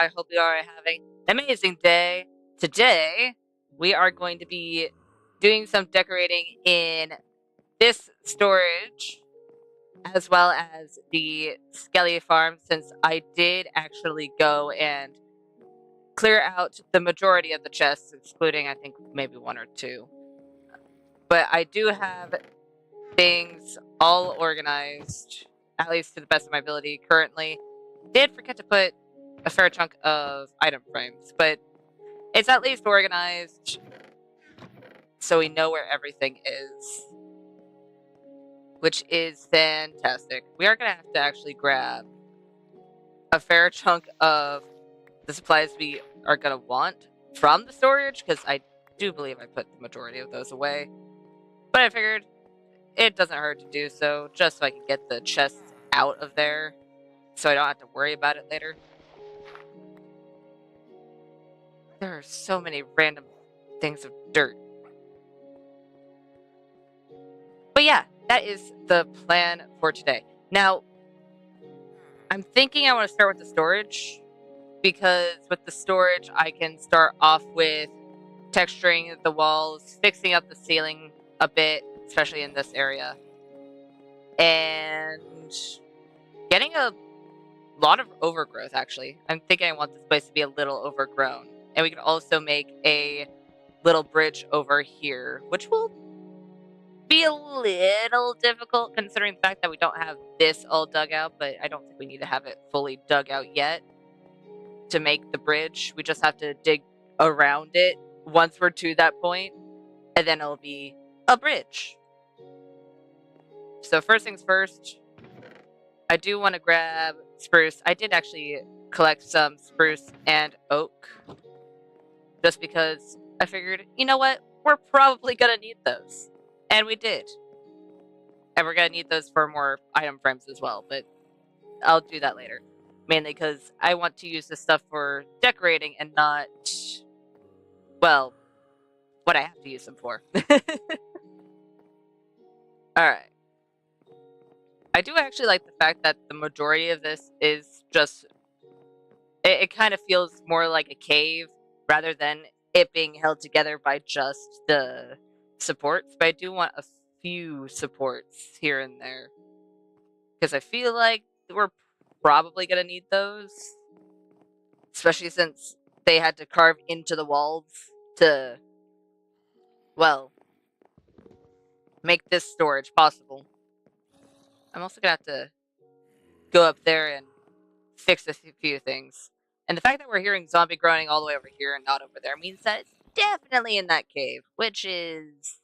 I hope you are having an amazing day. Today, we are going to be doing some decorating in this storage, as well as the skelly farm, since I did actually go and clear out the majority of the chests, excluding, I think, maybe one or two. But I do have things all organized, at least to the best of my ability currently. Did forget to put a fair chunk of item frames, but it's at least organized so we know where everything is, which is fantastic. We are going to have to actually grab a fair chunk of the supplies we are going to want from the storage, because I do believe I put the majority of those away. But I figured it doesn't hurt to do so, just so I can get the chests out of there, so I don't have to worry about it later. There are so many random things of dirt. But yeah, that is the plan for today. Now, I'm thinking I want to start with the storage, because with the storage, I can start off with texturing the walls, fixing up the ceiling a bit, especially in this area, and getting a lot of overgrowth, actually. I'm thinking I want this place to be a little overgrown. And we can also make a little bridge over here, which will be a little difficult considering the fact that we don't have this all dug out, but I don't think we need to have it fully dug out yet to make the bridge. We just have to dig around it once we're to that point, and then it'll be a bridge. So first things first, I do want to grab spruce. I did actually collect some spruce and oak, just because I figured, you know what, we're probably gonna need those. And we did. And we're gonna need those for more item frames as well, but I'll do that later. Mainly because I want to use this stuff for decorating and not, well, what I have to use them for. Alright. I do actually like the fact that the majority of this is just, it kind of feels more like a cave rather than it being held together by just the supports, but I do want a few supports here and there, because I feel like we're probably going to need those, especially since they had to carve into the walls to, well, make this storage possible. I'm also going to have to go up there and fix a few things. And the fact that we're hearing zombie groaning all the way over here and not over there means that it's definitely in that cave, which is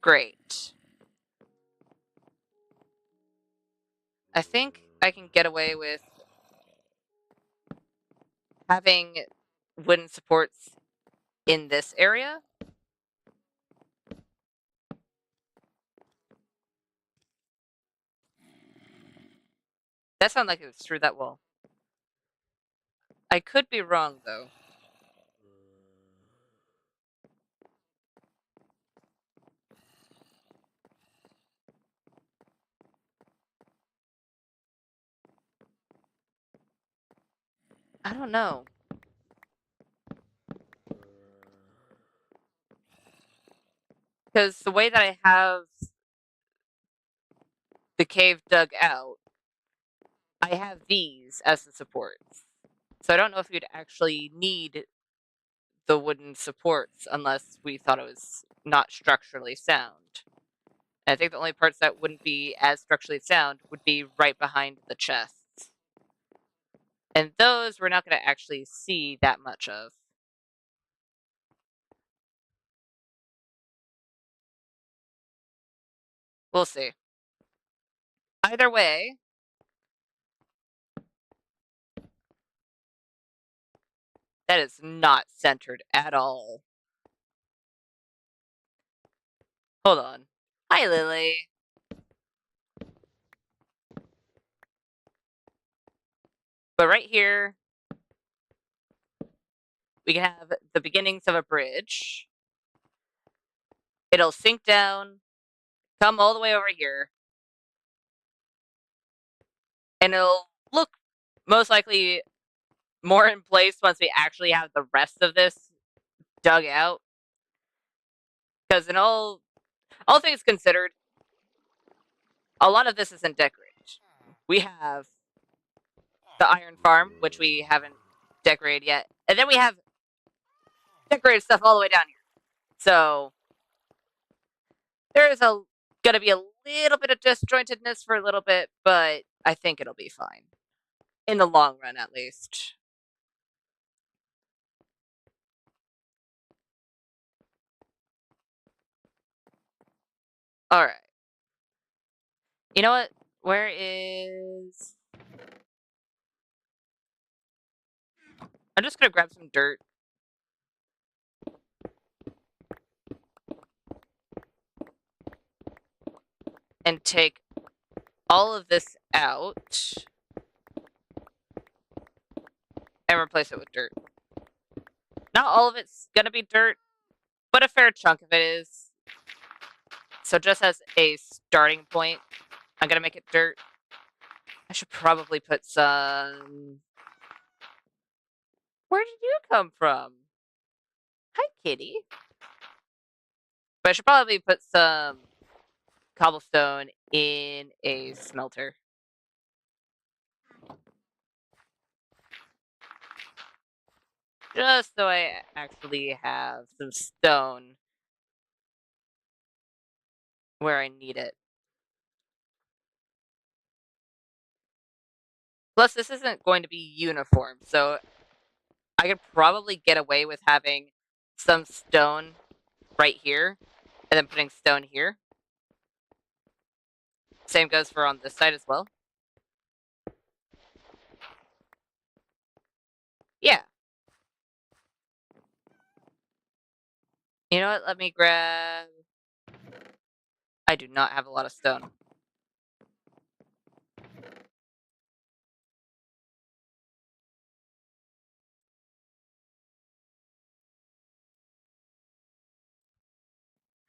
great. I think I can get away with having wooden supports in this area. That sounded like it was through that wall. I could be wrong, though. I don't know. Because the way that I have the cave dug out, I have these as the supports. So I don't know if you'd actually need the wooden supports unless we thought it was not structurally sound. And I think the only parts that wouldn't be as structurally sound would be right behind the chests. And those we're not going to actually see that much of. We'll see. Either way, that is not centered at all. Hold on. Hi, Lily. But right here, we can have the beginnings of a bridge. It'll sink down, come all the way over here, and it'll look most likely more in place once we actually have the rest of this dug out. Because in all things considered, a lot of this isn't decorated. We have the iron farm, which we haven't decorated yet, and then we have decorated stuff all the way down here. So there is gonna be a little bit of disjointedness for a little bit, but I think it'll be fine in the long run, at least. All right. You know what? Where is? I'm just gonna grab some dirt. And take all of this out and replace it with dirt. Not all of it's gonna be dirt, but a fair chunk of it is. So just as a starting point, I'm gonna make it dirt. I should probably put some... Where did you come from? Hi, kitty. But I should probably put some cobblestone in a smelter. Just so I actually have some stone where I need it. Plus, this isn't going to be uniform, so I could probably get away with having some stone right here, and then putting stone here. Same goes for on this side as well. Yeah. You know what? Let me grab... I do not have a lot of stone.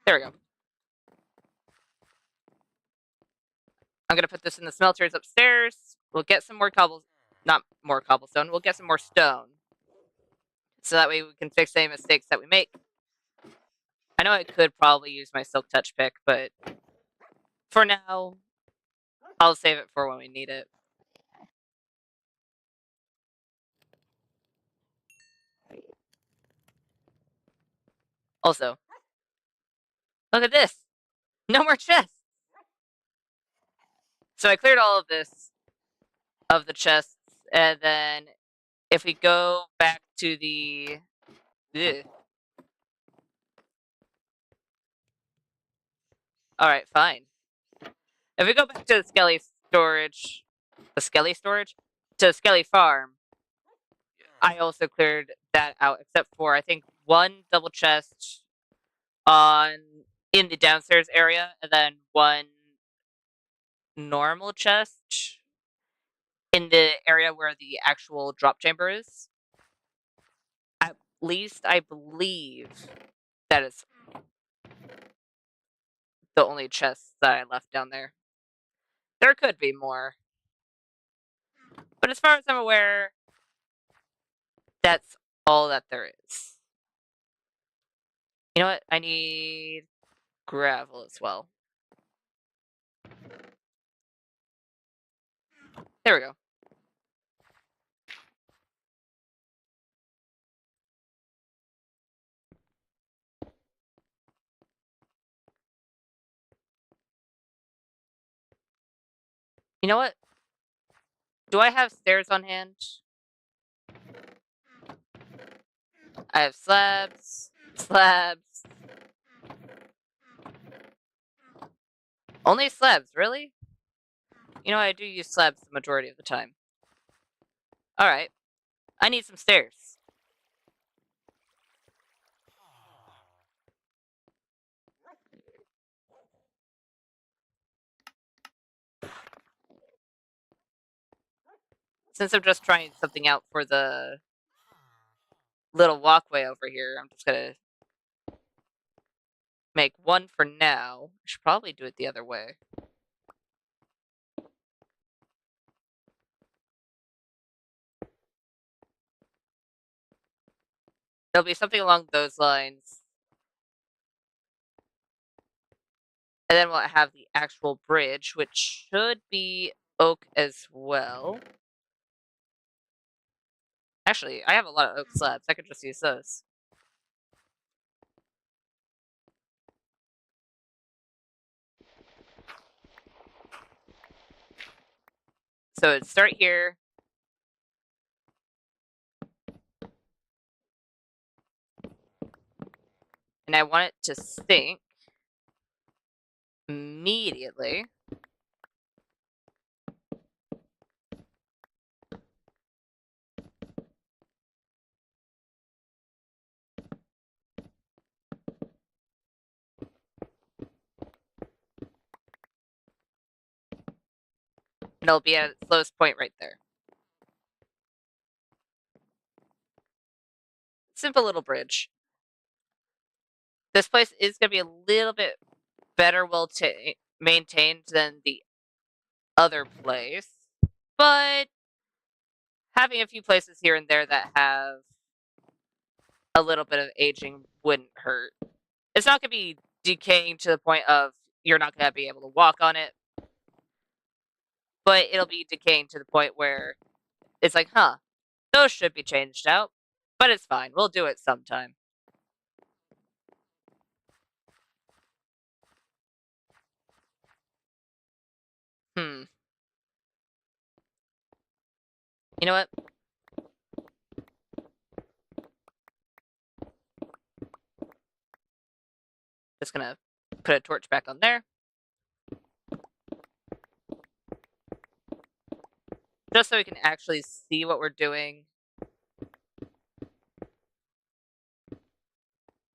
There we go. I'm gonna put this in the smelters upstairs. We'll get some more not more cobblestone. We'll get some more stone. So that way we can fix any mistakes that we make. I know I could probably use my silk touch pick, but for now, I'll save it for when we need it. Also, look at this. No more chests. So I cleared all of this, of the chests, and then if we go back to the... Ugh. Alright, fine. If we go back to the skelly storage... The skelly storage? To the skelly farm, I also cleared that out, except for, I think, one double chest in the downstairs area, and then one normal chest in the area where the actual drop chamber is. At least I believe that is the only chest that I left down there. There could be more. But as far as I'm aware, that's all that there is. You know what? I need gravel as well. There we go. You know what? Do I have stairs on hand? I have slabs. Slabs. Only slabs, really? You know, I do use slabs the majority of the time. Alright. I need some stairs. Since I'm just trying something out for the little walkway over here, I'm just gonna make one for now. I should probably do it the other way. It'll be something along those lines. And then we'll have the actual bridge, which should be oak as well. Actually, I have a lot of oak slabs. I could just use those. So it'd start here. And I want it to sink immediately. And it'll be at its lowest point right there. Simple little bridge. This place is going to be a little bit better maintained than the other place, but having a few places here and there that have a little bit of aging wouldn't hurt. It's not going to be decaying to the point of you're not going to be able to walk on it, but it'll be decaying to the point where it's like, huh, those should be changed out, but it's fine. We'll do it sometime. You know what? Just gonna put a torch back on there. Just so we can actually see what we're doing.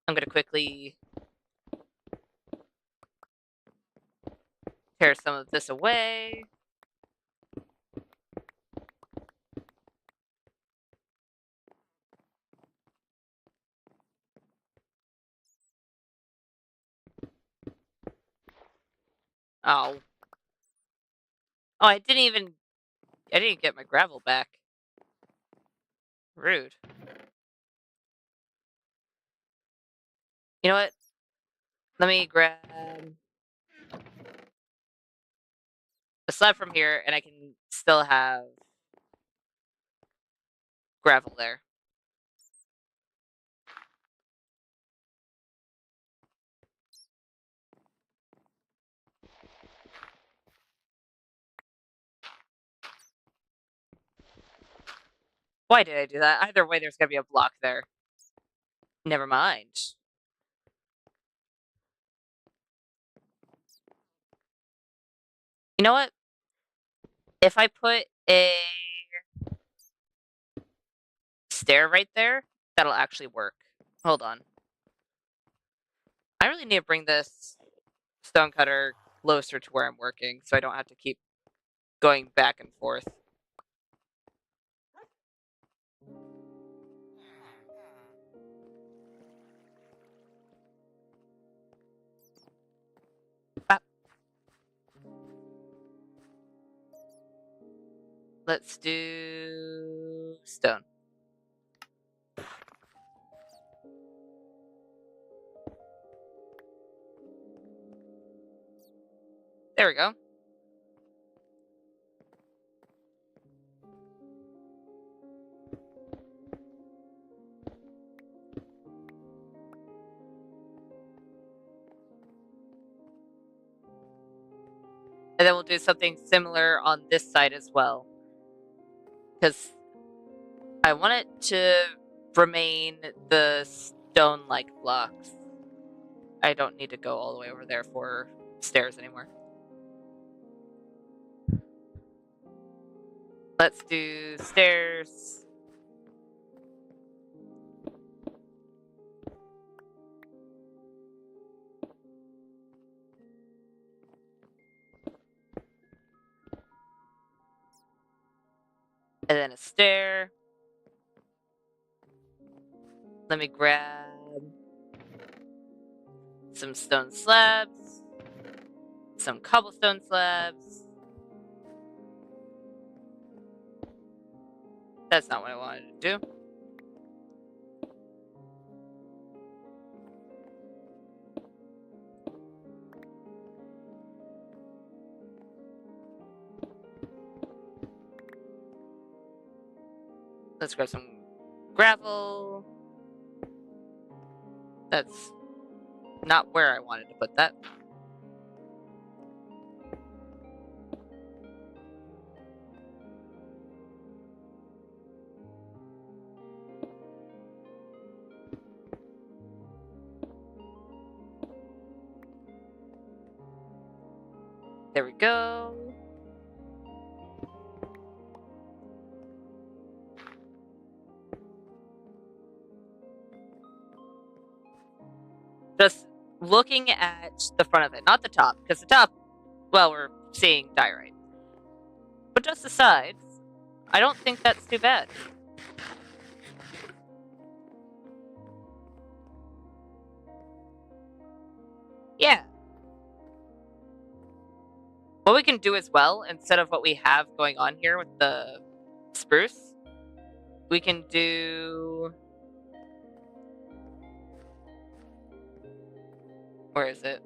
I'm gonna quickly tear some of this away. Oh. Oh, I didn't get my gravel back. Rude. You know what? Let me grab a slab from here, and I can still have gravel there. Why did I do that? Either way, there's gonna be a block there. Never mind. You know what? If I put a stair right there, that'll actually work. Hold on. I really need to bring this stone cutter closer to where I'm working so I don't have to keep going back and forth. Let's do stone. There we go. And then we'll do something similar on this side as well. Because I want it to remain the stone-like blocks. I don't need to go all the way over there for stairs anymore. Let's do stairs. And then a stair. Let me grab some stone slabs. Some cobblestone slabs. That's not what I wanted to do. Let's grab some gravel. That's not where I wanted to put that. There we go. Just looking at the front of it, not the top, because the top, well, we're seeing diorite. But just the sides, I don't think that's too bad. Yeah. What we can do as well, instead of what we have going on here with the spruce, we can do... Where is it?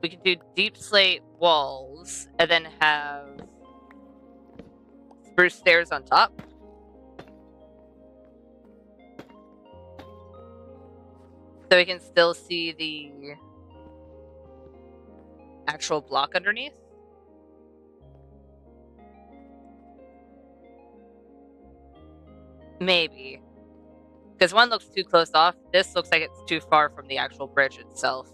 We can do deep slate walls and then have spruce stairs on top. So we can still see the actual block underneath. Maybe. Because one looks too close off. This looks like it's too far from the actual bridge itself.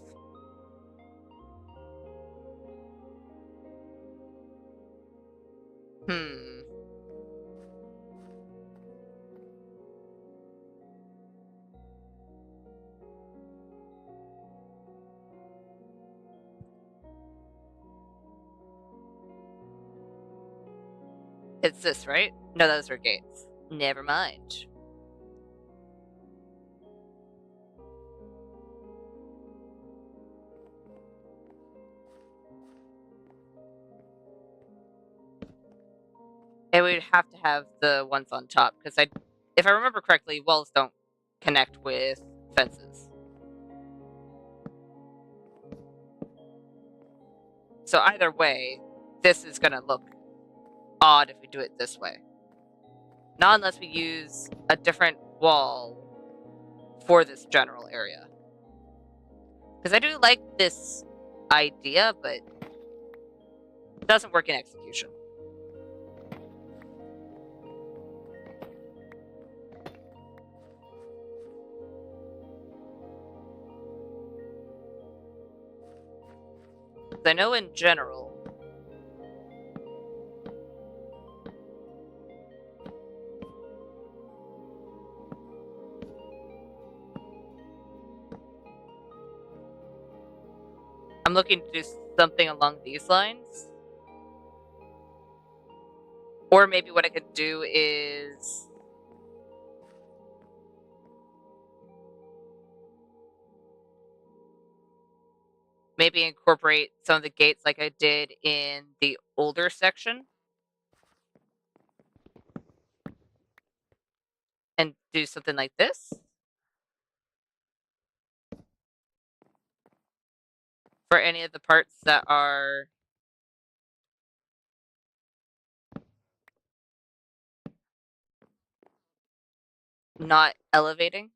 It's this, right? No, those are gates. Never mind. And we'd have to have the ones on top, because if I remember correctly, walls don't connect with fences. So either way, this is gonna look odd if we do it this way. Not unless we use a different wall for this general area. Because I do like this idea, but it doesn't work in execution. I know in general, I'm looking to do something along these lines. Or maybe what I could do is... maybe incorporate some of the gates like I did in the older section. And do something like this. For any of the parts that are not elevating.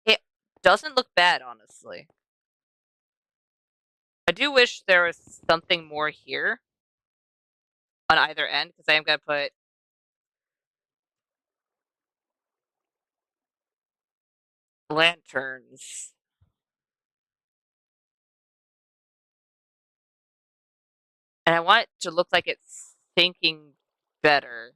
It doesn't look bad, honestly. I do wish there was something more here on either end, because I am going to put lanterns. And I want it to look like it's sinking better.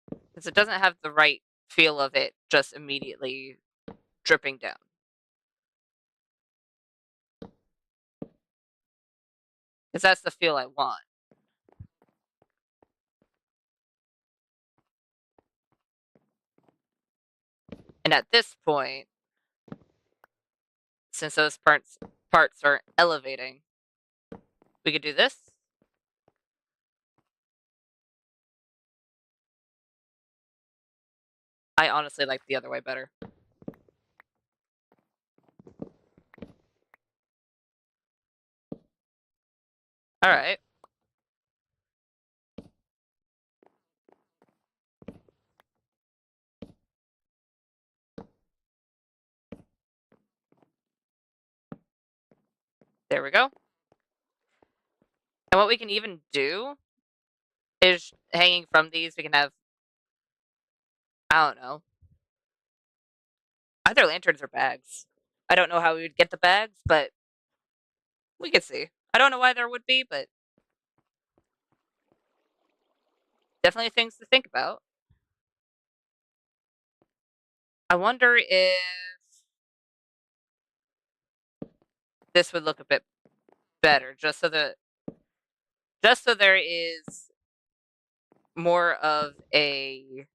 Because it doesn't have the right feel of it just immediately dripping down. Because that's the feel I want. And at this point, since those parts parts are elevating. We could do this. I honestly like the other way better. Alright. There we go. And what we can even do is hanging from these, we can have, I don't know, either lanterns or bags. I don't know how we would get the bags, but we could see. I don't know why there would be, but definitely things to think about. I wonder if this would look a bit better, just so there is more of a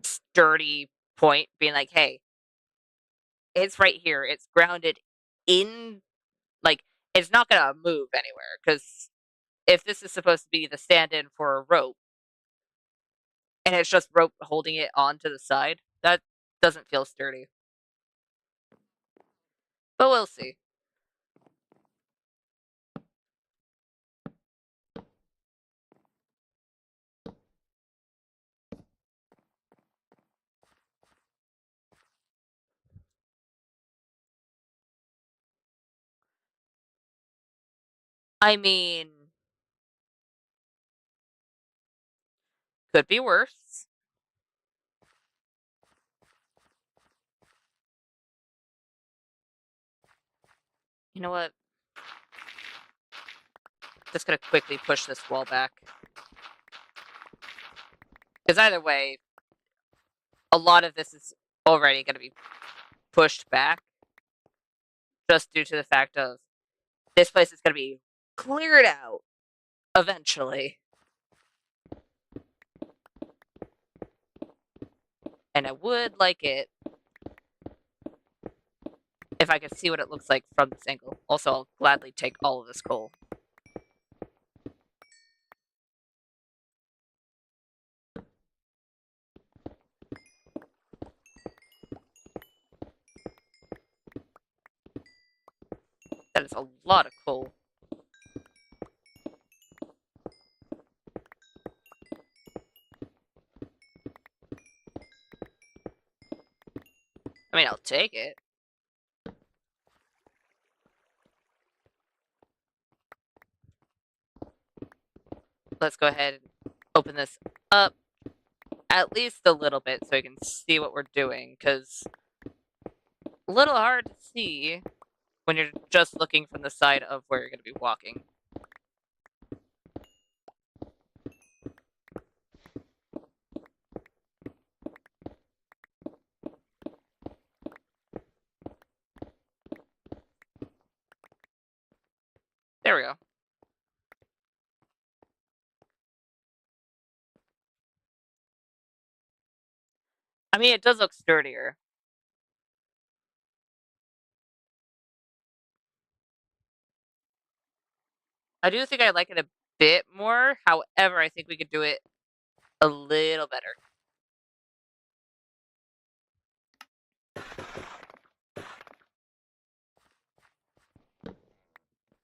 sturdy point, being like, hey, it's right here. It's grounded in, like, it's not gonna move anywhere, because if this is supposed to be the stand-in for a rope, and it's just rope holding it onto the side, that doesn't feel sturdy. But we'll see. I mean, could be worse. You know what? Just gonna quickly push this wall back. Because either way, a lot of this is already gonna be pushed back. Just due to the fact of this place is gonna be cleared out eventually. And I would like it if I could see what it looks like from this angle. Also, I'll gladly take all of this coal. That is a lot of coal. I mean, I'll take it. Let's go ahead and open this up at least a little bit so we can see what we're doing, because a little hard to see when you're just looking from the side of where you're going to be walking. There we go. I mean, it does look sturdier. I do think I like it a bit more. However, I think we could do it a little better.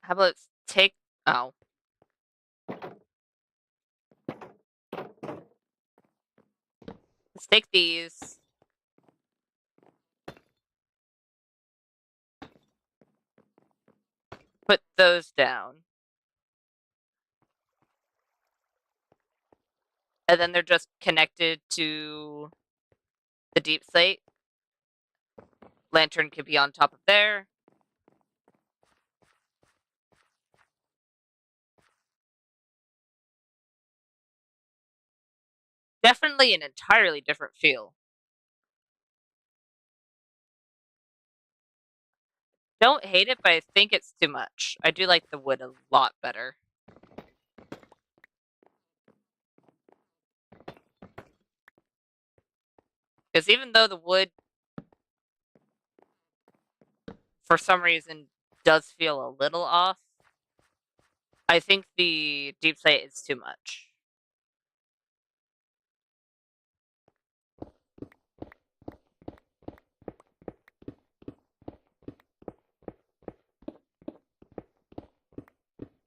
How about let's take... Oh. Let's take these. Put those down. And then they're just connected to the deep slate. Lantern could be on top of there. Definitely an entirely different feel. Don't hate it, but I think it's too much. I do like the wood a lot better. Because even though the wood, for some reason, does feel a little off. I think the deep slate is too much.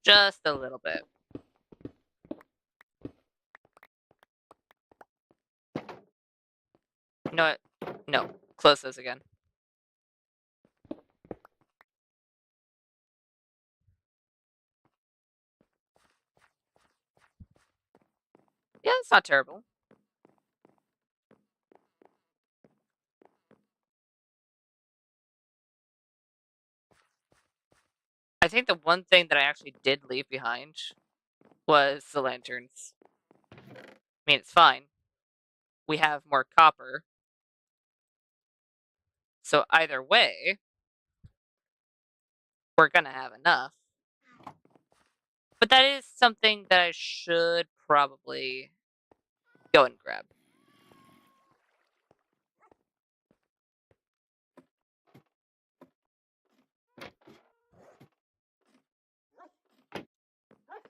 Just a little bit. You know what? No. Close those again. Yeah, it's not terrible. I think the one thing that I actually did leave behind was the lanterns. I mean, it's fine. We have more copper. So either way, we're gonna have enough. But that is something that I should probably go and grab.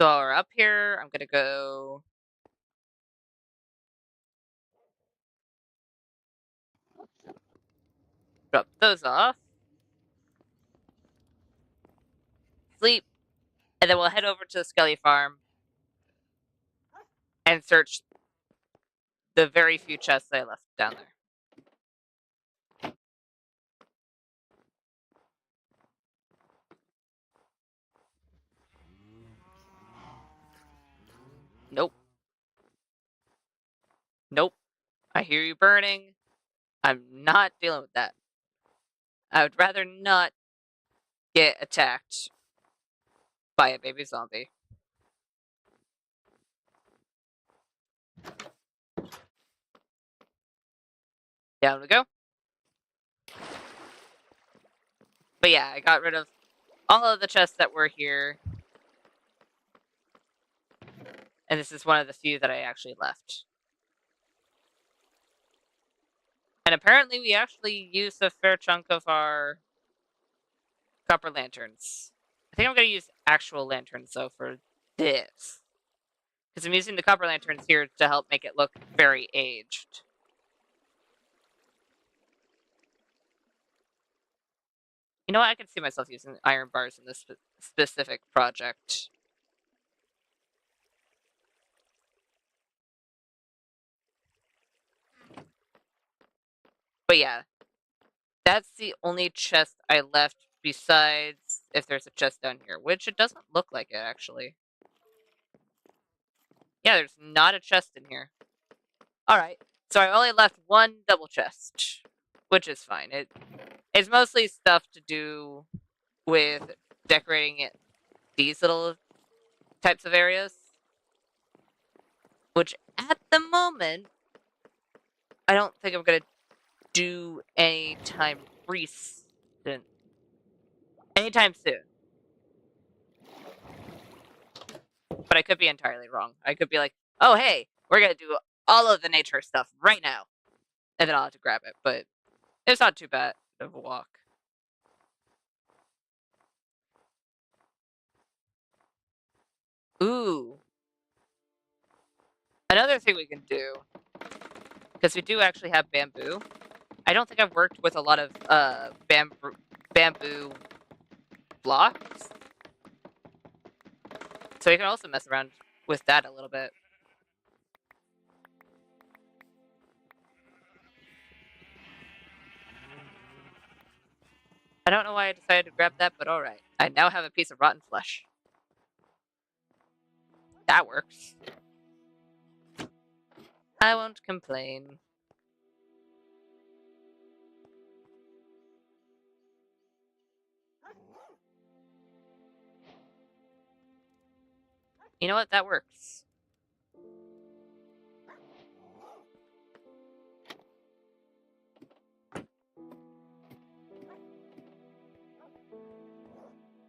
So while we're up here, I'm gonna go drop those off. Sleep. And then we'll head over to the Skelly farm and search the very few chests I left down there. Nope. Nope. I hear you burning. I'm not dealing with that. I would rather not get attacked by a baby zombie. Down we go. But yeah, I got rid of all of the chests that were here. And this is one of the few that I actually left. And apparently we actually used a fair chunk of our copper lanterns. I think I'm going to use actual lanterns, though, for this. Because I'm using the copper lanterns here to help make it look very aged. You know what? I can see myself using iron bars in this specific project. But yeah, that's the only chest I left besides if there's a chest down here, which it doesn't look like it, actually. Yeah, there's not a chest in here. Alright, so I only left one double chest, which is fine. It's mostly stuff to do with decorating it, these little types of areas. Which, at the moment, I don't think I'm going to do anytime recent. Anytime soon. But I could be entirely wrong. I could be like, oh, hey, we're going to do all of the nature stuff right now. And then I'll have to grab it. But it's not too bad of a walk. Ooh. Another thing we can do, because we do actually have bamboo. I don't think I've worked with a lot of bamboo blocks. So you can also mess around with that a little bit. I don't know why I decided to grab that, but alright. I now have a piece of rotten flesh. That works. I won't complain. You know what? That works.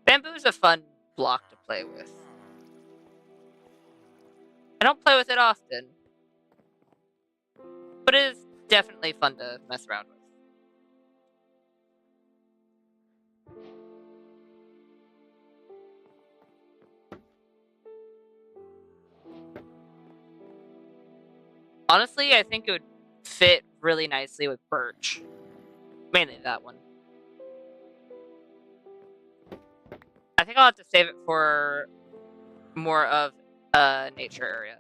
Bamboo is a fun block to play with. I don't play with it often, but it is definitely fun to mess around with. Honestly, I think it would fit really nicely with birch. Mainly that one. I think I'll have to save it for more of a nature area.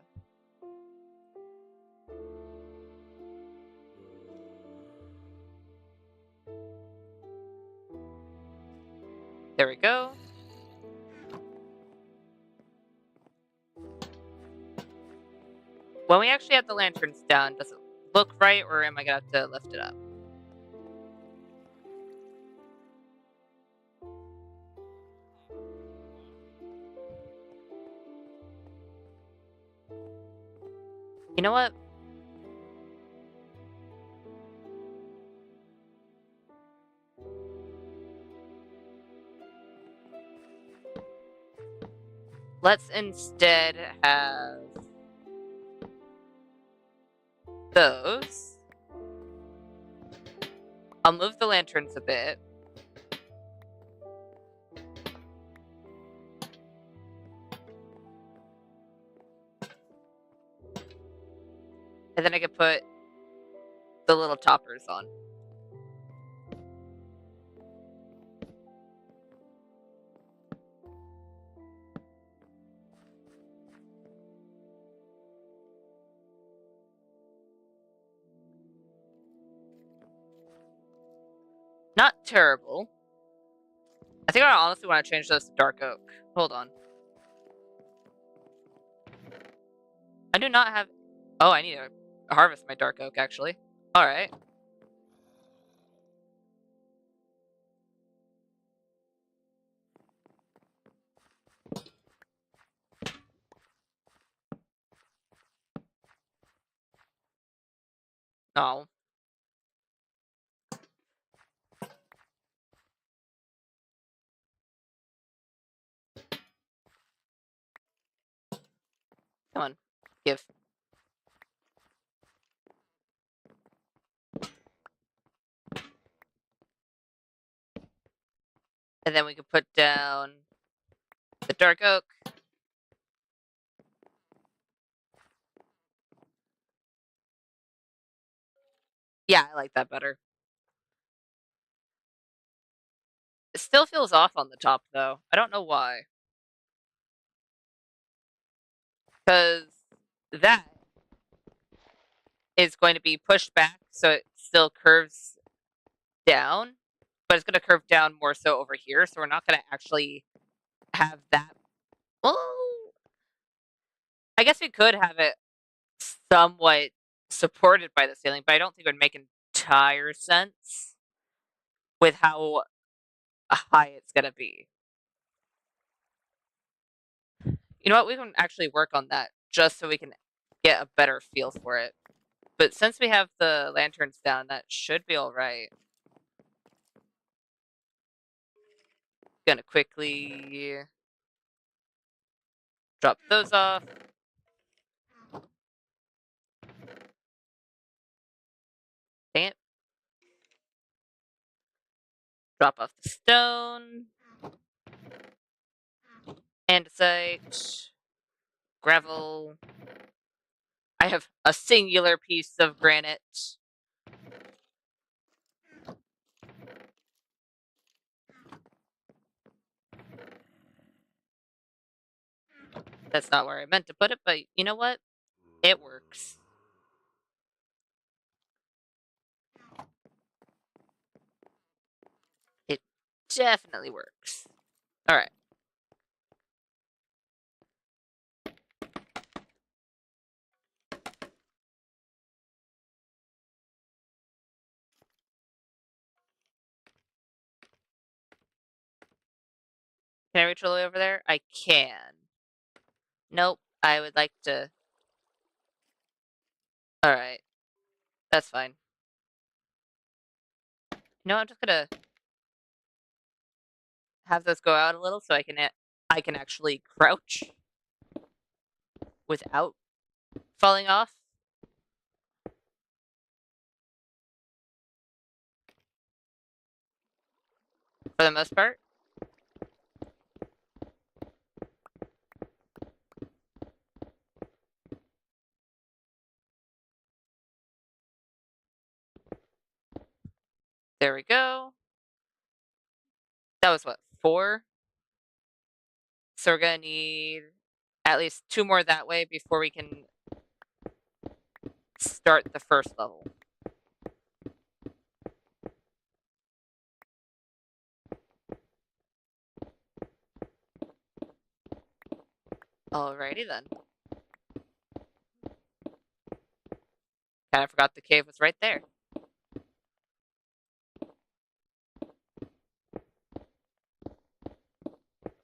There we go. When we actually have the lanterns down, does it look right, or am I gonna have to lift it up? You know what? Let's instead have those. I'll move the lanterns a bit. And then I could put the little toppers on. Not terrible. I think I honestly want to change those to dark oak. Hold on. I do not have... Oh, I need to harvest my dark oak, actually. Alright. Oh. Come on. Give. And then we can put down the dark oak. Yeah, I like that better. It still feels off on the top, though. I don't know why. Because that is going to be pushed back, so it still curves down. But it's going to curve down more so over here, so we're not going to actually have that. Well, I guess we could have it somewhat supported by the ceiling, but I don't think it would make entire sense with how high it's going to be. You know what? We can actually work on that just so we can get a better feel for it. But since we have the lanterns down, that should be all right. Gonna quickly drop those off. Dang it. Drop off the stone. Andesite. Gravel. I have a singular piece of granite. That's not where I meant to put it, but you know what? It works. It definitely works. Alright. Can I reach all the way over there? I can. Nope. I would like to... Alright. That's fine. You know, I'm just gonna have those go out a little so I can actually crouch without falling off. For the most part. There we go. That was what, 4? So we're gonna need at least 2 more that way before we can start the first level. Alrighty then. Kinda forgot the cave was right there.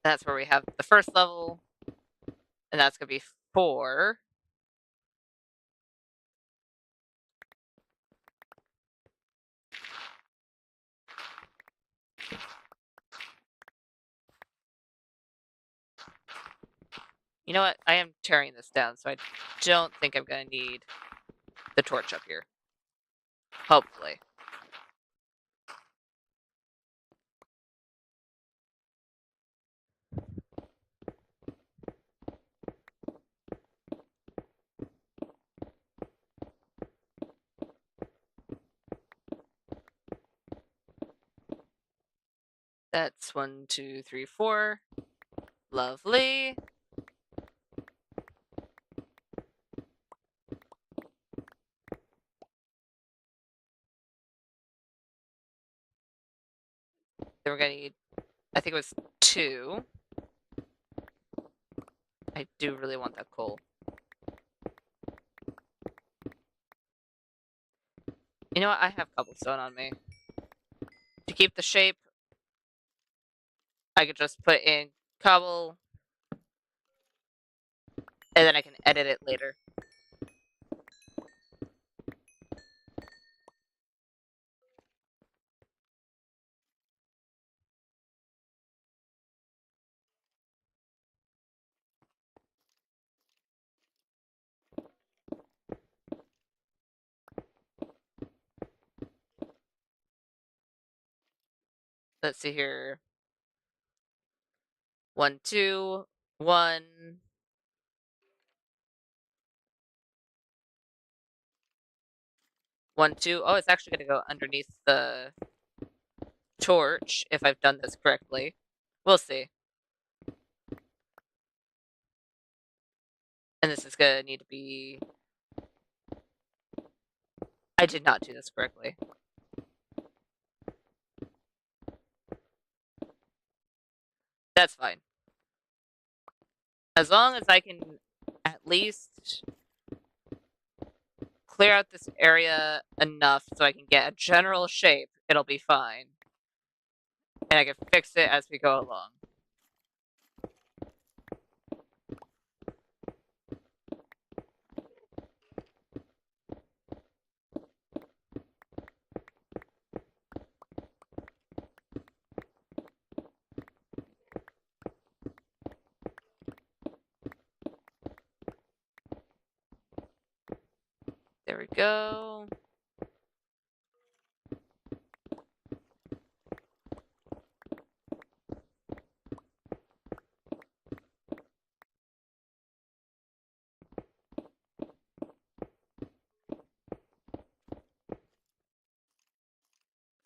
That's where we have the first level, and that's gonna be 4. You know what? I am tearing this down, so I don't think I'm gonna need the torch up here. Hopefully. That's 1, 2, 3, 4. Lovely. Then we're gonna need, I think it was 2. I do really want that coal. You know what? I have cobblestone on me. To keep the shape, I could just put in cobble, and then I can edit it later. Let's see here. 1, 2, 1. 1, 2. Oh, it's actually gonna go underneath the torch if I've done this correctly. We'll see. And this is gonna need to be... I did not do this correctly. That's fine. As long as I can at least clear out this area enough so I can get a general shape, it'll be fine. And I can fix it as we go along. There we go.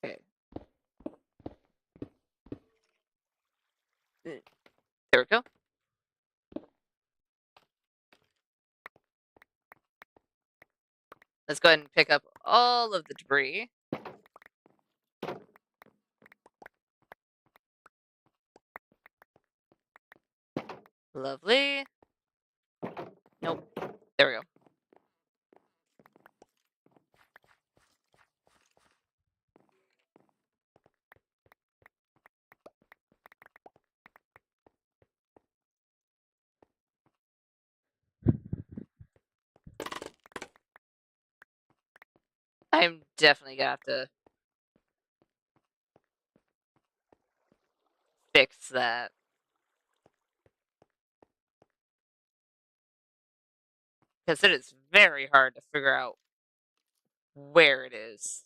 Okay. There we go. Let's go ahead and pick up all of the debris. Lovely. Nope. There we go. I'm definitely gonna have to fix that. Because it is very hard to figure out where it is.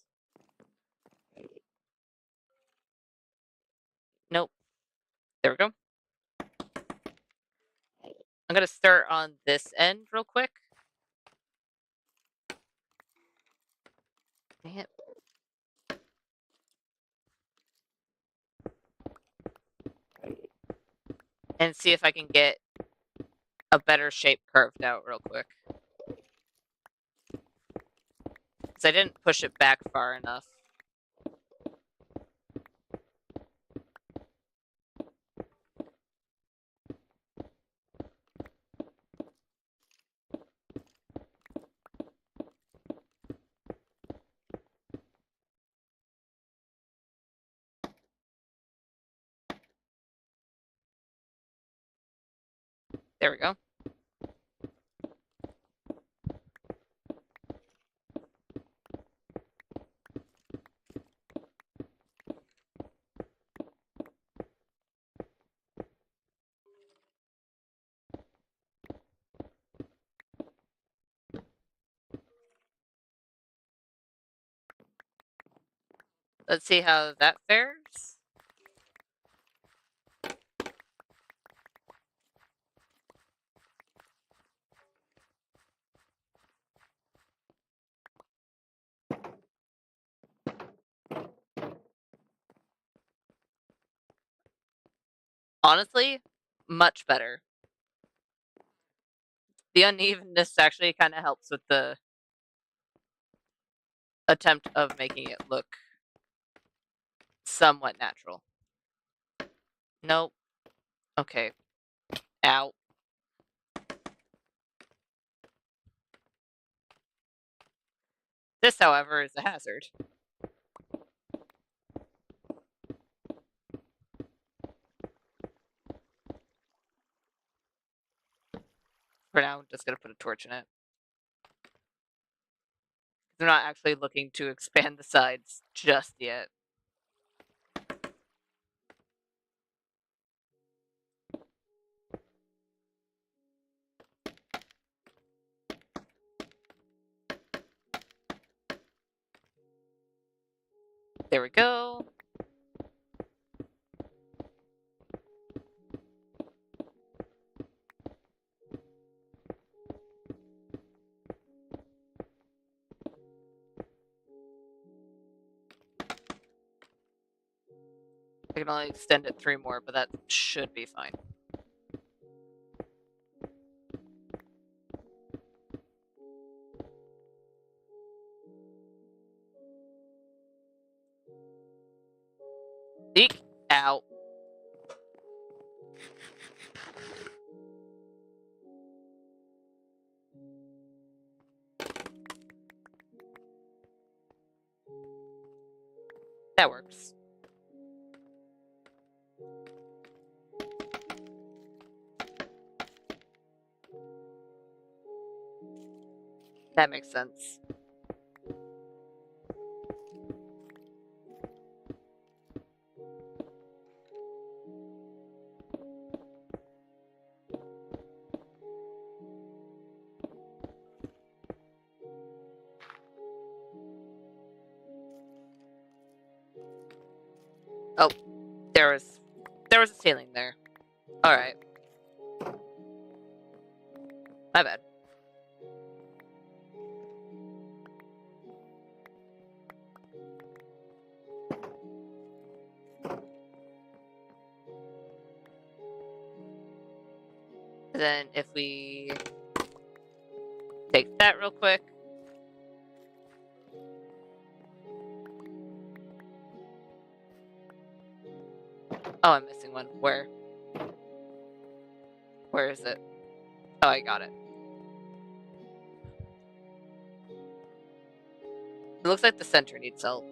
Nope. There we go. I'm gonna start on this end real quick. Dang it. and see if I can get a better shape curved out real quick. Because I didn't push it back far enough. There we go. Let's see how that fares. Honestly, much better. The unevenness actually kind of helps with the attempt of making it look somewhat natural. Nope. Okay. Ow. This, however, is a hazard. For now, I'm just going to put a torch in it. I'm not actually looking to expand the sides just yet. There we go. I can only extend it 3 more, but that should be fine. Eek! Ow. That works. That makes sense. Oh, there was a ceiling there. Alright. My bad. And then if we take that real quick. Oh, I'm missing one. Where? Where is it? Oh, I got it. It looks like the center needs help.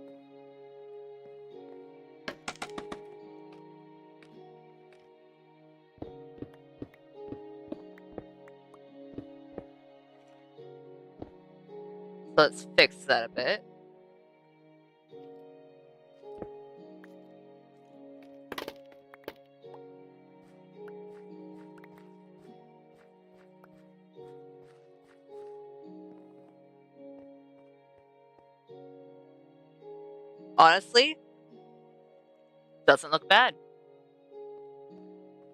So let's fix that a bit. Honestly, doesn't look bad.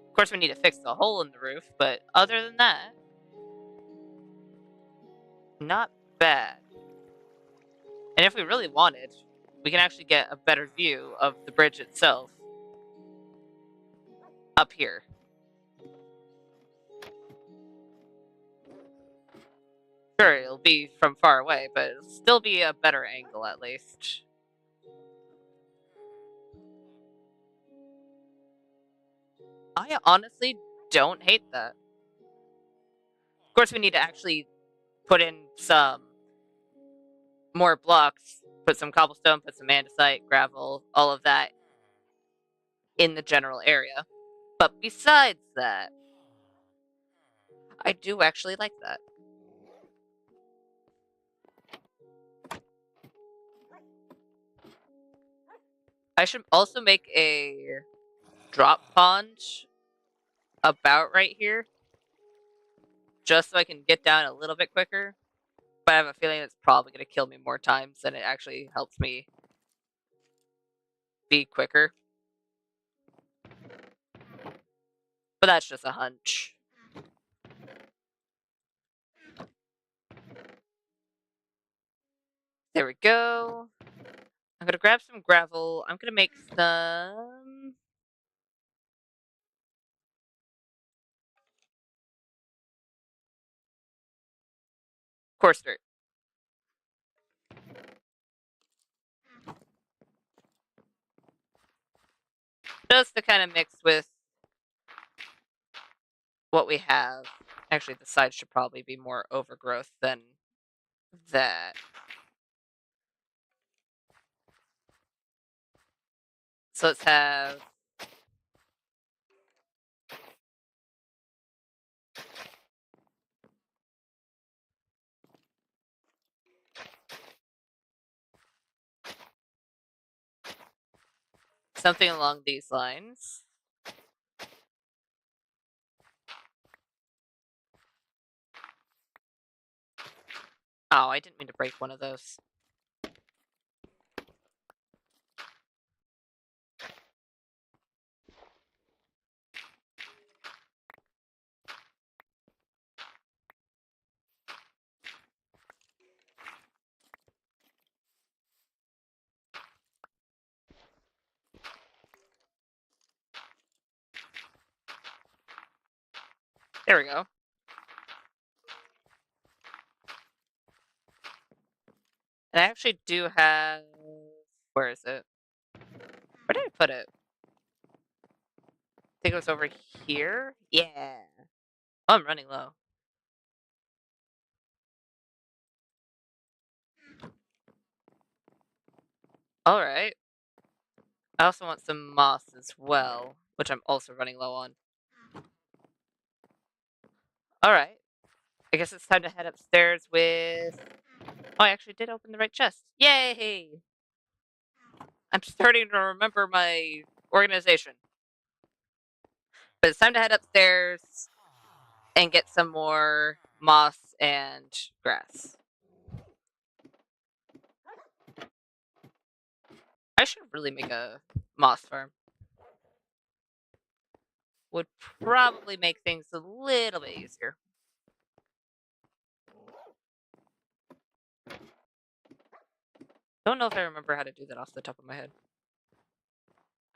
Of course, we need to fix the hole in the roof, but other than that, not bad. And if we really wanted, we can actually get a better view of the bridge itself up here. Sure, it'll be from far away, but it'll still be a better angle at least. I honestly don't hate that. Of course, we need to actually put in some more blocks, put some cobblestone, put some andesite, gravel, all of that in the general area. But besides that, I do actually like that. I should also make a drop pond about right here, just so I can get down a little bit quicker. But I have a feeling it's probably going to kill me more times than it actually helps me be quicker. But that's just a hunch. There we go. I'm going to grab some gravel. I'm going to make some coarse dirt. Just to kind of mix with what we have. Actually, the sides should probably be more overgrowth than that. So let's have something along these lines. Oh, I didn't mean to break one of those. There we go. And I actually do have... Where is it? Where did I put it? I think it was over here? Yeah. Oh, I'm running low. Alright. I also want some moss as well, which I'm also running low on. Alright. I guess it's time to head upstairs with... Oh, I actually did open the right chest. Yay! I'm starting to remember my organization. But it's time to head upstairs and get some more moss and grass. I should really make a moss farm. Would probably make things a little bit easier. Don't know if I remember how to do that off the top of my head.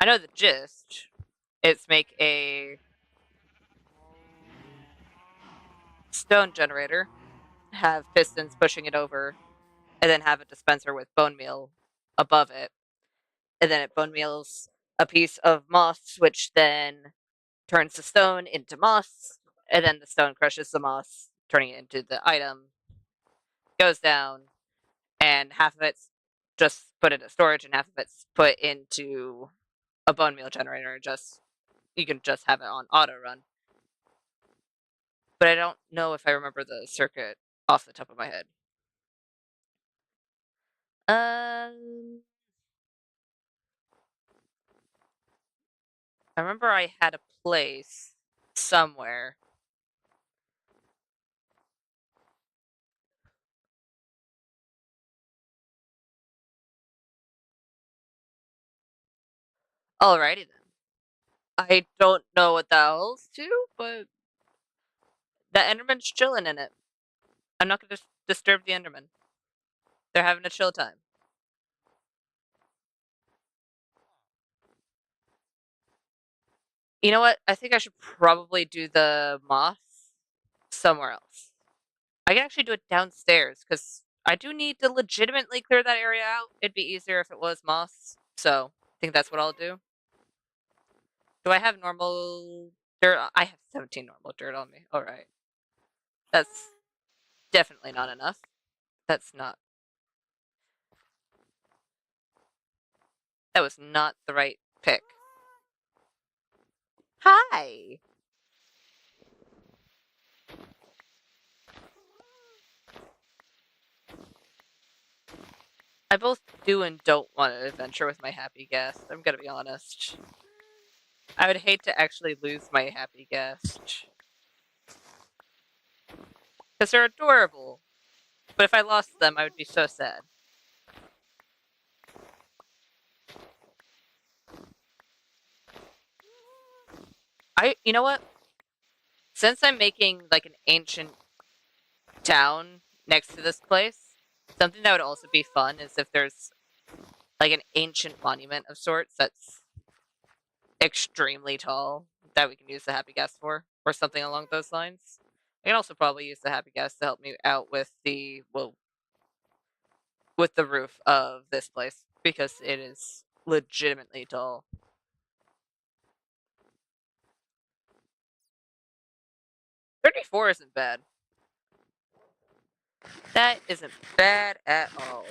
I know the gist. It's make a stone generator, have pistons pushing it over, and then have a dispenser with bone meal above it. And then it bone meals a piece of moss, which then turns the stone into moss, and then the stone crushes the moss, turning it into the item, goes down, and half of it's just put into storage, and half of it's put into a bone meal generator. Just you can just have it on auto run. But I don't know if I remember the circuit off the top of my head. I remember I had a place somewhere. Alrighty then. I don't know what the hell's to, but the Enderman's chilling in it. I'm not gonna disturb the Enderman. They're having a chill time. You know what? I think I should probably do the moss somewhere else. I can actually do it downstairs, because I do need to legitimately clear that area out. It'd be easier if it was moss, so I think that's what I'll do. Do I have normal dirt? I have 17 normal dirt on me. Alright. That's definitely not enough. That's not... That was not the right pick. Hi! I both do and don't want to adventure with my happy guest. I'm gonna be honest. I would hate to actually lose my happy guest. Because they're adorable. But if I lost them, I would be so sad. You know what? Since I'm making like an ancient town next to this place, something that would also be fun is if there's like an ancient monument of sorts that's extremely tall that we can use the happy guest for, or something along those lines. I can also probably use the happy guest to help me out with with the roof of this place, because it is legitimately tall. 34 isn't bad. That isn't bad at all.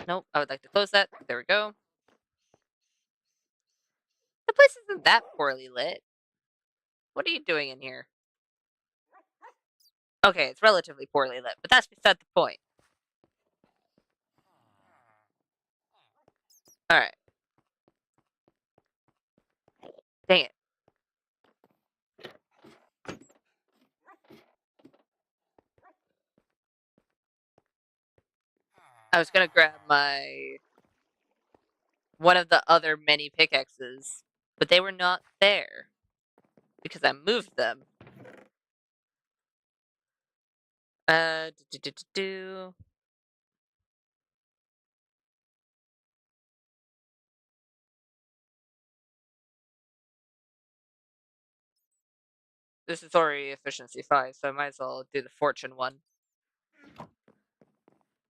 Nope, I would like to close that. There we go. The place isn't that poorly lit. What are you doing in here? Okay, it's relatively poorly lit, but that's beside the point. Alright. Dang it. I was gonna grab one of the other many pickaxes, but they were not there because I moved them. Do, do, do, do. This is already efficiency 5, so I might as well do the fortune one.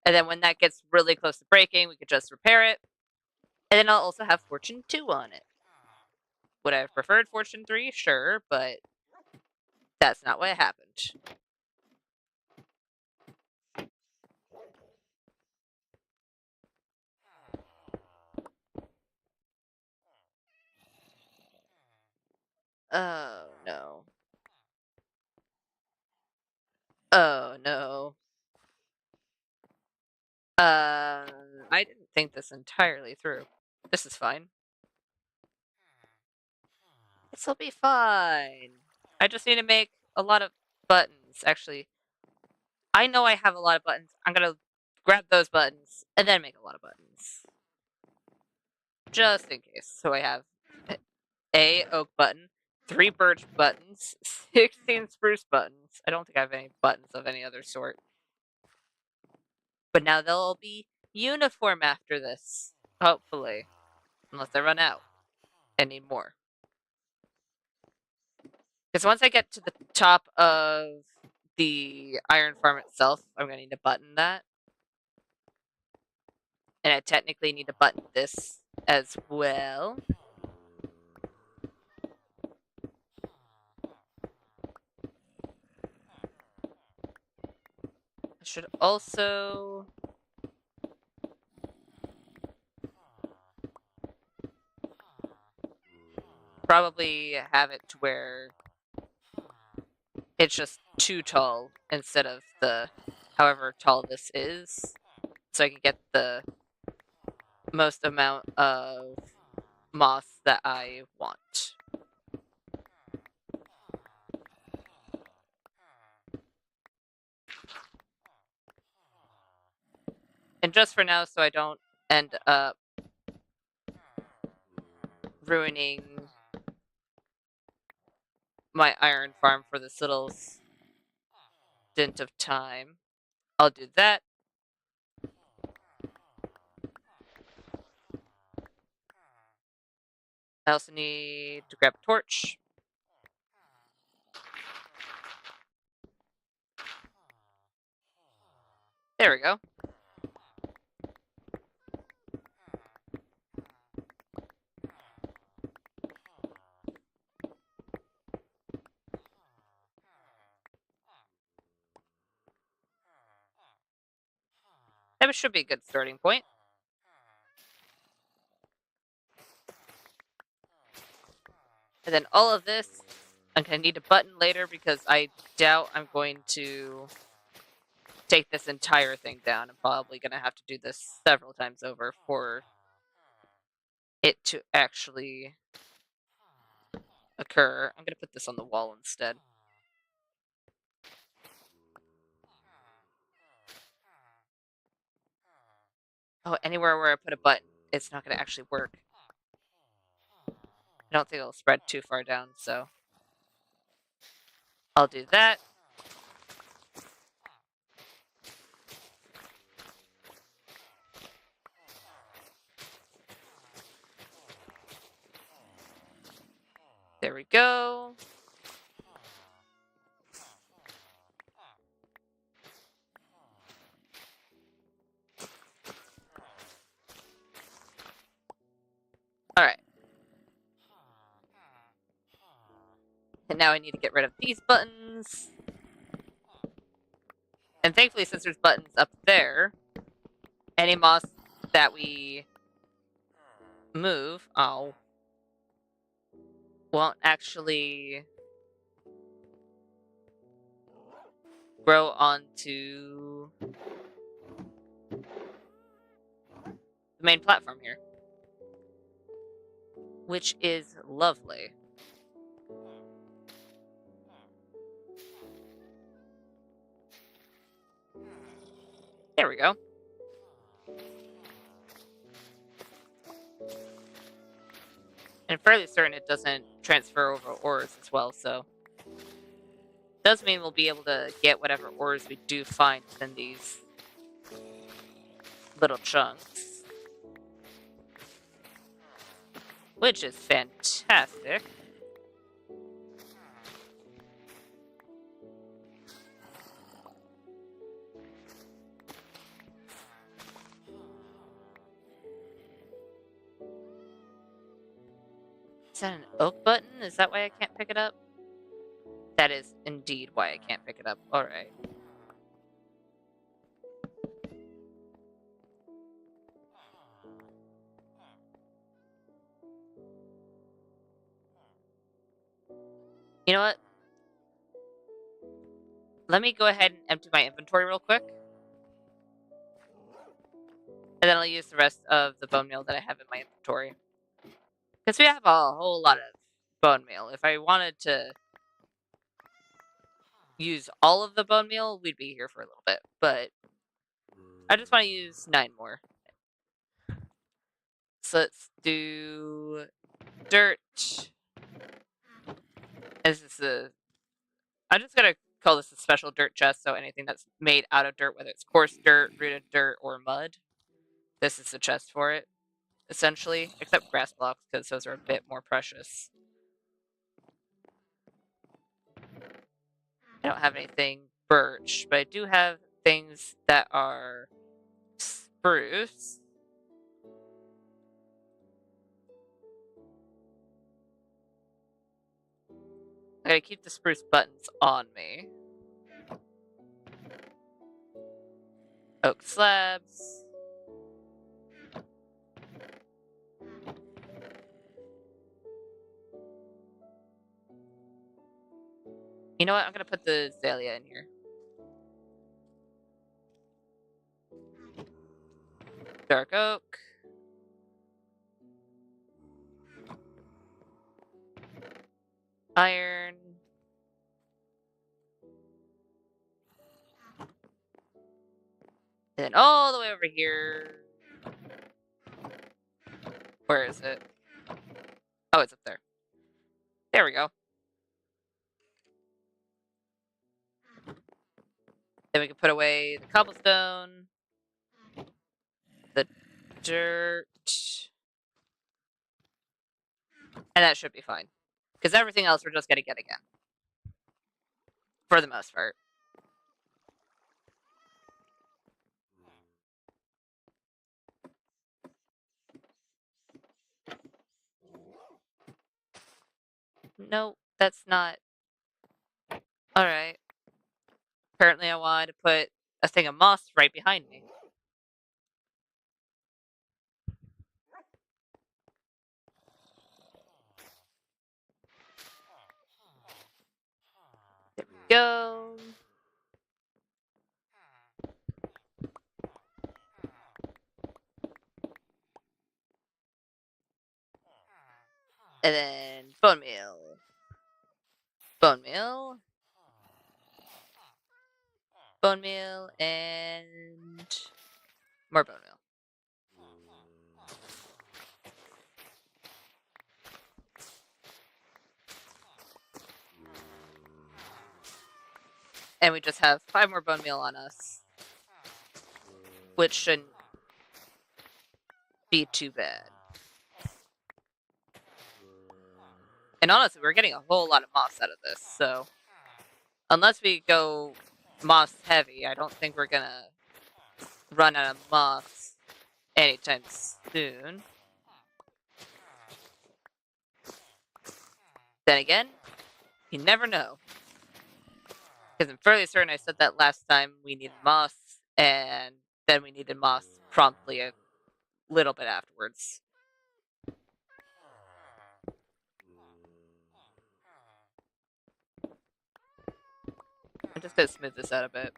And then when that gets really close to breaking, we could just repair it. And then I'll also have fortune 2 on it. Would I have preferred fortune 3? Sure, but that's not what happened. Oh, no. Oh, no. I didn't think this entirely through. This is fine. This'll be fine. I just need to make a lot of buttons. Actually, I know I have a lot of buttons. I'm gonna grab those buttons and then make a lot of buttons. Just in case. So I have a oak button, 3 birch buttons, 16 spruce buttons. I don't think I have any buttons of any other sort. But now they'll all be uniform after this. Hopefully. Unless I run out and need more. Because once I get to the top of the iron farm itself, I'm going to need to button that. And I technically need to button this as well. I should also... probably have it to where it's just too tall instead of the however tall this is, so I can get the most amount of moss that I want. And just for now, so I don't end up ruining my iron farm for this little stint of time, I'll do that. I also need to grab a torch. There we go. That should be a good starting point. And then all of this, I'm going to need a button later because I doubt I'm going to take this entire thing down. I'm probably going to have to do this several times over for it to actually occur. I'm going to put this on the wall instead. Oh, anywhere where I put a button, it's not going to actually work. I don't think it'll spread too far down, so I'll do that. There we go. All right. And now I need to get rid of these buttons. And thankfully, since there's buttons up there, any moss that we move, won't actually grow onto the main platform here, which is lovely. There we go. And I'm fairly certain it doesn't transfer over ores as well, so does mean we'll be able to get whatever ores we do find within these little chunks, which is fantastic. Is that an oak button? Is that why I can't pick it up? That is indeed why I can't pick it up. Alright. You know what? Let me go ahead and empty my inventory real quick. And then I'll use the rest of the bone meal that I have in my inventory. Because we have a whole lot of bone meal. If I wanted to use all of the bone meal, we'd be here for a little bit. But I just want to use 9 more. So let's do dirt. This is the... I'm just going to call this a special dirt chest, so anything that's made out of dirt, whether it's coarse dirt, rooted dirt, or mud, this is the chest for it, essentially. Except grass blocks, because those are a bit more precious. I don't have anything birch, but I do have things that are spruce. I gotta keep the spruce buttons on me. Oak slabs. You know what? I'm gonna put the azalea in here. Dark oak. Iron. And then all the way over here. Where is it? Oh, it's up there. There we go. Then we can put away the cobblestone. The dirt. And that should be fine. Because everything else we're just going to get again. For the most part. No, that's not. Alright. Apparently I wanted to put a thing of moss right behind me. There we go. And then bone meal. Bone meal. Bone meal and more bone meal. And we just have 5 more bone meal on us. Which shouldn't be too bad. And honestly, we're getting a whole lot of moss out of this, so unless we go moss heavy, I don't think we're gonna run out of moss anytime soon. Then again, you never know. Because I'm fairly certain I said that last time we needed moss, and then we needed moss promptly a little bit afterwards. I'm just gonna smooth this out a bit.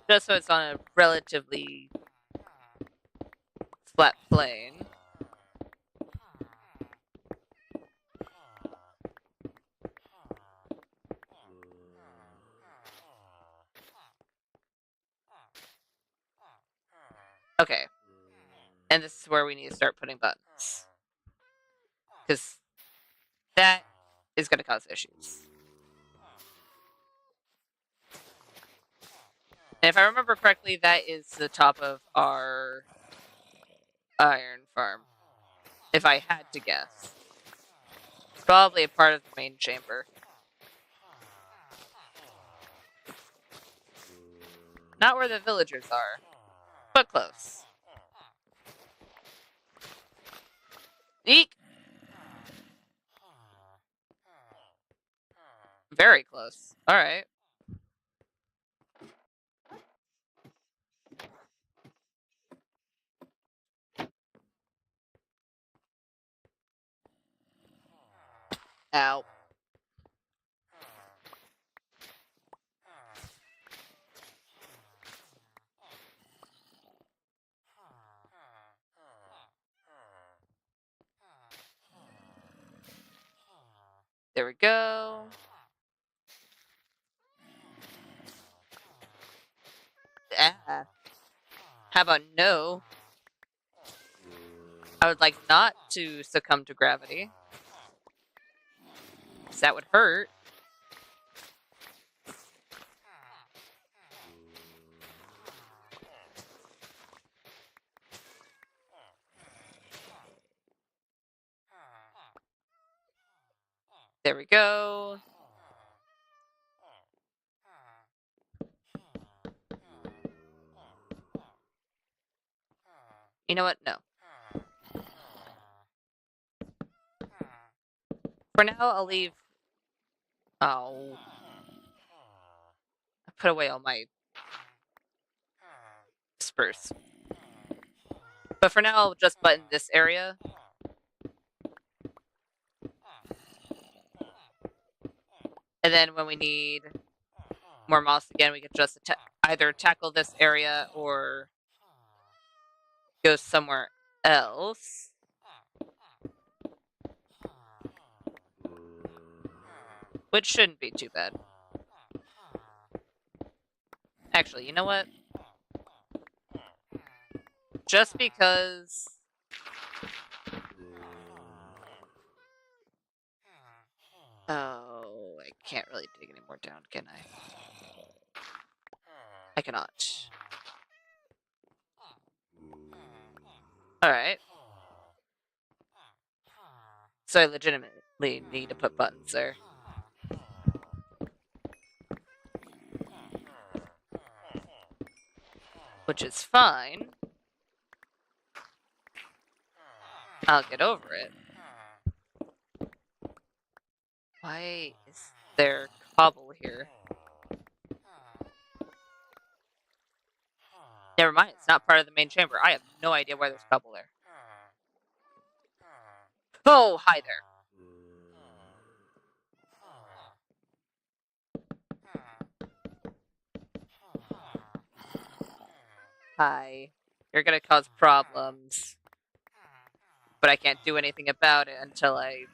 Just so it's on a relatively flat plane. Okay. And this is where we need to start putting buttons. Because that is going to cause issues. And if I remember correctly, that is the top of our iron farm. If I had to guess. Probably a part of the main chamber. Not where the villagers are, but close. Eek! Very close. Alright. Ow. There we go. Ah. How about no? I would like not to succumb to gravity. Because that would hurt. There we go. You know what? No. For now, I'll leave. Oh. I put away all my spruce. But for now, I'll just button this area. And then when we need more moss again, we can just either tackle this area or go somewhere else. Which shouldn't be too bad. Actually, you know what? Just because... Oh, I can't really dig any more down, can I? I cannot. Alright. So I legitimately need to put buttons there. Which is fine. I'll get over it. Why is there cobble here? Never mind, it's not part of the main chamber. I have no idea why there's cobble there. Oh, hi there. Hi. You're gonna cause problems. But I can't do anything about it until I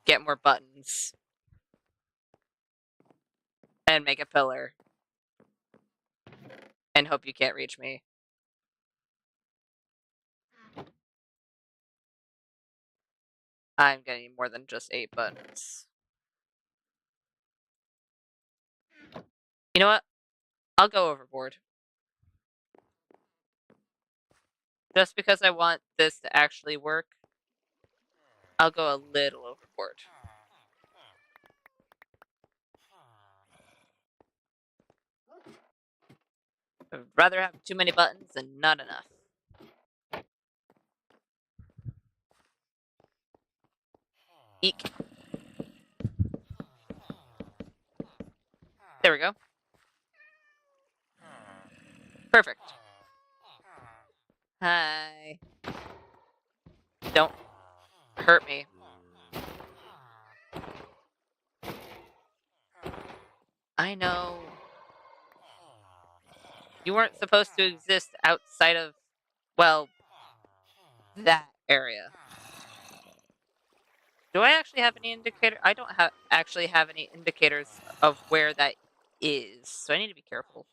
get more buttons. And make a pillar. And hope you can't reach me. I'm gonna need more than just 8 buttons. You know what? I'll go overboard. Just because I want this to actually work, I'll go a little overboard. I'd rather have too many buttons than not enough. Eek. There we go. Perfect. Hi. Don't hurt me. I know. You weren't supposed to exist outside of, well, that area. Do I actually have any indicator? I don't actually have any indicators of where that is, so I need to be careful.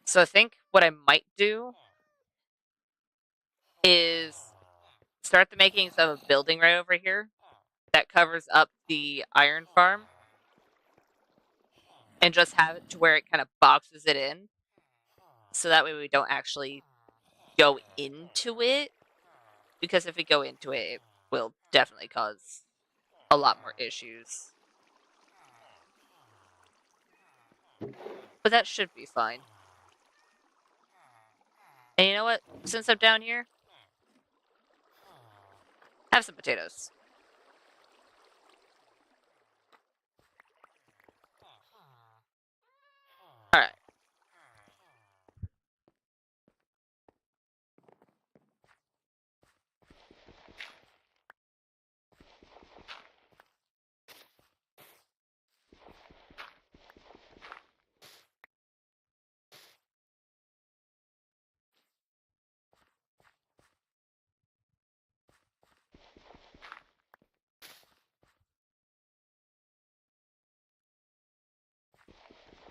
So I think what I might do is start the makings of a building right over here that covers up the iron farm and just have it to where it kind of boxes it in. So that way we don't actually go into it. Because if we go into it, it will definitely cause a lot more issues. But that should be fine. And you know what? Since I'm down here, have some potatoes. Alright.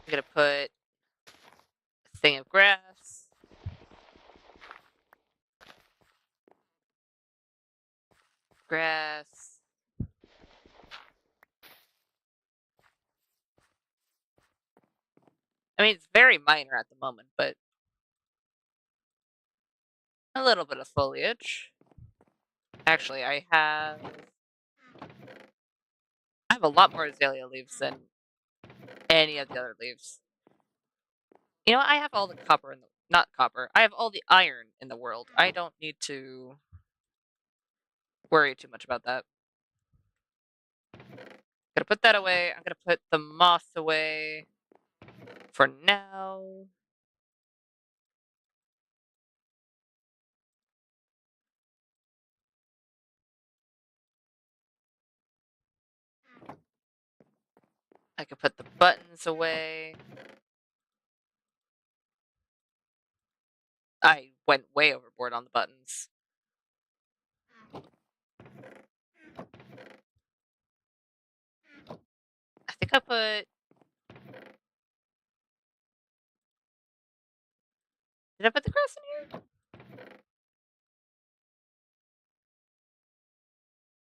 I'm gonna put a thing of grass. Grass. I mean, it's very minor at the moment, but a little bit of foliage. Actually, I have a lot more azalea leaves than any of the other leaves. You know, I have all the copper in the not copper. I have all the iron in the world. I don't need to worry too much about that. Gonna put that away. I'm gonna put the moss away for now. I could put the buttons away. I went way overboard on the buttons. I think I put... Did I put the grass in here?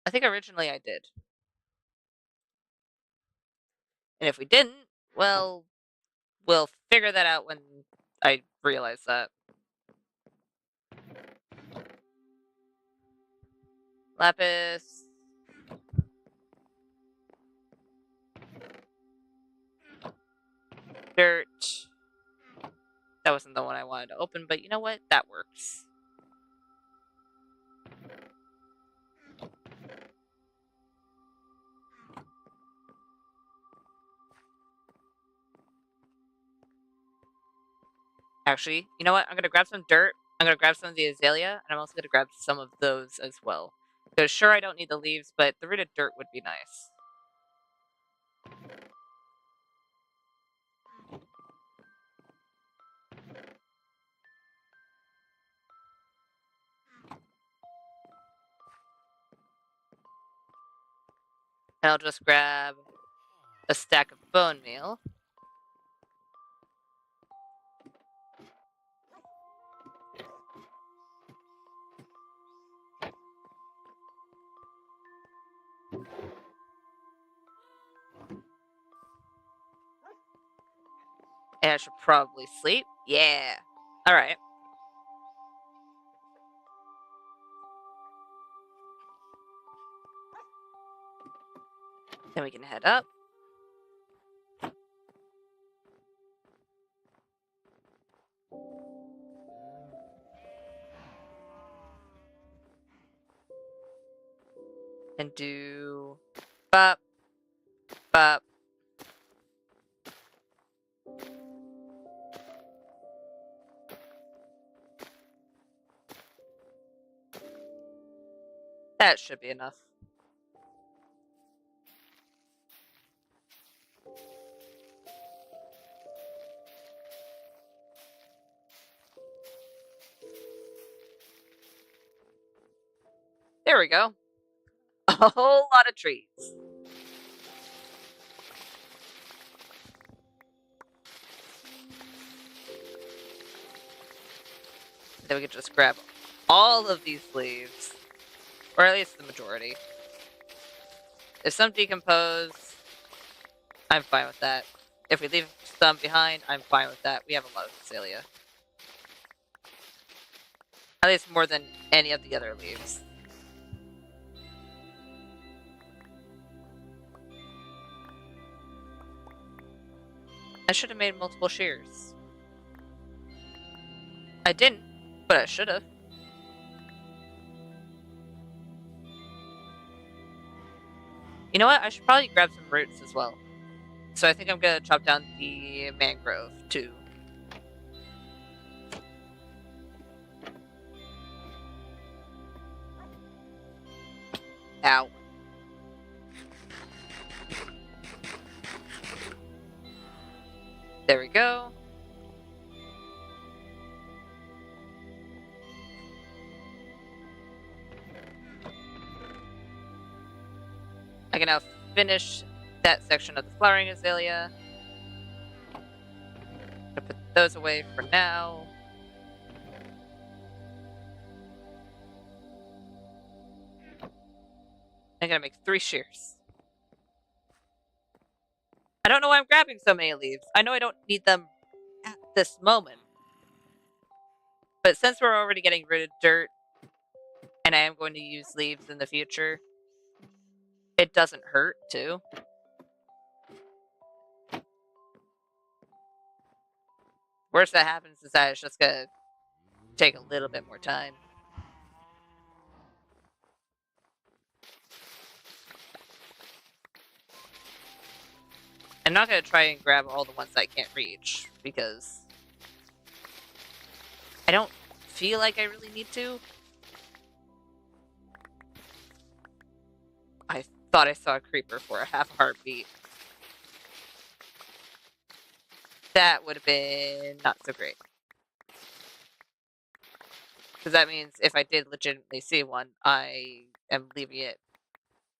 I think originally I did. And if we didn't, well, we'll figure that out when I realize that. Lapis. Dirt. That wasn't the one I wanted to open, but you know what? That works. Actually, you know what? I'm gonna grab some dirt. I'm gonna grab some of the azalea, and I'm also gonna grab some of those as well. Because sure, I don't need the leaves, but the rooted dirt would be nice. And I'll just grab a stack of bone meal. And I should probably sleep. Yeah. Alright. Then we can head up. And do bop, bop. That should be enough. There we go. A whole lot of trees. Then we can just grab all of these leaves. Or at least the majority. If some decompose, I'm fine with that. If we leave some behind, I'm fine with that. We have a lot of azalea. At least more than any of the other leaves. I should have made multiple shears. I didn't, but I should have. You know what? I should probably grab some roots as well. So I think I'm gonna chop down the mangrove too. Ow. There we go. I can now finish that section of the flowering azalea. I'm gonna put those away for now. I'm gonna make 3 shears. I don't know why I'm grabbing so many leaves. I know I don't need them at this moment. But since we're already getting rid of dirt, and I am going to use leaves in the future, it doesn't hurt to. Worst that happens is that it's just gonna take a little bit more time. I'm not gonna try and grab all the ones I can't reach, because I don't feel like I really need to. I thought I saw a creeper for a half heartbeat. That would have been not so great. Because that means if I did legitimately see one, I am leaving it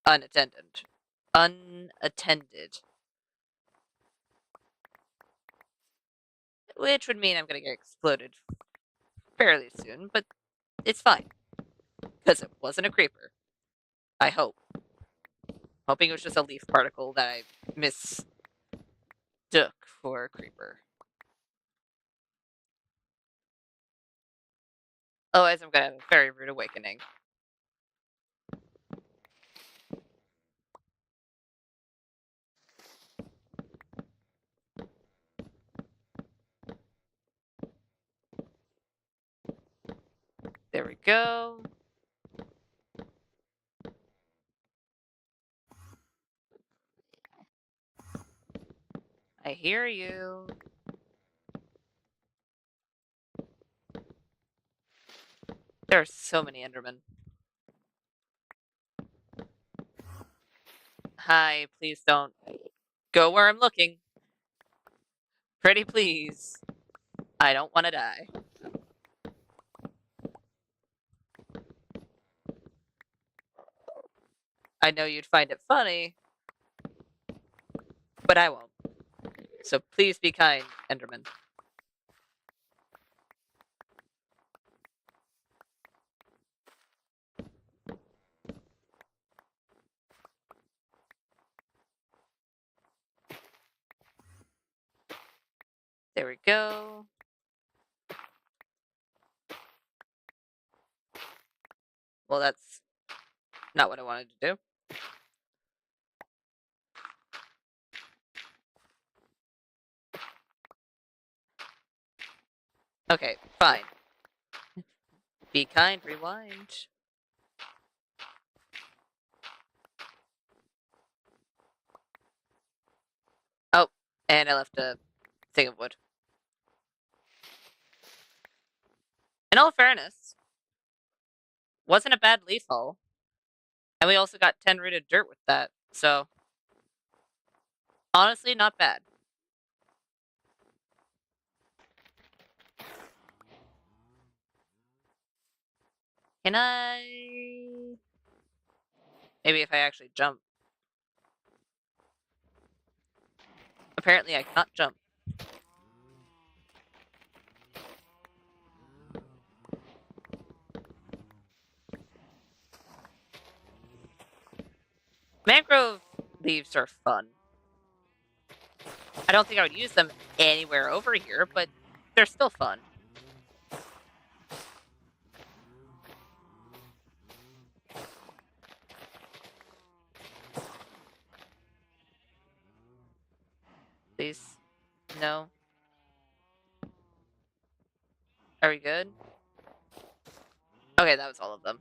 unattended. Unattended. Which would mean I'm gonna get exploded fairly soon, but it's fine. Because it wasn't a creeper. I hope. Hoping it was just a leaf particle that I mistook for a creeper. Otherwise, I'm gonna have a very rude awakening. we go. I hear you. There are so many Endermen. Hi, please don't go where I'm looking. Pretty please. I don't want to die. I know you'd find it funny, but I won't. So please be kind, Enderman. There we go. Well, that's not what I wanted to do. Okay, fine. Be kind, rewind. Oh, and I left a thing of wood. In all fairness, wasn't a bad leaf haul. And we also got 10 rooted dirt with that, so honestly, not bad. Can I... Maybe if I actually jump. Apparently I cannot jump. Mangrove leaves are fun. I don't think I would use them anywhere over here, but they're still fun. Please. No. Are we good? Okay, that was all of them.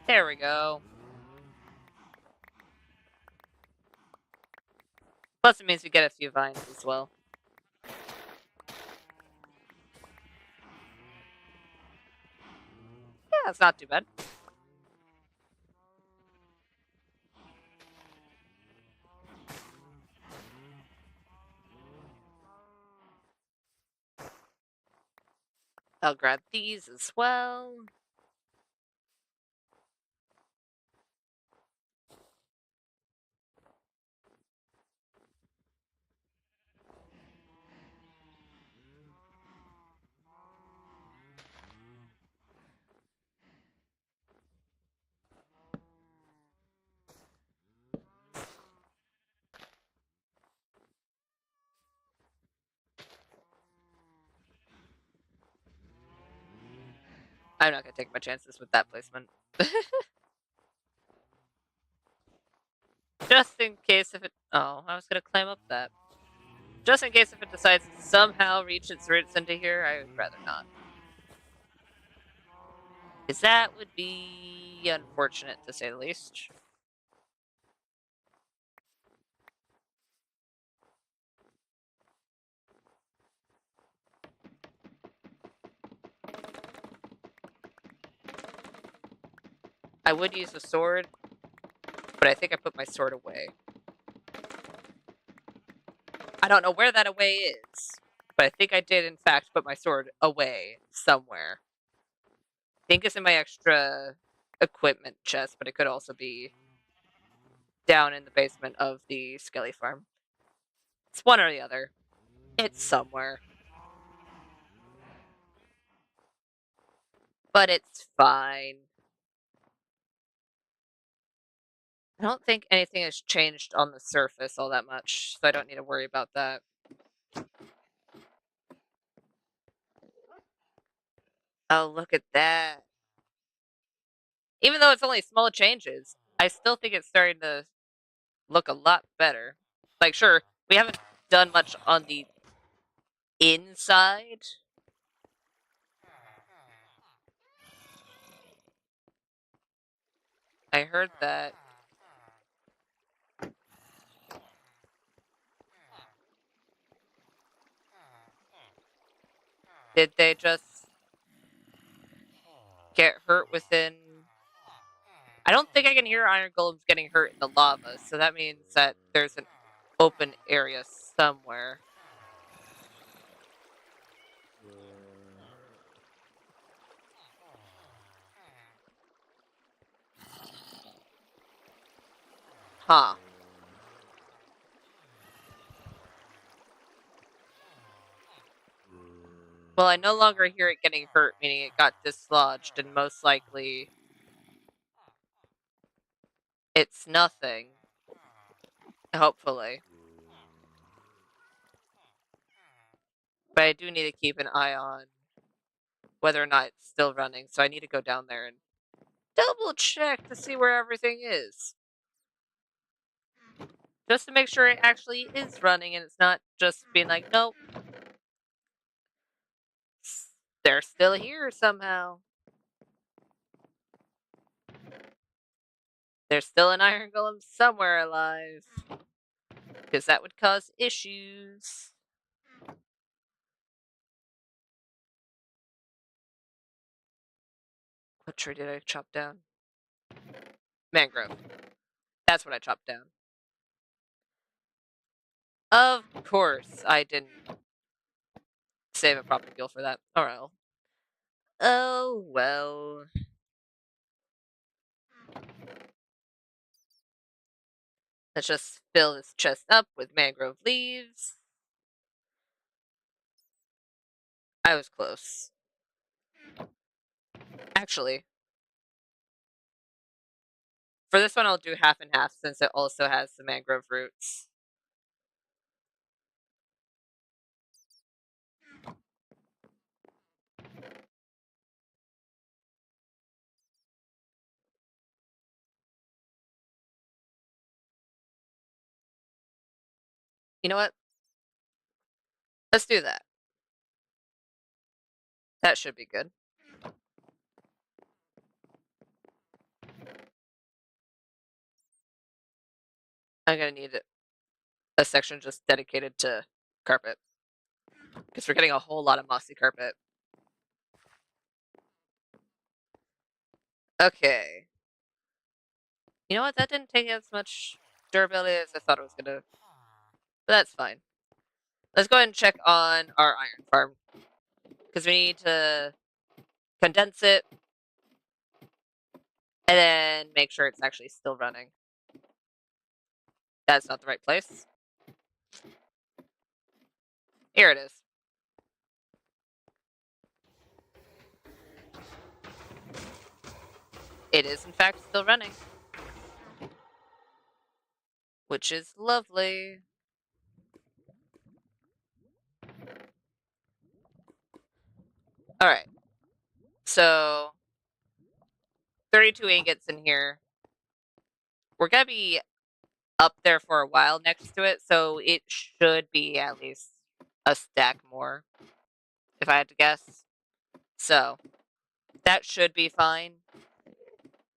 There we go. Plus it means we get a few vines as well. Yeah, it's not too bad. I'll grab these as well. I'm not gonna take my chances with that placement. Just in case if it... Oh, I was gonna climb up that. Just in case if it decides to somehow reach its roots into here, I would rather not. Because that would be unfortunate, to say the least. I would use a sword, but I think I put my sword away. I don't know where that away is, but I think I did, in fact, put my sword away somewhere. I think it's in my extra equipment chest, but it could also be down in the basement of the skelly farm. It's one or the other. It's somewhere. But it's fine. I don't think anything has changed on the surface all that much, so I don't need to worry about that. Oh, look at that. Even though it's only small changes, I still think it's starting to look a lot better. Like, sure, we haven't done much on the inside. I heard that. Did they just get hurt within... I don't think I can hear iron golems getting hurt in the lava, so that means that there's an open area somewhere. Huh. Well, I no longer hear it getting hurt, meaning it got dislodged, and most likely it's nothing. Hopefully. But I do need to keep an eye on whether or not it's still running, so I need to go down there and double check to see where everything is. Just to make sure it actually is running and it's not just being like, nope. They're still here somehow. There's still an iron golem somewhere alive. Because that would cause issues. What tree did I chop down? Mangrove. That's what I chopped down. Of course, I didn't save a proper heal for that. Oh well. Oh well. Let's just fill this chest up with mangrove leaves. I was close. Actually, for this one I'll do half and half since it also has some mangrove roots. You know what? Let's do that. That should be good. I'm gonna need a section just dedicated to carpet. Because we're getting a whole lot of mossy carpet. Okay. You know what? That didn't take as much durability as I thought it was gonna. But that's fine. Let's go ahead and check on our iron farm. Because we need to condense it. And then make sure it's actually still running. That's not the right place. Here it is. It is, in fact, still running. Which is lovely. Alright. So, 32 ingots in here. We're gonna be up there for a while next to it, so it should be at least a stack more, if I had to guess. So, that should be fine.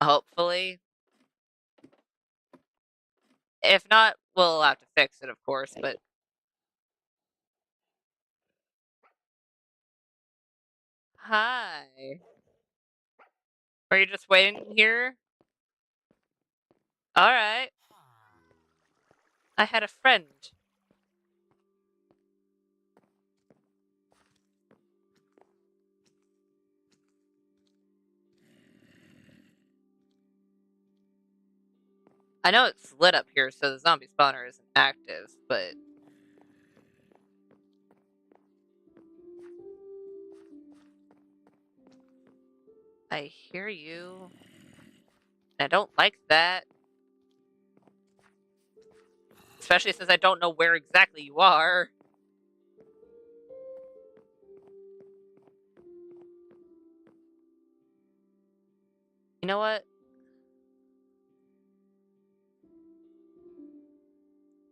Hopefully. If not, we'll have to fix it, of course, but... Hi. Are you just waiting here? Alright. I had a friend. I know it's lit up here, so the zombie spawner isn't active, but... I hear you. I don't like that. Especially since I don't know where exactly you are. You know what?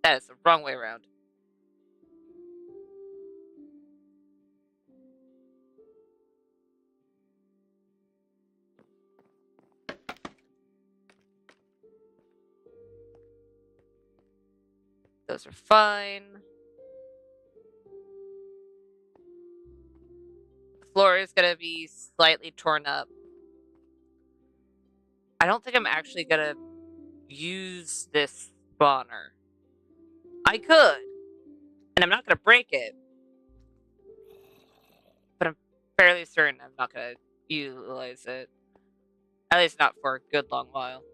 That is the wrong way around. Those are fine. The floor is gonna be slightly torn up. I don't think I'm actually gonna use this spawner. I could, and I'm not gonna break it, but I'm fairly certain I'm not gonna utilize it. At least not for a good long while.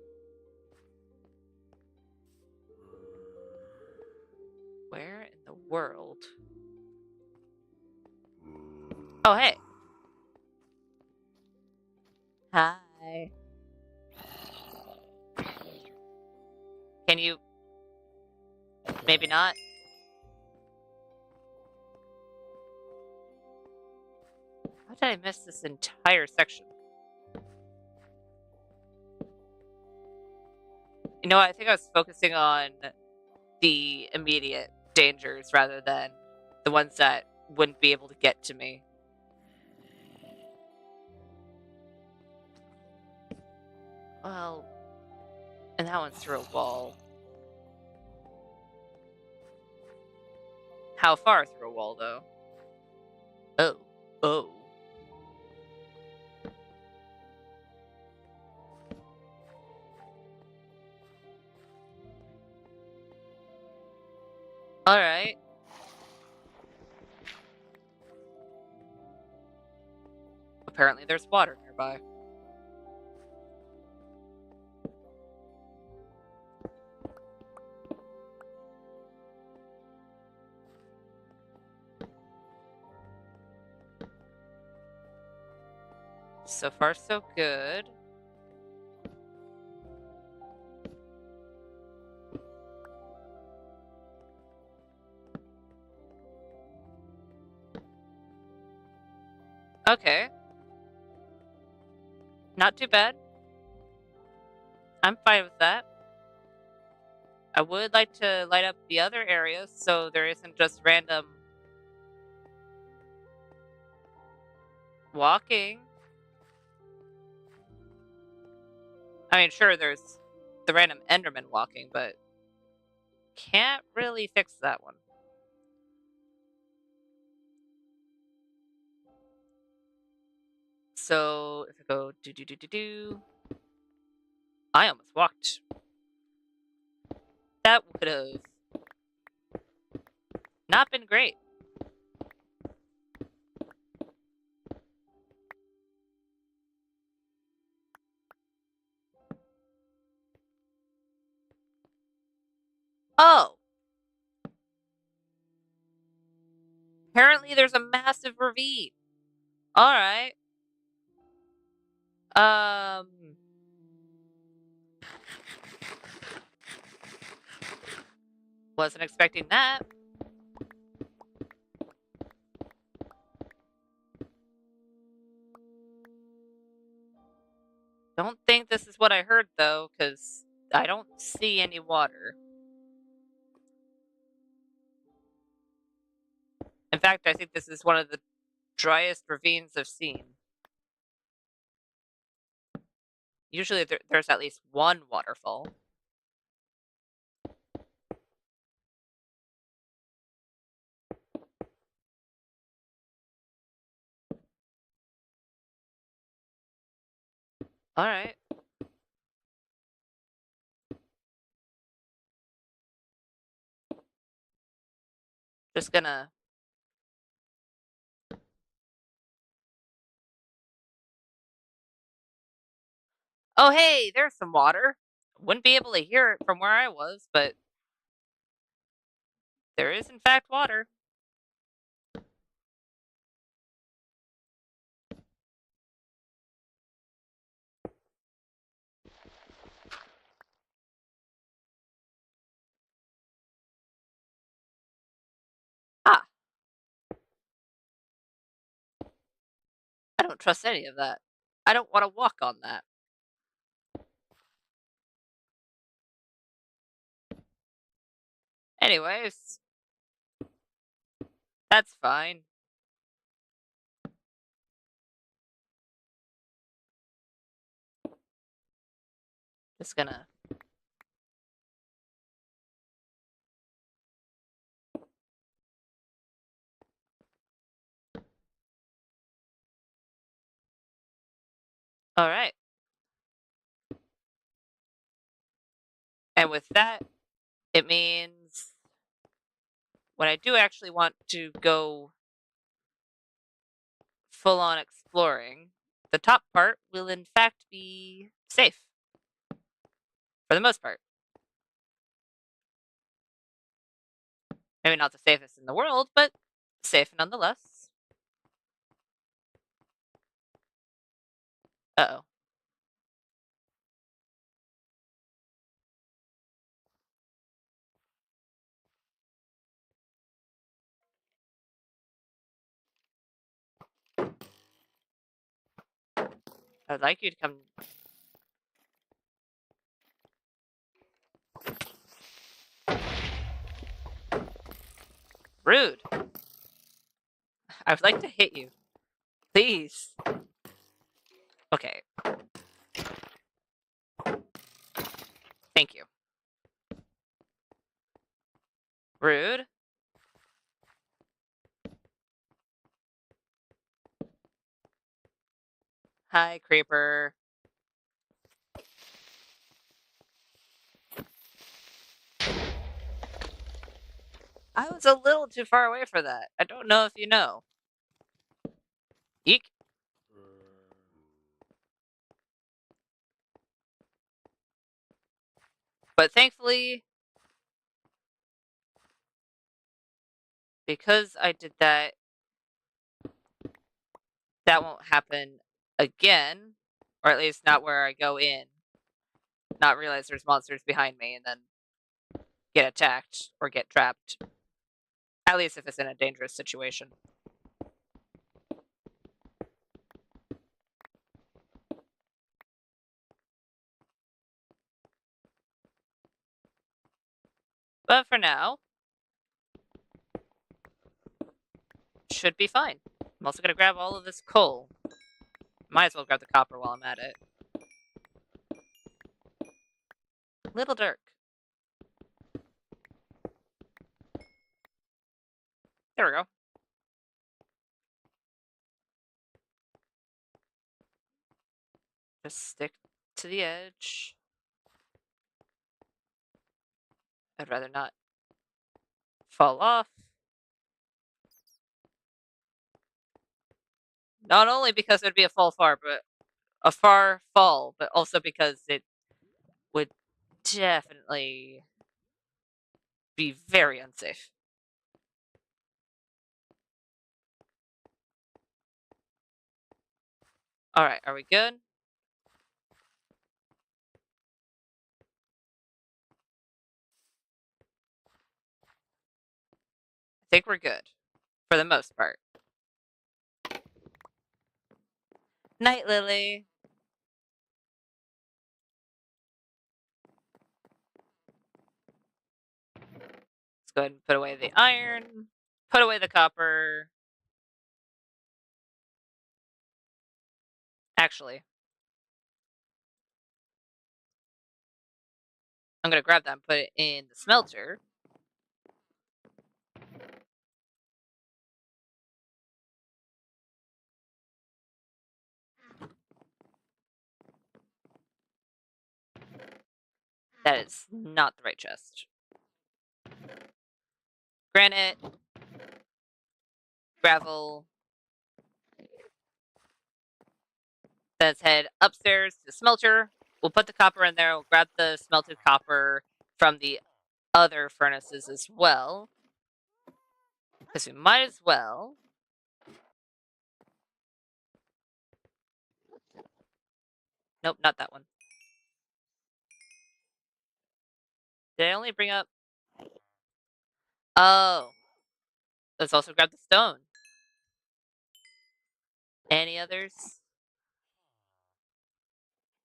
Where in the world? Oh, hey. Hi. Can you... Maybe not? How did I miss this entire section? You know, I think I was focusing on the immediate dangers rather than the ones that wouldn't be able to get to me. Well, and that one's through a wall. How far through a wall, though? Oh. Oh. Alright. Apparently there's water nearby. So far, so good. Okay. Not too bad. I'm fine with that. I would like to light up the other areas so there isn't just random walking. I mean, sure, there's the random Enderman walking, but can't really fix that one. So if I go do, I almost walked. That would have not been great. Oh, apparently there's a massive ravine. All right. Wasn't expecting that. Don't think this is what I heard though, because I don't see any water. In fact, I think this is one of the driest ravines I've seen. Usually there's at least one waterfall. All right. Just gonna... Oh, hey, there's some water. Wouldn't be able to hear it from where I was, but there is in fact water. Ah, I don't trust any of that. I don't want to walk on that. Anyways, that's fine. Just gonna... Alright. And with that, it means when I do actually want to go full on exploring, the top part will in fact be safe. For the most part. Maybe not the safest in the world, but safe nonetheless. Uh-oh. I'd like you to come... Rude. I would like to hit you. Please. Okay. Thank you. Rude. Hi, creeper. I was a little too far away for that. I don't know if you know. Eek. But thankfully, because I did that, that won't happen again. Or at least not where I go in. Not realize there's monsters behind me and then get attacked or get trapped. At least if it's in a dangerous situation. But for now, should be fine. I'm also going to grab all of this coal. Might as well grab the copper while I'm at it. Little Dirk. There we go. Just stick to the edge. I'd rather not fall off. Not only because it would be a far fall, but also because it would definitely be very unsafe. Alright, are we good? I think we're good. For the most part. Night, Lily. Let's go ahead and put away the iron. Put away the copper. Actually, I'm going to grab that and put it in the smelter. That is not the right chest. Granite. Gravel. Let's head upstairs to the smelter. We'll put the copper in there. We'll grab the smelted copper from the other furnaces as well. Because we might as well. Nope, not that one. Did I only bring up... Oh. Let's also grab the stone. Any others?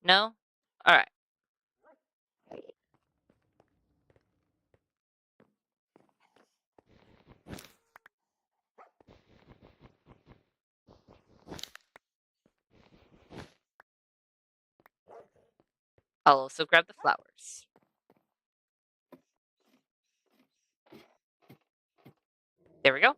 No? Alright. I'll also grab the flowers. There we go.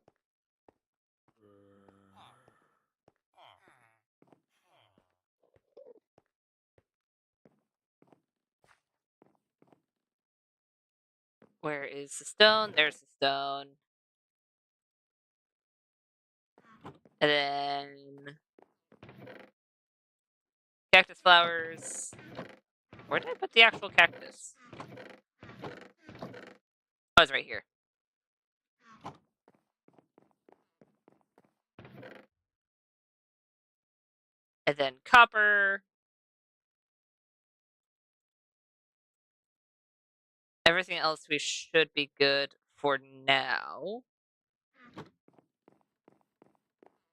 Where is the stone? There's the stone. And then cactus flowers. Where did I put the actual cactus? Oh, it's right here. And then copper. Everything else we should be good for now.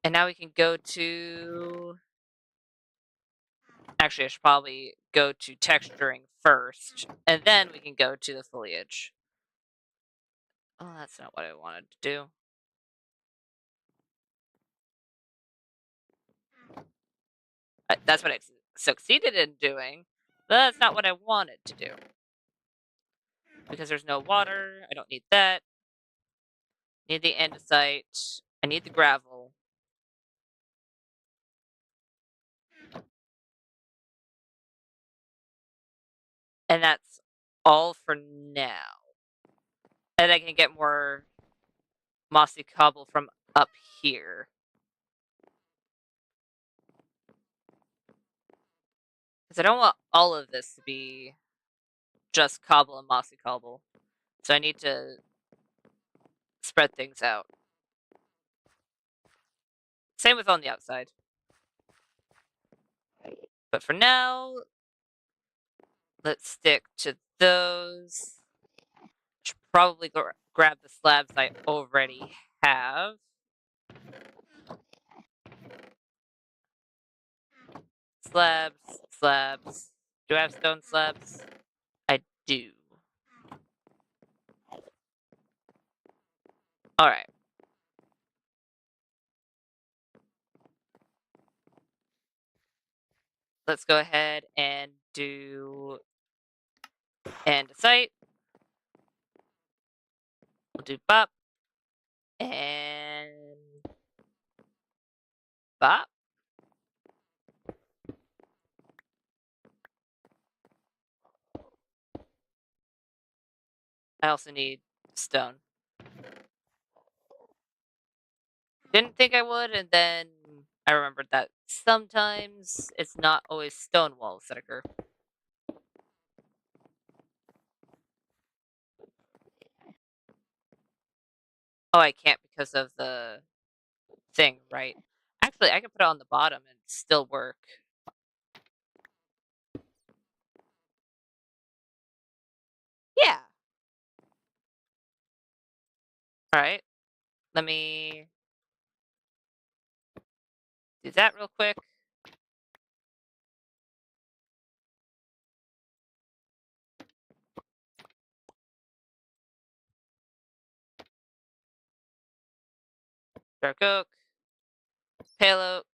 And now we can go to... Actually, I should probably go to texturing first. And then we can go to the foliage. Oh, that's not what I wanted to do. That's what I succeeded in doing. But that's not what I wanted to do. Because there's no water. I don't need that. I need the andesite. I need the gravel. And that's all for now. And I can get more mossy cobble from up here. Because I don't want all of this to be just cobble and mossy cobble. So I need to spread things out. Same with on the outside. But for now, let's stick to those. Should probably grab the slabs I already have. Slabs, slabs. Do I have stone slabs? I do. Alright. Let's go ahead and do andesite. We'll do bop. And bop. I also need stone. Didn't think I would, and then I remembered that sometimes it's not always stone walls that occur. Oh, I can't because of the thing, right? Actually, I can put it on the bottom and still work. Yeah. Alright. Let me do that real quick. Dark oak. Pale oak.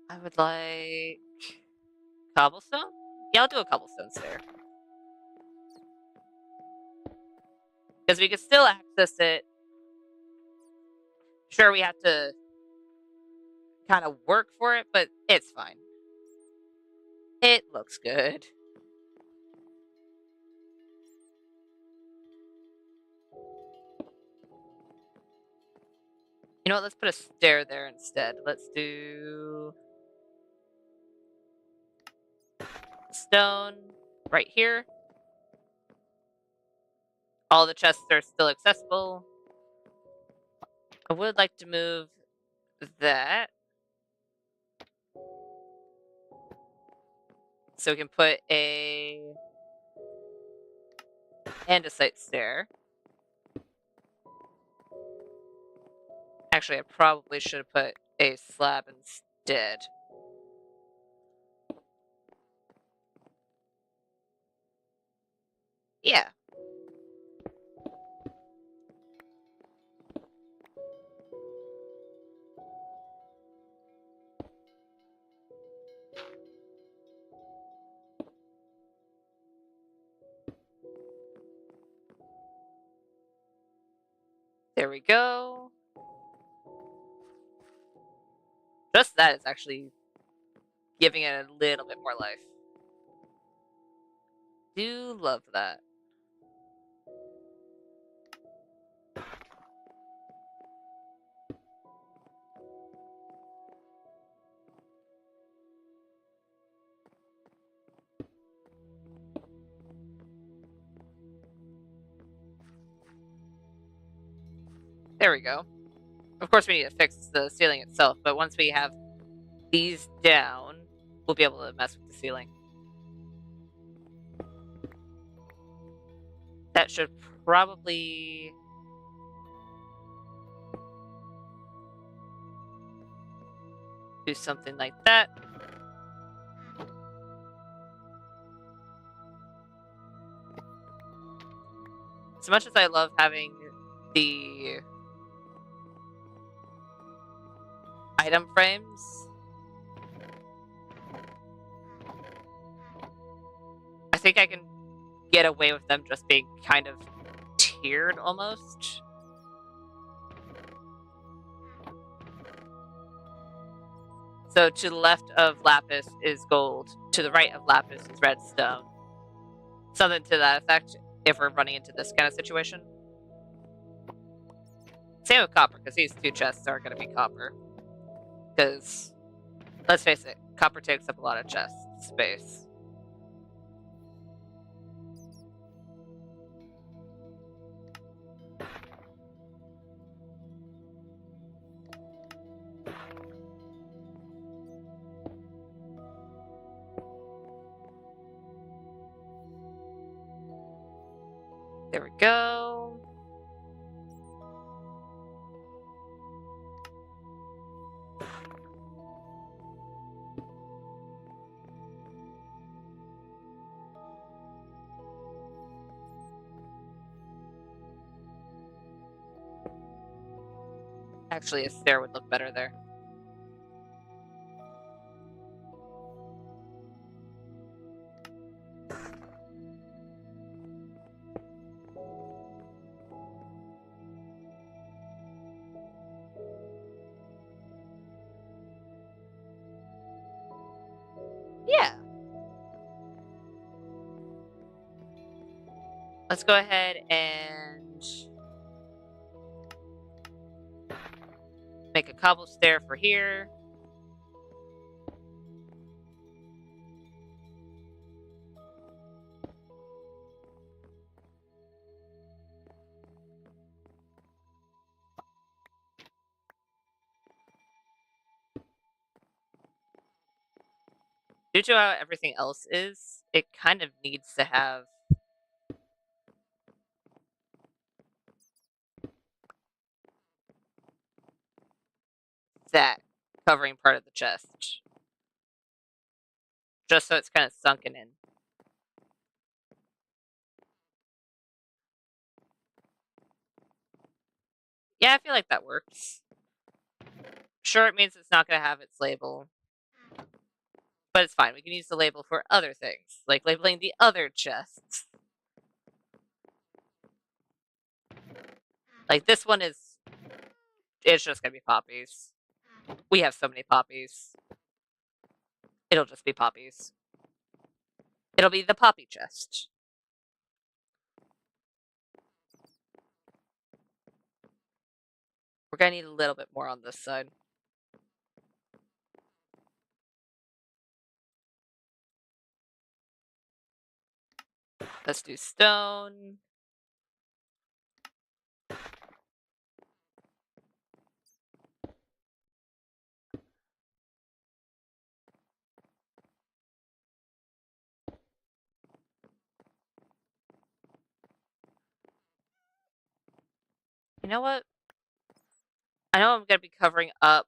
I would like cobblestone? Yeah, I'll do a cobblestone stair. Because we can still access it. Sure, we have to kind of work for it, but it's fine. It looks good. You know what? Let's put a stair there instead. Let's do stone right here. All the chests are still accessible. I would like to move that. So we can put a andesite stair. Actually, I probably should have put a slab instead. Yeah. There we go. Just that is actually giving it a little bit more life. Do love that. There we go. Of course, we need to fix the ceiling itself, but once we have these down, we'll be able to mess with the ceiling. That should probably... do something like that. As much as I love having the item frames, I think I can get away with them just being kind of tiered almost. So to the left of lapis is gold, to the right of lapis is redstone. Something to that effect if we're running into this kind of situation. Same with copper, because these two chests are going to be copper. Because, let's face it, copper takes up a lot of chest space. There we go. Actually, a stair would look better there. Yeah. Let's go ahead and make a cobble stair for here. Due to how everything else is, it kind of needs to have that covering part of the chest. Just so it's kind of sunken in. Yeah, I feel like that works. Sure, it means it's not going to have its label. But it's fine. We can use the label for other things, like labeling the other chests. Like this one is... it's just going to be poppies. We have so many poppies. It'll just be poppies. It'll be the poppy chest. We're going to need a little bit more on this side. Let's do stone. You know what? I know I'm going to be covering up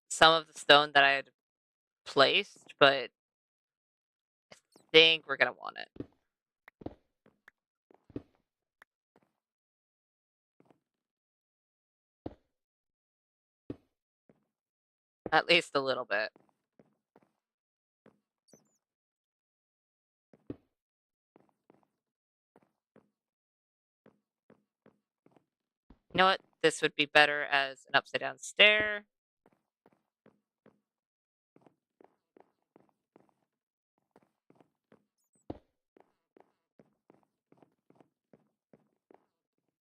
some of the stone that I had placed, but I think we're going to want it. At least a little bit. You know what? This would be better as an upside down stair.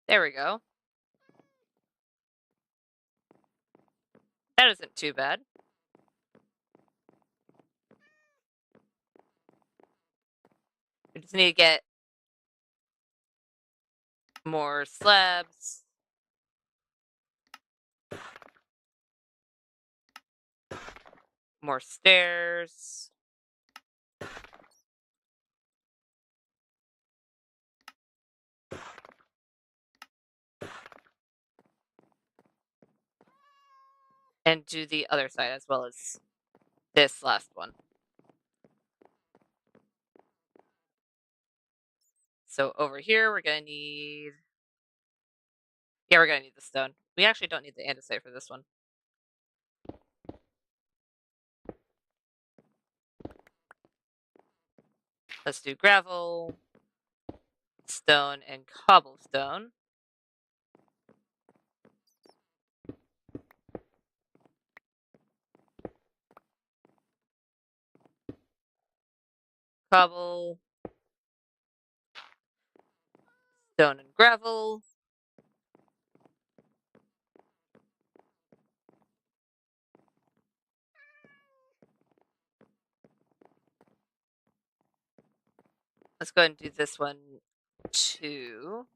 There we go. That isn't too bad. We just need to get more slabs. More stairs. And do the other side as well as this last one. So over here, we're going to need... Yeah, we're going to need the stone. We actually don't need the andesite for this one. Let's do gravel, stone, and cobblestone. Cobble, stone, and gravel. Let's go ahead and do this one too.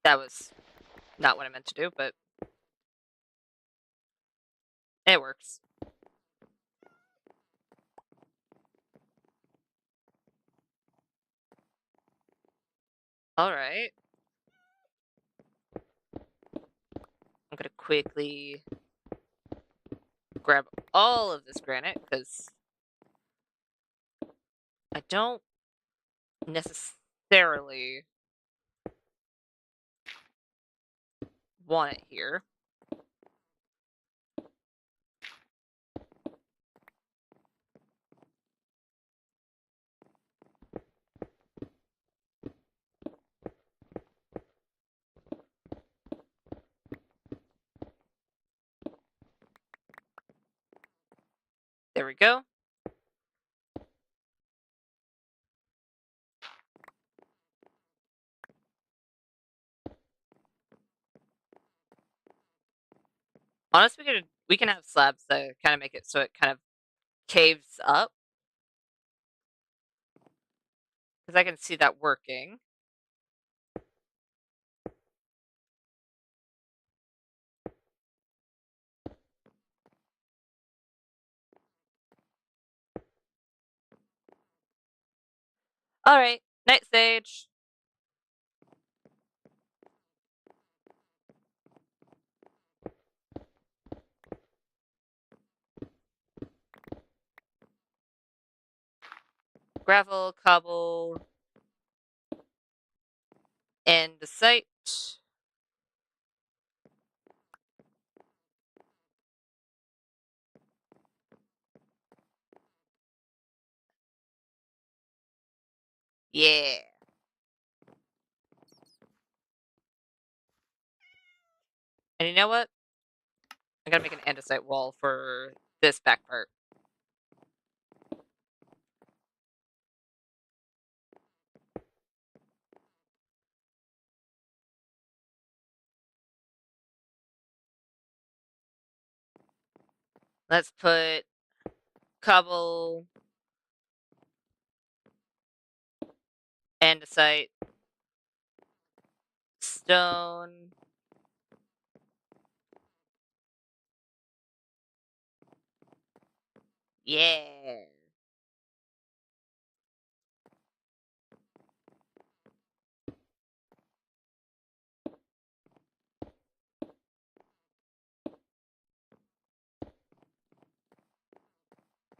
That was not what I meant to do, but it works. All right. I'm going to quickly grab all of this granite because I don't necessarily want it here. There we go. Honestly, we can have slabs that kind of make it so it kind of caves up. Because I can see that working. All right, night stage. Gravel, cobble, and the site. Yeah. And you know what? I gotta make an andesite wall for this back part. Let's put cobble, andesite, stone. Yeah.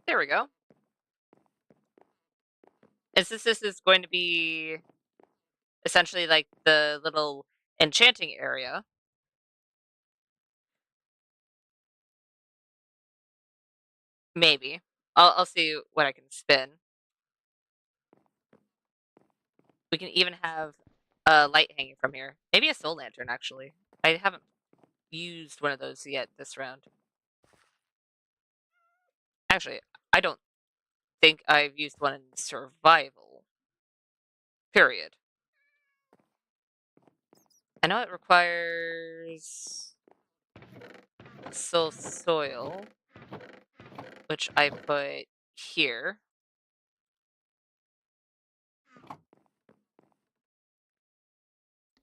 There we go. And since this is going to be essentially like the little enchanting area, maybe. I'll see what I can spin. We can even have a light hanging from here. Maybe a soul lantern, actually. I haven't used one of those yet this round. Actually, I don't think I've used one in survival. Period. I know it requires soul soil, which I put here.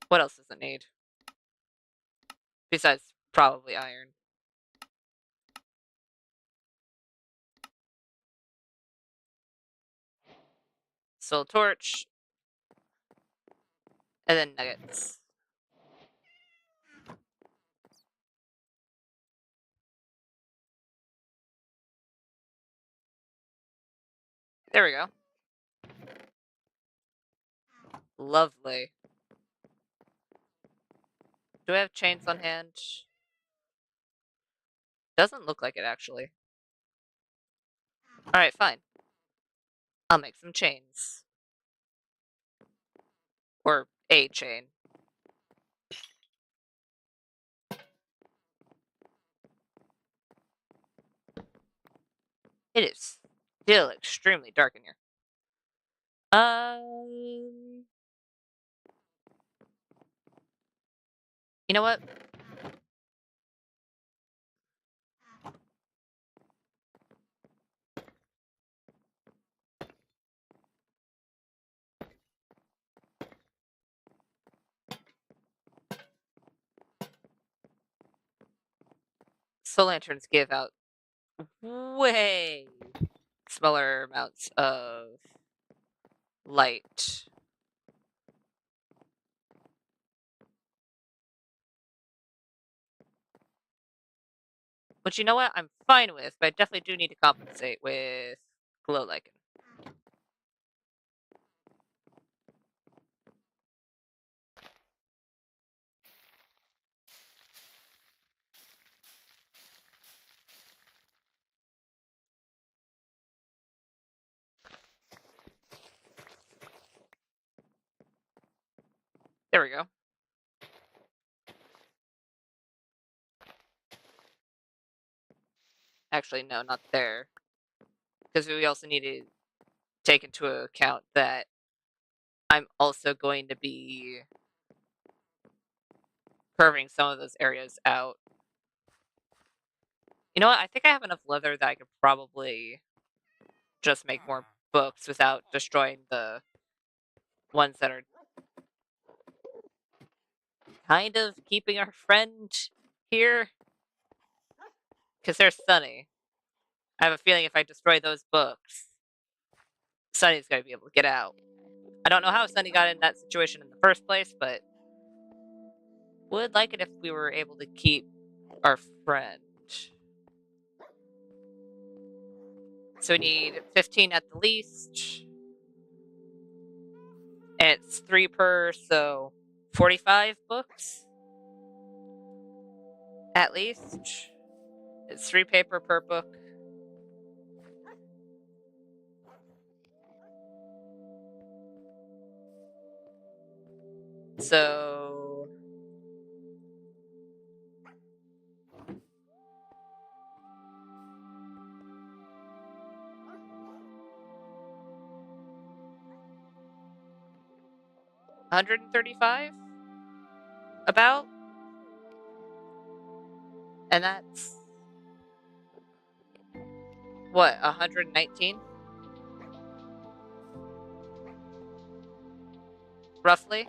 What else does it need? Besides probably iron. Soul torch. And then nuggets. There we go. Lovely. Do I have chains on hand? Doesn't look like it, actually. Alright, fine. I'll make some chains. Or a chain. It is still extremely dark in here. You know what? Soul lanterns give out way smaller amounts of light. Which, you know what? I'm fine with, but I definitely do need to compensate with glow lichen. There we go. Actually, no, not there. Because we also need to take into account that I'm also going to be curving some of those areas out. You know what? I think I have enough leather that I could probably just make more books without destroying the ones that are kind of keeping our friend here. Because there's Sunny. I have a feeling if I destroy those books, Sunny's going to be able to get out. I don't know how Sunny got in that situation in the first place, but would like it if we were able to keep our friend. So we need 15 at the least. And it's 3 per, so 45 books? At least. It's 3 paper per book. So... $135? About? And that's... what, 119? Roughly?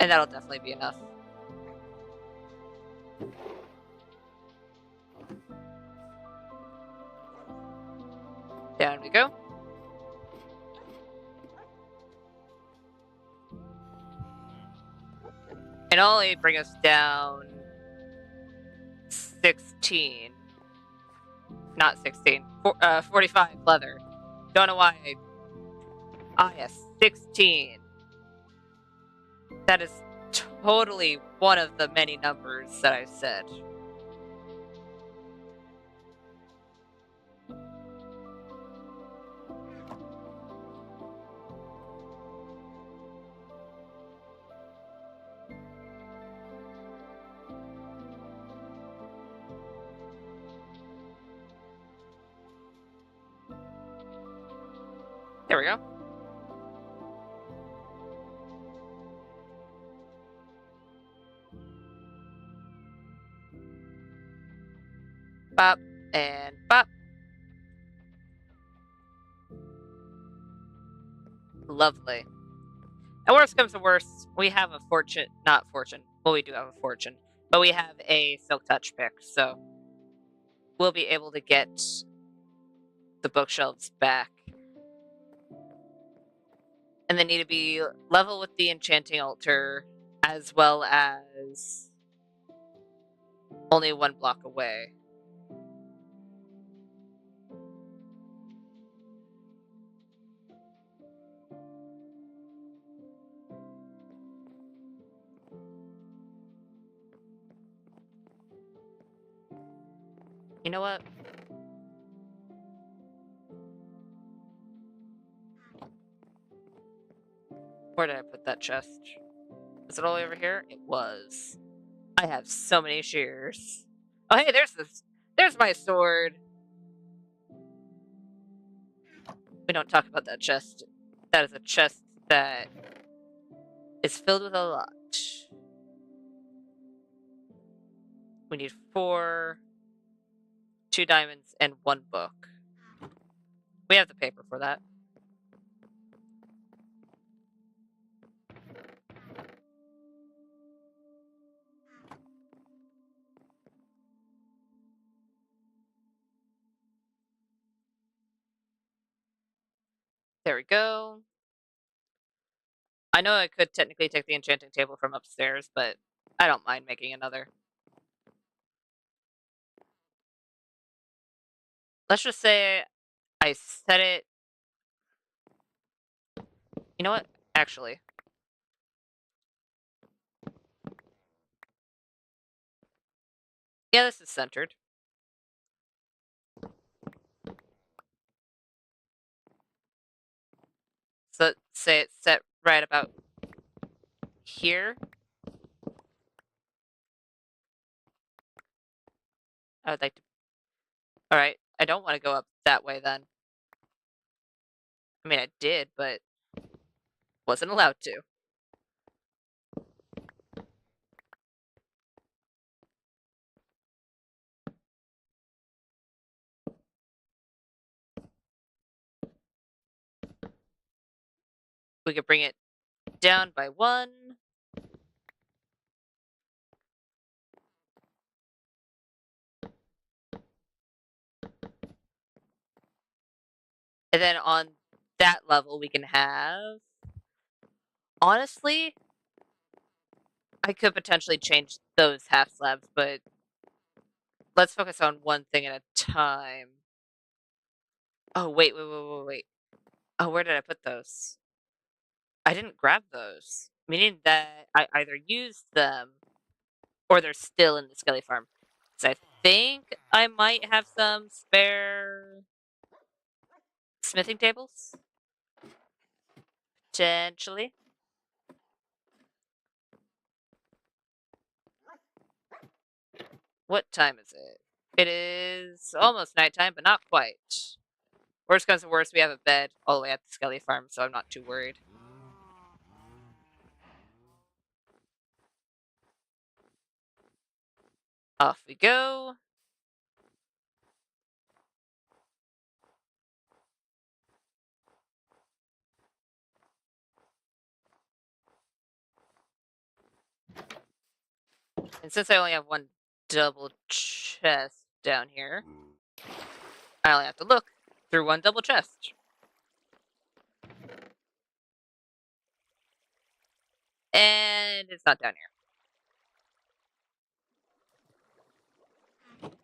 And that'll definitely be enough. Down we go. And only bring us down 16. Not 16. 45 leather. Don't know why. Ah, yes, 16. That is totally one of the many numbers that I said. There we go. Bop and bop. Lovely. And worst comes to worst, we have a fortune, not fortune. Well, we do have a fortune, but we have a silk touch pick, so we'll be able to get the bookshelves back. And they need to be level with the enchanting altar, as well as only 1 block away. You know what? Where did I put that chest? Was it all over here? It was. I have so many shears. Oh, hey, there's this. There's my sword. We don't talk about that chest. That is a chest that is filled with a lot. We need 4, 2 diamonds, and 1 book. We have the paper for that. There we go. I know I could technically take the enchanting table from upstairs, but I don't mind making another. Let's just say I set it. You know what? Actually, yeah, this is centered. So let's say it's set right about here. I would like to. All right, I don't want to go up that way then. I mean, I did, but wasn't allowed to. We could bring it down by 1. And then on that level, we can have. Honestly, I could potentially change those half slabs, but let's focus on one thing at a time. Oh, wait. Oh, where did I put those? I didn't grab those, meaning that I either used them or they're still in the skelly farm. So I think I might have some spare smithing tables, potentially. What time is it? It is almost nighttime, but not quite. Worst comes to worst, we have a bed all the way at the skelly farm, so I'm not too worried. Off we go. And since I only have 1 double chest down here, I only have to look through 1 double chest. And it's not down here.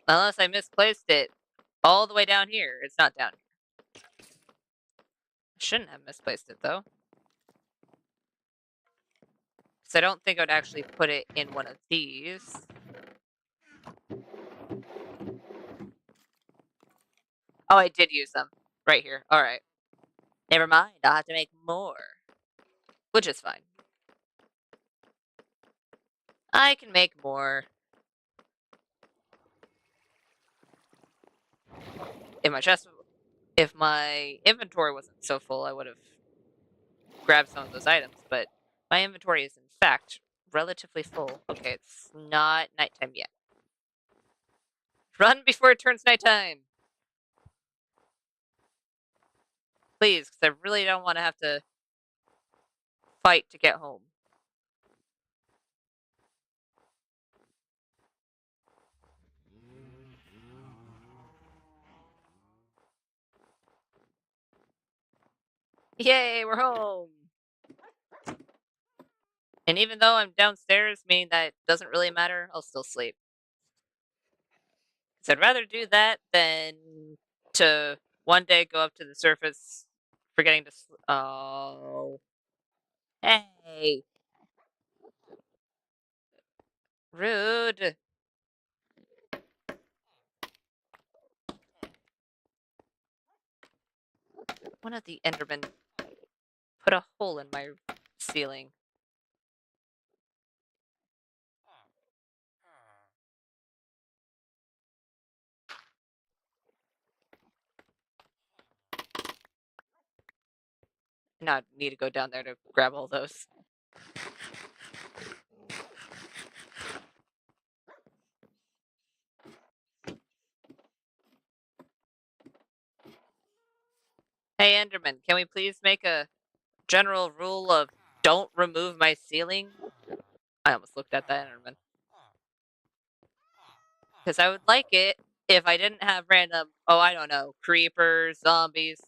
Unless I misplaced it all the way down here. It's not down here. I shouldn't have misplaced it, though. So I don't think I would actually put it in one of these. Oh, I did use them. Right here. Alright. Never mind, I'll have to make more. Which is fine. I can make more. If my chest, if my inventory wasn't so full, I would have grabbed some of those items, but my inventory is in fact relatively full. Okay, it's not nighttime yet. Run before it turns nighttime! Please, because I really don't want to have to fight to get home. Yay, we're home! And even though I'm downstairs, meaning that doesn't really matter, I'll still sleep. Because I'd rather do that than to one day go up to the surface forgetting to oh. Hey! Rude! One of the Endermen put a hole in my ceiling. Now I need to go down there to grab all those. Hey Enderman, can we please make a general rule of don't remove my ceiling? I almost looked at that Enderman. Because I would like it if I didn't have random, oh, I don't know, creepers, zombies.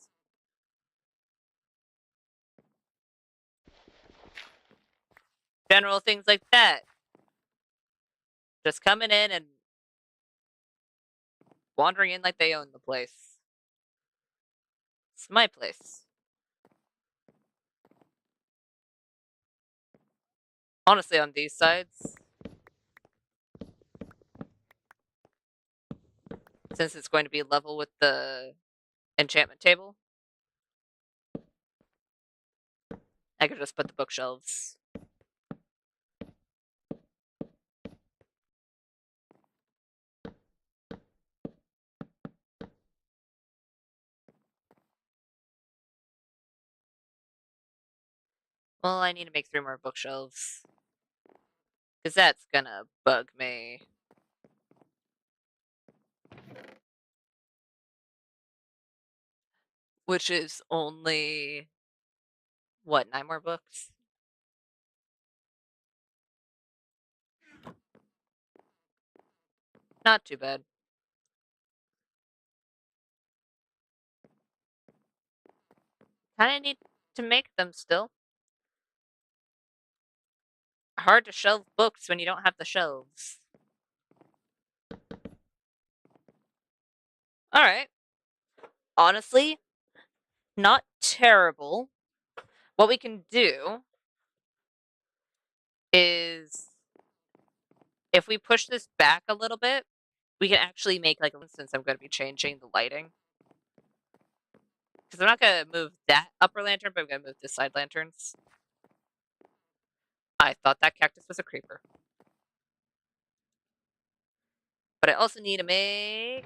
General things like that. Just coming in and wandering in like they own the place. It's my place. Honestly, on these sides, since it's going to be level with the enchantment table, I could just put the bookshelves. Well, I need to make 3 more bookshelves. Because that's gonna bug me. Which is only, what, 9 more books? Not too bad. Kinda need to make them still. Hard to shelve books when you don't have the shelves. Alright. Honestly, not terrible. What we can do is, if we push this back a little bit, we can actually make, like, since I'm going to be changing the lighting. Because I'm not going to move that upper lantern, but I'm going to move this side lanterns. I thought that cactus was a creeper. But I also need to make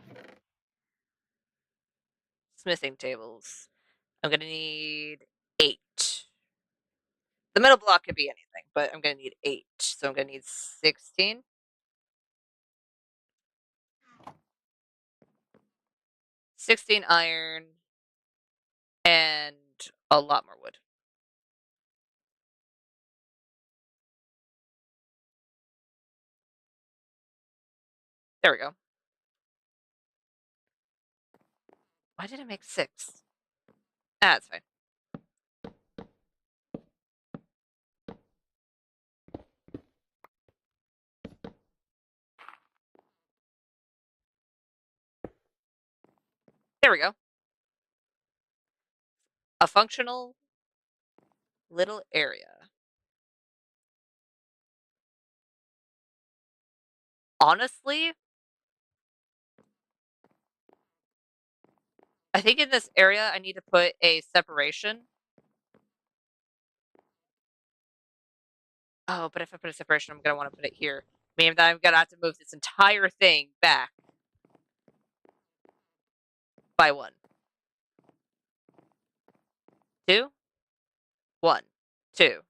smithing tables. I'm going to need 8. The middle block could be anything, but I'm going to need 8. So I'm going to need 16. 16 iron and a lot more wood. There we go. Why did I make 6? Ah, that's fine. There we go. A functional little area. Honestly, I think in this area I need to put a separation. Oh, but if I put a separation, I'm gonna want to put it here. Meaning that I'm gonna have to move this entire thing back by 1. 2, 1, 2.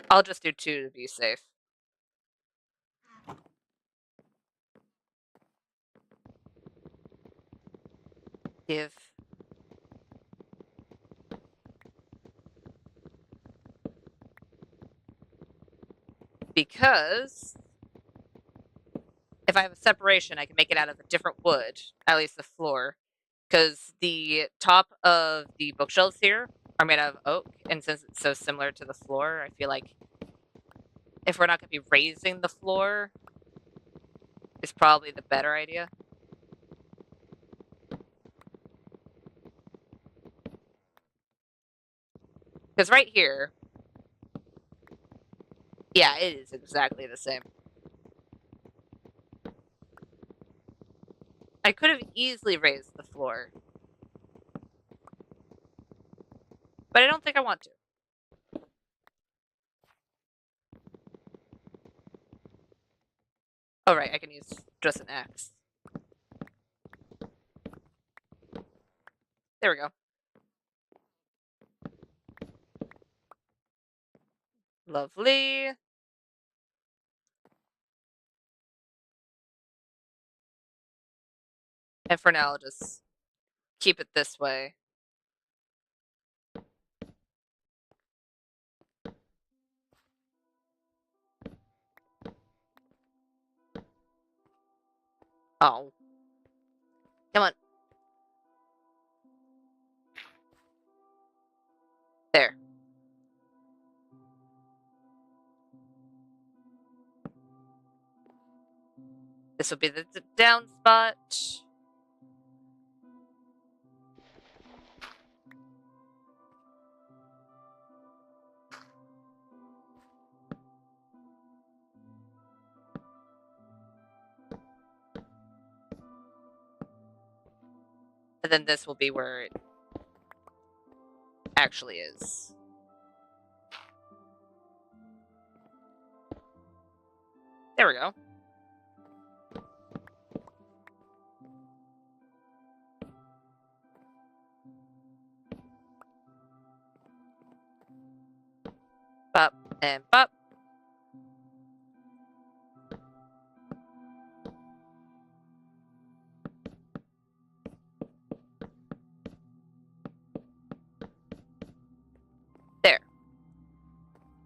I'll just do 2 to be safe. Give. Because if I have a separation, I can make it out of a different wood, at least the floor. Because the top of the bookshelves here are made out of oak, and since it's so similar to the floor, I feel like if we're not going to be raising the floor, it's probably the better idea. Because right here, yeah, it is exactly the same. I could have easily raised the floor, but I don't think I want to. Oh, right, I can use just an axe. There we go. Lovely. And for now, I'll just keep it this way. Oh. Come on. There. This will be the down spot. And then this will be where it actually is. There we go. Bop and bop. There.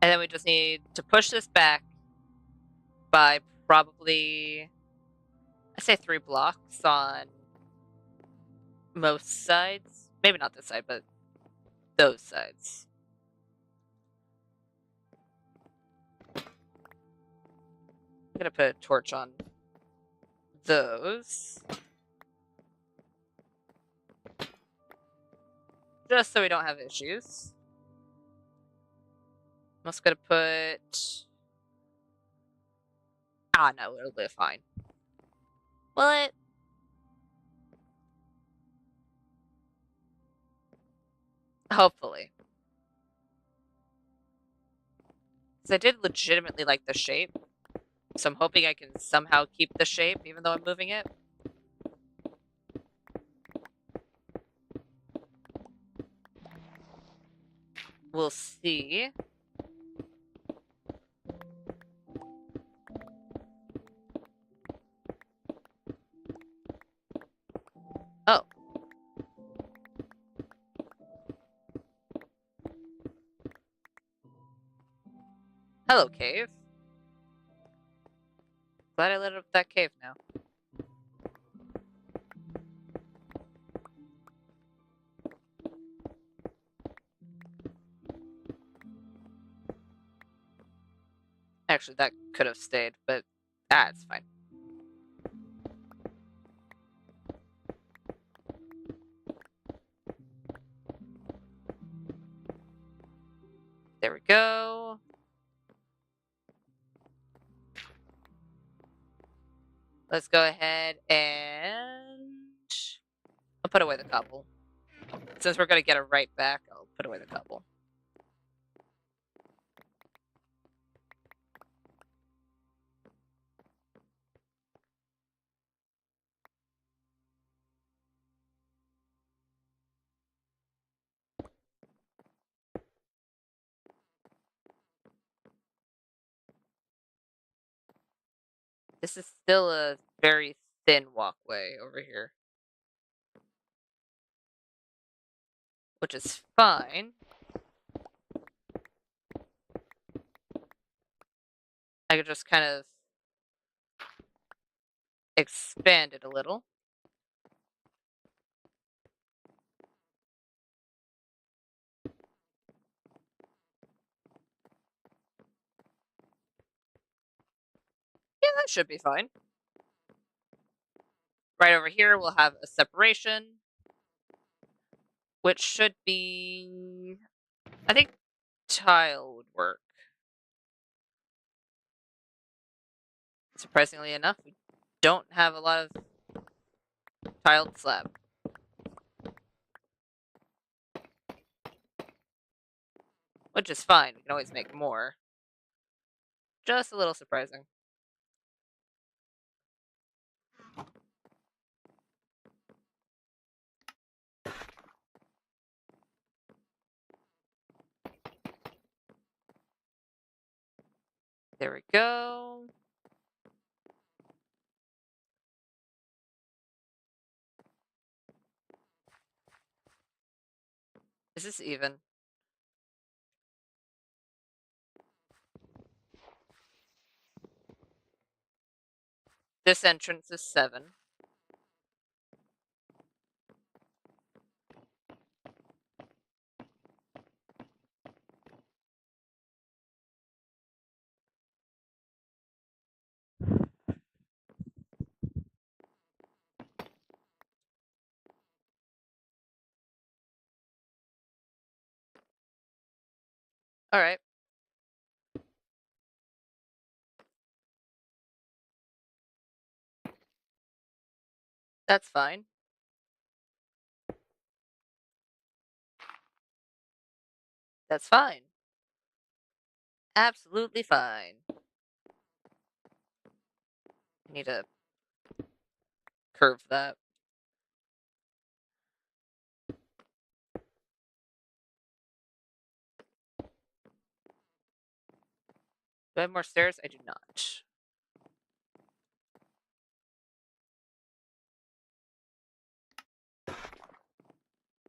And then we just need to push this back by probably, I say 3 blocks on most sides. Maybe not this side, but those sides. I'm gonna put a torch on those. Just so we don't have issues. I'm also gonna put... Ah, no, it'll be fine. Will it? Hopefully. Because I did legitimately like the shape. So I'm hoping I can somehow keep the shape, even though I'm moving it. We'll see. Oh. Hello, cave. Glad I lit up that cave now. Actually, that could have stayed, but it's fine. There we go. Let's go ahead and I'll put away the couple. Since we're going to get it right back, I'll put away the couple. This is still a very thin walkway over here, which is fine. I could just kind of expand it a little. Yeah, that should be fine. Right over here, we'll have a separation, which should be, I think tile would work. Surprisingly enough, we don't have a lot of tiled slab. Which is fine, we can always make more. Just a little surprising. There we go. Is this even? This entrance is 7. Alright. That's fine. That's fine. Absolutely fine. I need to curve that. Do I have more stairs? I do not.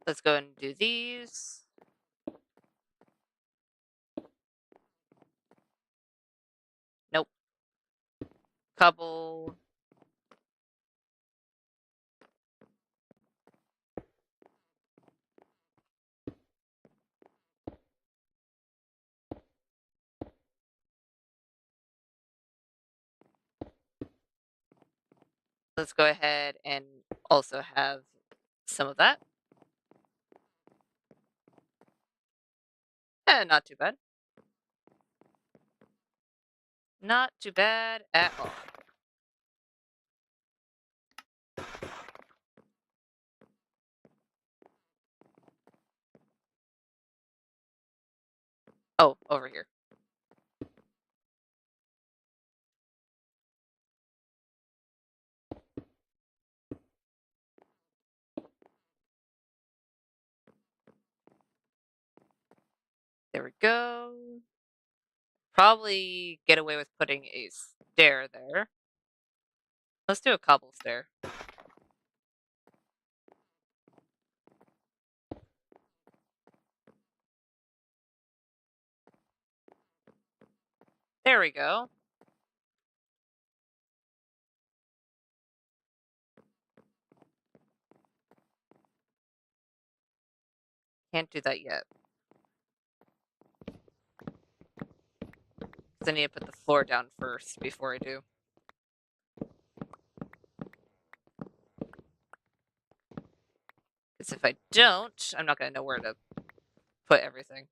Let's go and do these. Nope. Couple. Let's go ahead and also have some of that. Not too bad. Not too bad at all. Oh, over here. There we go. Probably get away with putting a stair there. Let's do a cobble stair. There we go. Can't do that yet. Because I need to put the floor down first before I do. Because if I don't, I'm not going to know where to put everything.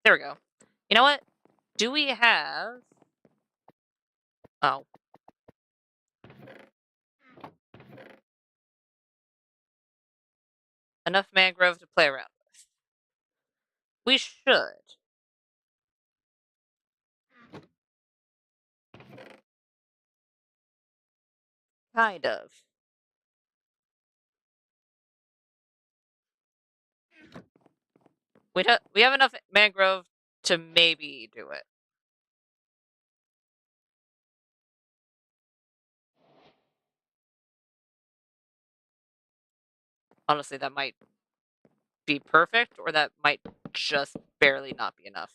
There we go. You know what? Do we have... Oh. Enough mangrove to play around with. We should. Kind of. We have enough mangrove to maybe do it. Honestly, that might be perfect, or that might just barely not be enough.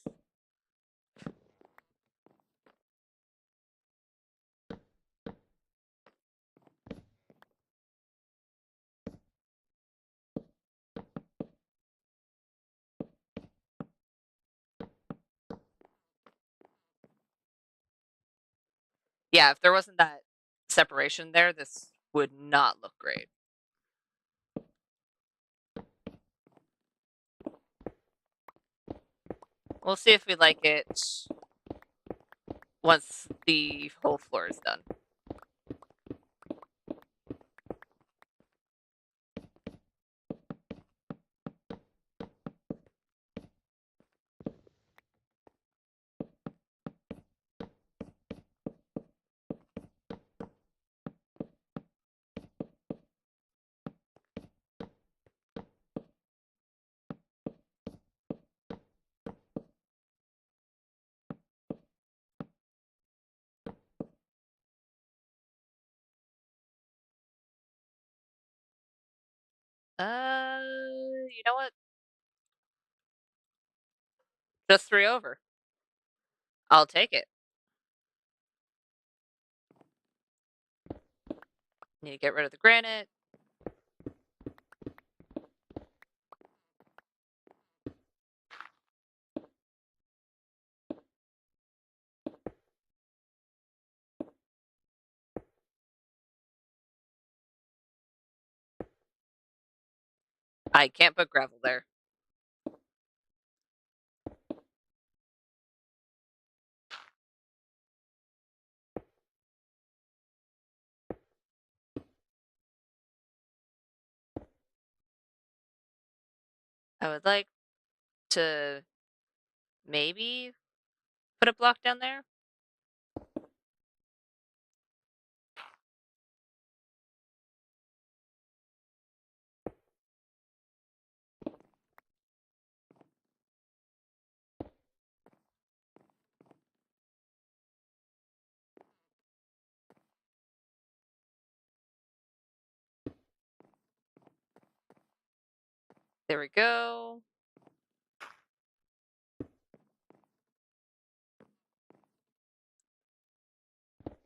Yeah, if there wasn't that separation there, this would not look great. We'll see if we like it once the whole floor is done. You know what? Just 3 over. I'll take it. Need to get rid of the granite. I can't put gravel there. I would like to maybe put a block down there. There we go.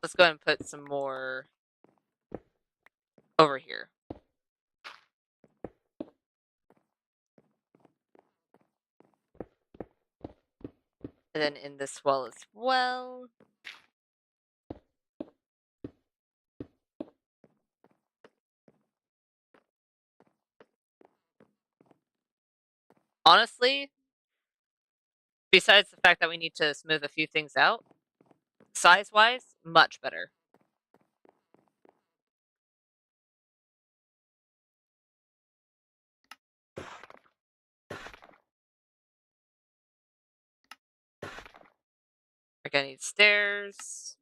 Let's go ahead and put some more over here. And then in this wall as well. Honestly, besides the fact that we need to smooth a few things out, size-wise, much better. We're gonna need stairs.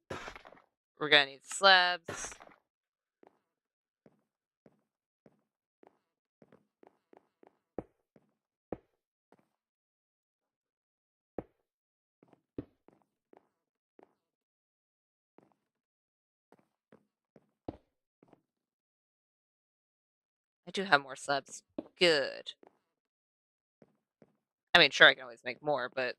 We're gonna need slabs. I do have more slabs. Good. I mean, sure, I can always make more, but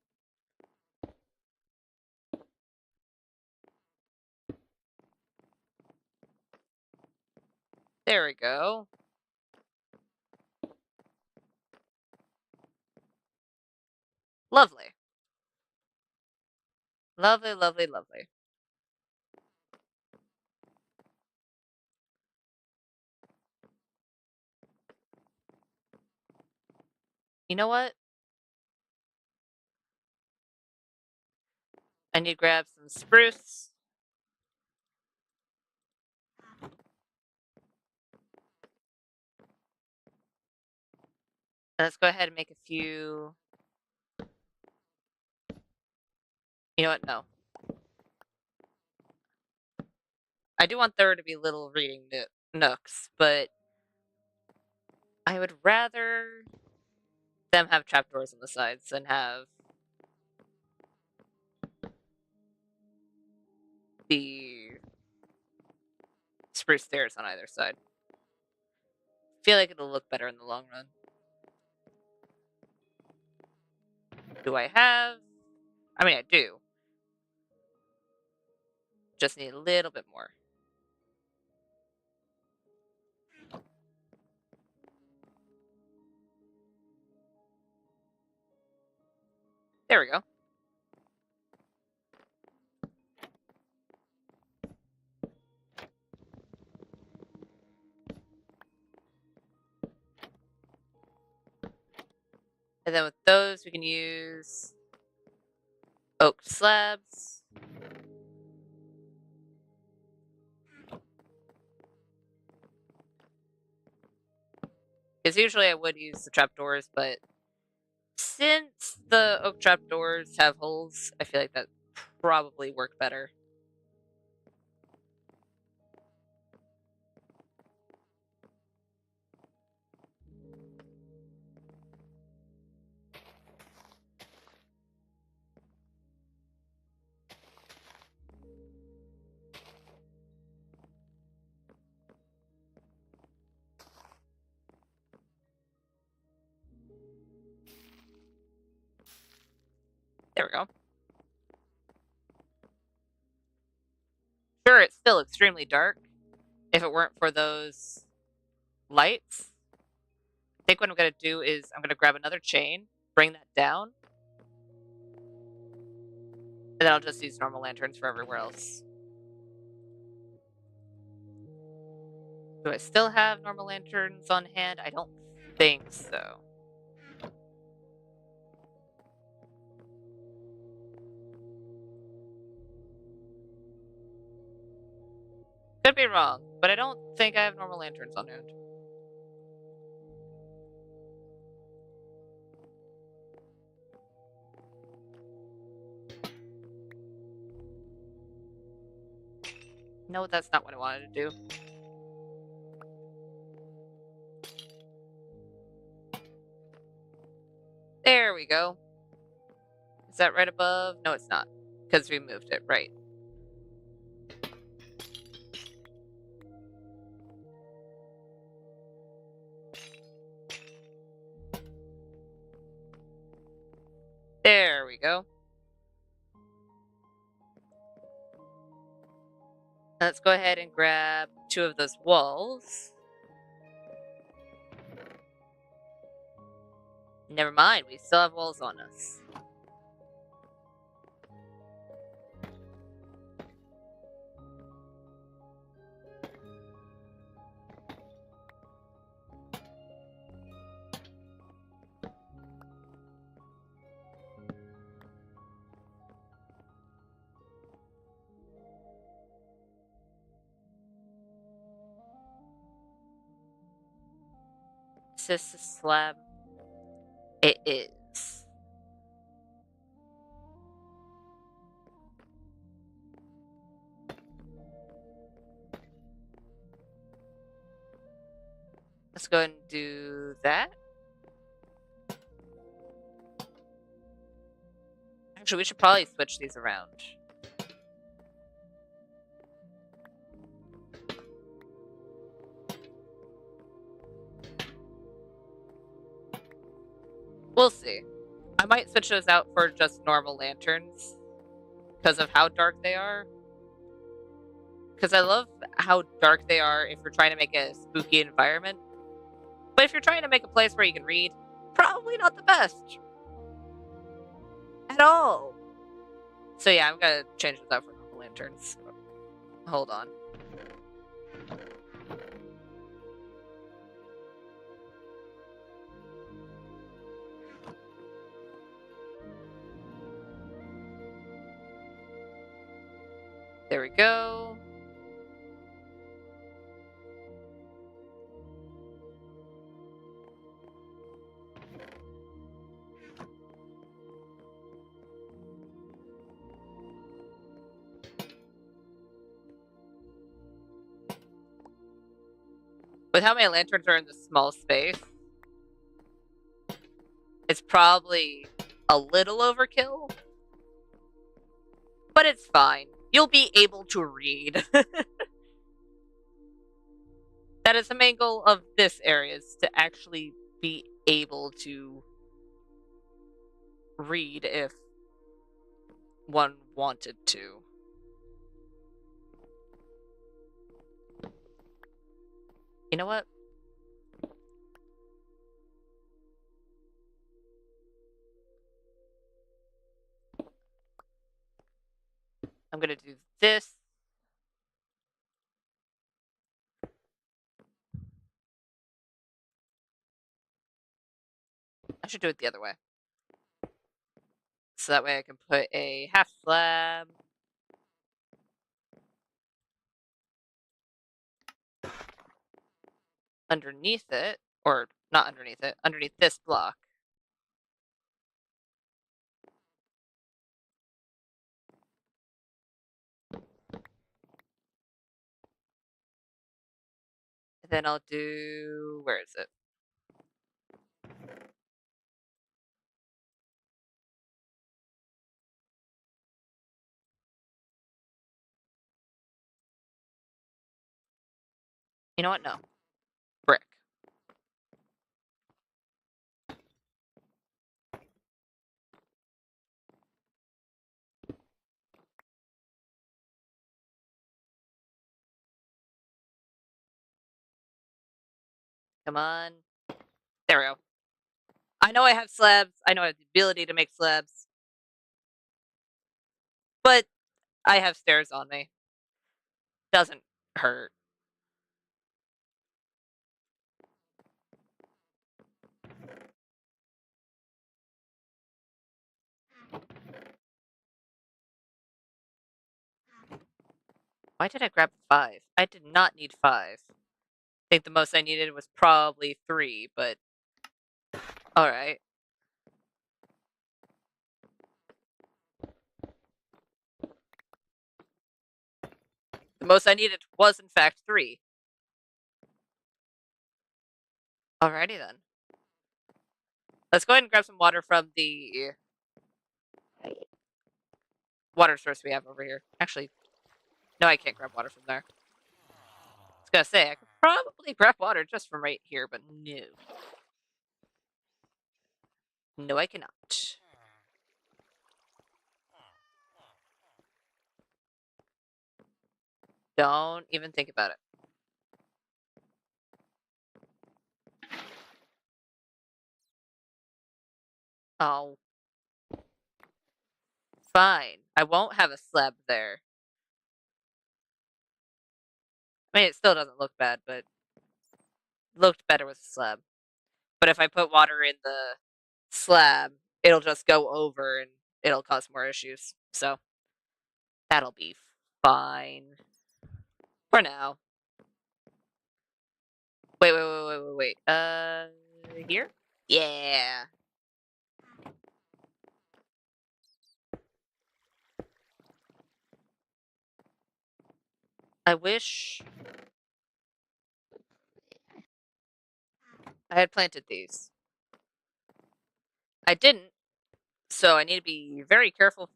there we go. Lovely. Lovely, lovely, lovely. You know what? I need to grab some spruce. Let's go ahead and make a few. You know what? No. I do want there to be little reading nooks, but I would rather them have trapdoors on the sides than have the spruce stairs on either side. Feel like it'll look better in the long run. Do I have? I mean, I do. Just need a little bit more. There we go. And then with those, we can use oak slabs. Because usually I would use the trapdoors, but since the oak trapdoors have holes, I feel like that probably work better. There we go. Sure, it's still extremely dark if it weren't for those lights. I think what I'm going to do is I'm going to grab another chain, bring that down, and then I'll just use normal lanterns for everywhere else. Do I still have normal lanterns on hand? I don't think so. Could be wrong, but I don't think I have normal lanterns on hand. No, that's not what I wanted to do. There we go. Is that right above? No, it's not, because we moved it, right. There we go. Let's go ahead and grab 2 of those walls. Never mind, we still have walls on us. Is this a slab? It is. Let's go ahead and do that. Actually, we should probably switch these around. We'll see. I might switch those out for just normal lanterns because of how dark they are. Because I love how dark they are if you're trying to make a spooky environment. But if you're trying to make a place where you can read, probably not the best. At all. So yeah, I'm gonna change those out for normal lanterns. Hold on. There we go. With how many lanterns are in this small space, it's probably a little overkill, but it's fine. You'll be able to read. That is the main goal of this area, is to actually be able to read if one wanted to. You know what? I'm gonna do this. I should do it the other way. So that way I can put a half slab underneath it, or not underneath it, underneath this block. And then I'll do, where is it? You know what? No. Brick. Come on. There we go. I know I have slabs. I know I have the ability to make slabs. But I have stairs on me. Doesn't hurt. Why did I grab 5? I did not need 5. I think the most I needed was probably 3, but alright. The most I needed was, in fact, 3. Alrighty then. Let's go ahead and grab some water from the water source we have over here. Actually, no, I can't grab water from there. I was gonna say, I could probably grab water just from right here, but no. No, I cannot. Don't even think about it. Oh. Fine. I won't have a slab there. I mean, it still doesn't look bad, but looked better with a slab. But if I put water in the slab, it'll just go over and it'll cause more issues. So that'll be fine for now. Wait. Here? Yeah. I wish I had planted these. I didn't, so I need to be very careful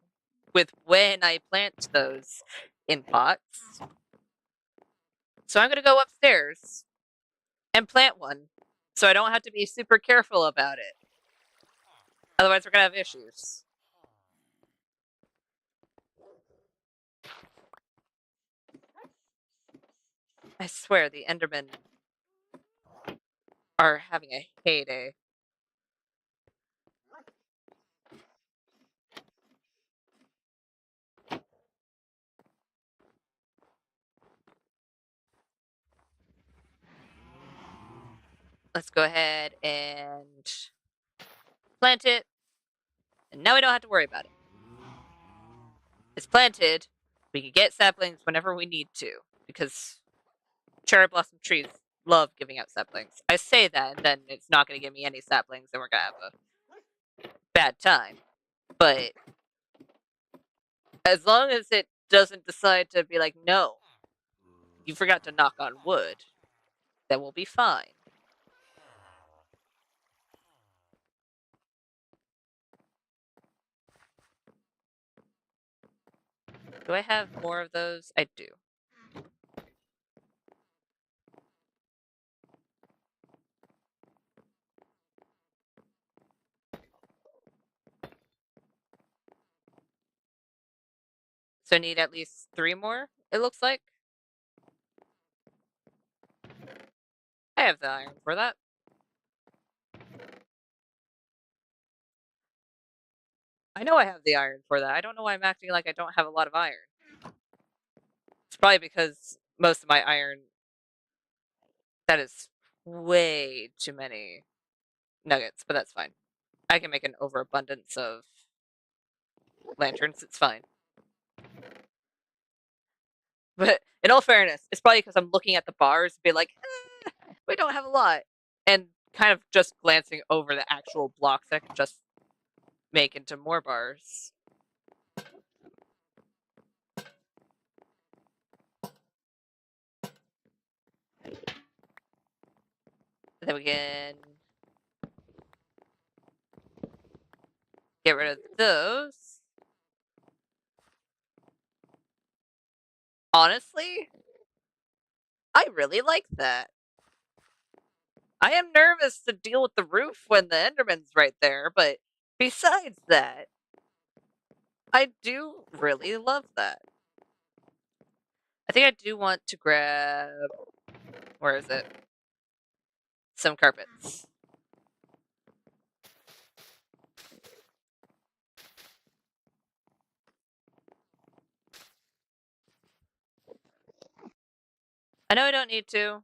with when I plant those in pots. So I'm gonna go upstairs and plant one, so I don't have to be super careful about it. Otherwise, we're gonna have issues. I swear, the Endermen are having a heyday. Let's go ahead and plant it, and now we don't have to worry about it. It's planted. We can get saplings whenever we need to, because cherry blossom trees love giving out saplings. I say that, and then it's not going to give me any saplings, and we're going to have a bad time. But as long as it doesn't decide to be like, no, you forgot to knock on wood, then we'll be fine. Do I have more of those? I do. So I need at least 3 more, it looks like. I have the iron for that. I know I have the iron for that. I don't know why I'm acting like I don't have a lot of iron. It's probably because most of my iron, that is way too many nuggets, but that's fine. I can make an overabundance of lanterns, it's fine. But in all fairness, it's probably because I'm looking at the bars and be like, we don't have a lot. And kind of just glancing over the actual blocks I can just make into more bars. And then we can get rid of those. Honestly, I really like that. I am nervous to deal with the roof when the Enderman's right there, but besides that, I do really love that. I think I do want to grab, where is it? Some carpets. I know I don't need to.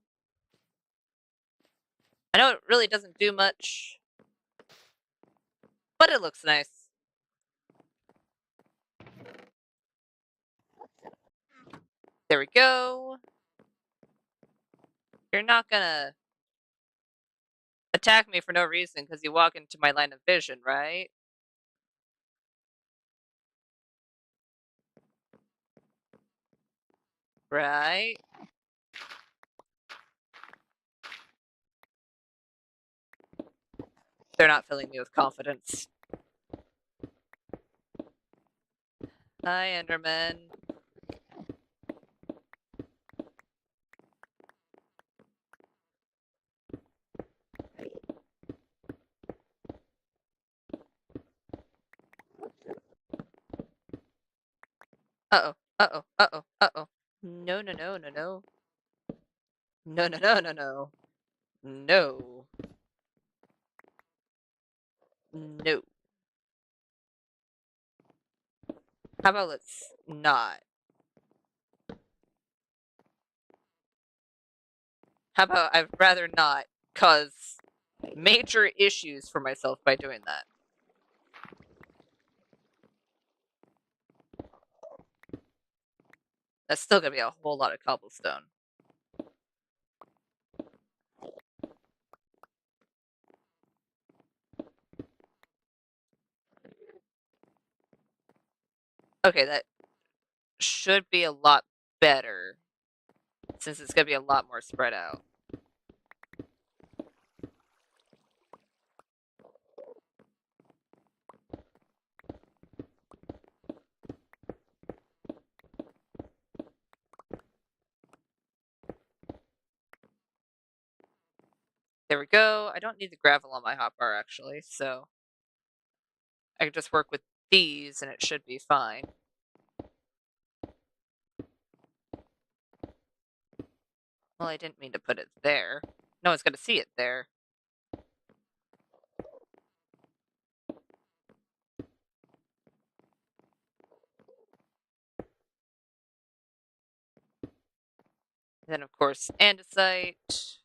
I know it really doesn't do much, but it looks nice. There we go. You're not gonna attack me for no reason because you walk into my line of vision, right? Right? They're not filling me with confidence. Hi, Enderman. Uh-oh, uh-oh, uh-oh, uh-oh. No, no, no, no, no. No, no, no, no, no. No. No. How about let's not? How about I'd rather not cause major issues for myself by doing that? That's still gonna be a whole lot of cobblestone. Okay, that should be a lot better since it's gonna be a lot more spread out. There we go. I don't need the gravel on my hotbar actually, so I can just work with these and it should be fine. Well, I didn't mean to put it there. No one's gonna see it there. And then, of course, andesite.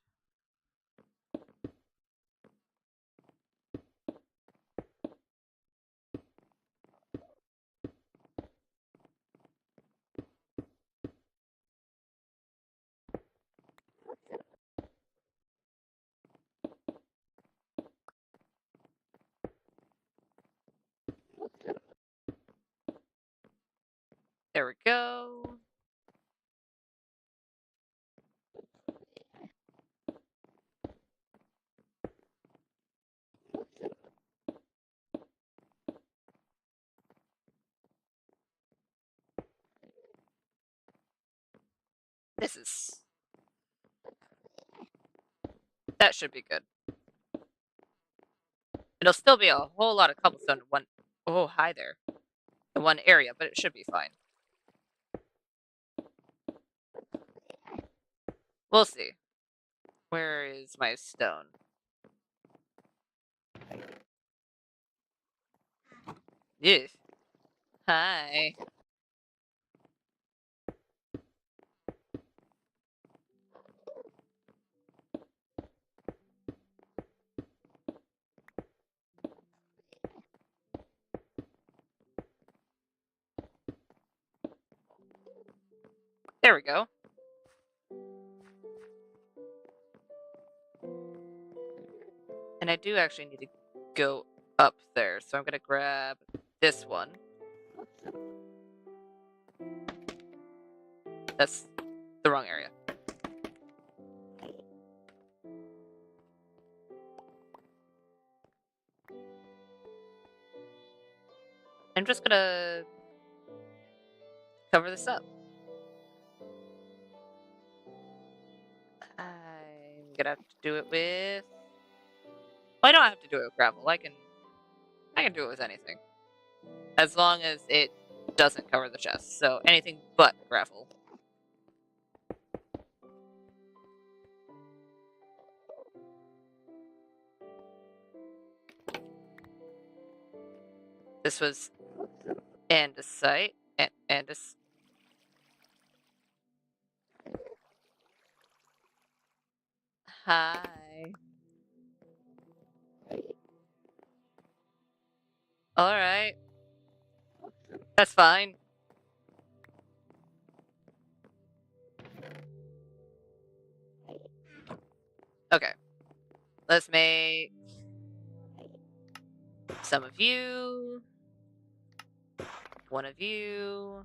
There we go. That should be good. It'll still be a whole lot of cobblestone in one. Oh, hi there. In one area, but it should be fine. We'll see. Where is my stone? Yes. Hi. There we go. And I do actually need to go up there, so I'm gonna grab this one. That's the wrong area. I'm just gonna cover this up. I'm gonna have to do it with... Well, I don't have to do it with gravel. I can do it with anything. As long as it doesn't cover the chest. So anything but gravel. This was andesite. Andes. Hi. Alright. That's fine. Okay. Let's make some of you. One of you.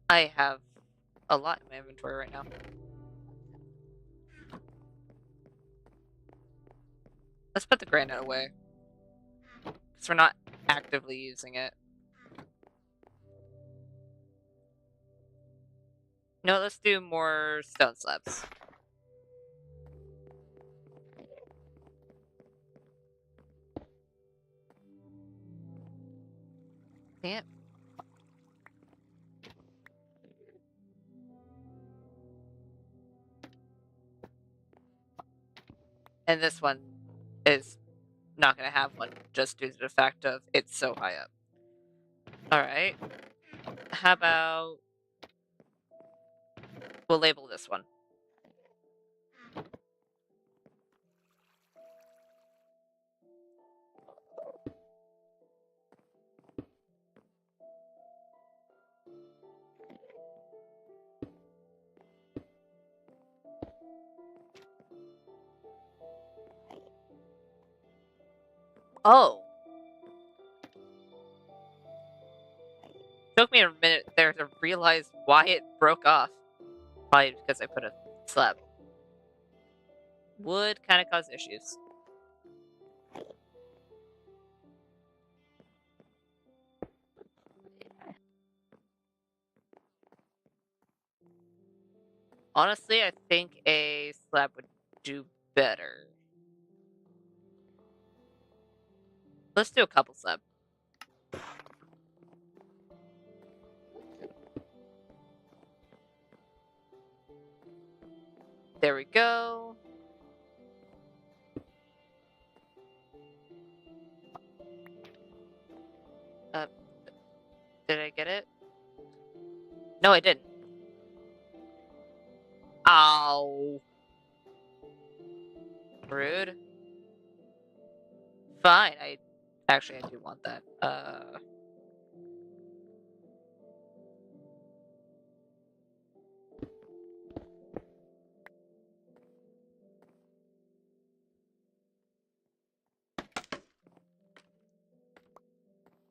I have a lot in my inventory right now. Let's put the granite away. Because we're not actively using it. No, let's do more stone slabs. Damn. And this one is not going to have one just due to the fact of it's so high up. Alright. How about... We'll label this one. Oh. Took me a minute there to realize why it broke off. Probably because I put a slab. Would kind of cause issues. Honestly, I think a slab would do better. Let's do a couple slab. There we go. Did I get it? No, I didn't. Ow. Rude. Fine. I do want that.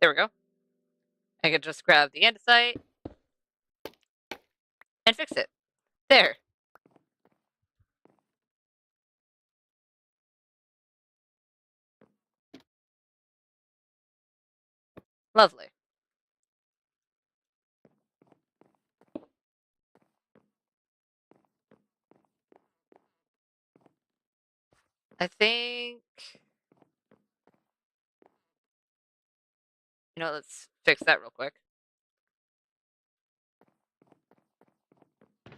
There we go. I could just grab the andesite and fix it. There. Lovely. I think... let's fix that real quick. I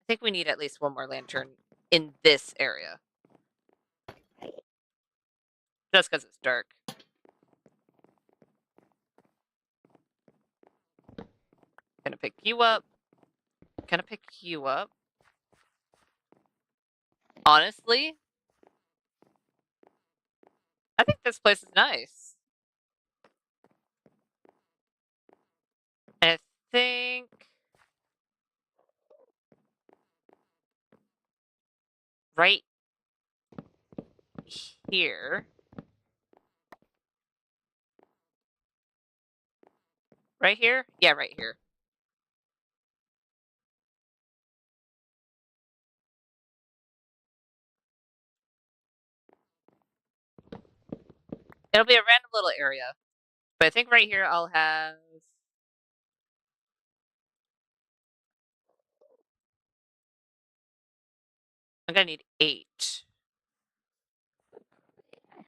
think we need at least one more lantern in this area. Just because it's dark. Gonna pick you up. Gonna pick you up. Honestly, I think this place is nice. I think... right here. Right here? Yeah, right here. It'll be a random little area. But I think right here I'll have... I'm gonna need 8.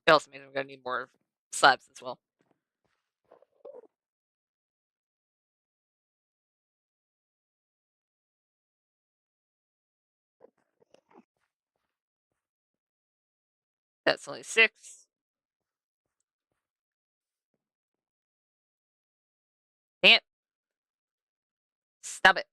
It also means I'm gonna need more slabs as well. That's only 6. Can't. Stop it.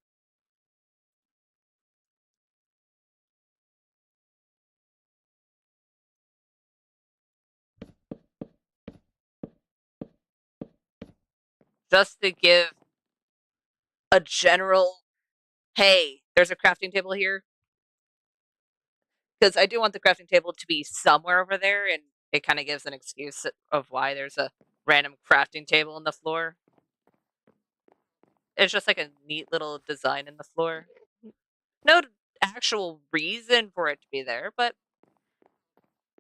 Just to give a general, hey, there's a crafting table here. Because I do want the crafting table to be somewhere over there, and it kind of gives an excuse of why there's a random crafting table in the floor. It's just like a neat little design in the floor. No actual reason for it to be there, but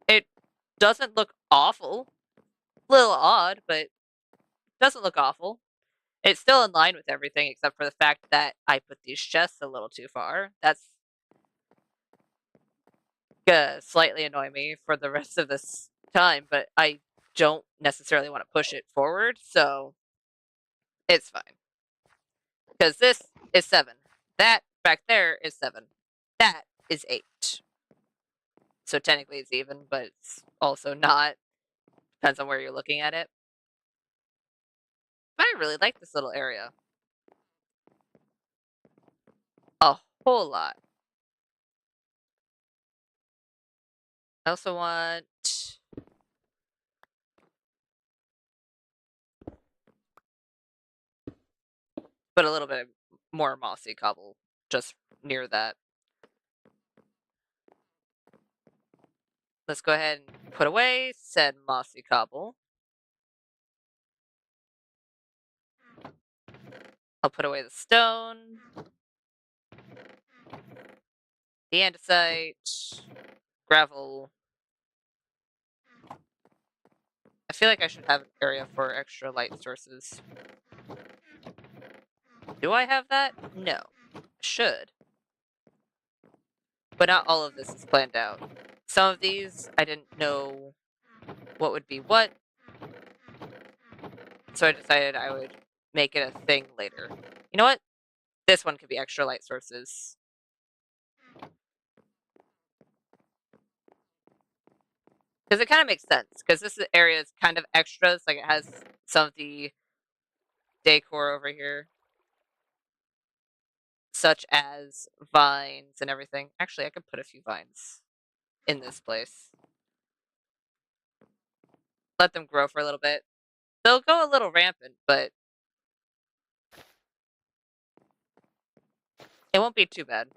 it doesn't look awful. A little odd, but doesn't look awful. It's still in line with everything except for the fact that I put these chests a little too far. That's gonna slightly annoy me for the rest of this time, but I don't necessarily want to push it forward, so it's fine. Because this is 7. That back there is 7. That is 8. So technically it's even, but it's also not. Depends on where you're looking at it. But I really like this little area. A whole lot. I also want... but a little bit more mossy cobble just near that. Let's go ahead and put away said mossy cobble. I'll put away the stone, the andesite, gravel. I feel like I should have an area for extra light sources. Do I have that? No. I should. But not all of this is planned out. Some of these, I didn't know what would be what. So I decided I would make it a thing later. You know what? This one could be extra light sources. Because it kind of makes sense. Because this area is kind of extras. Like it has some of the decor over here. Such as vines and everything. Actually, I could put a few vines in this place. Let them grow for a little bit. They'll go a little rampant, but it won't be too bad.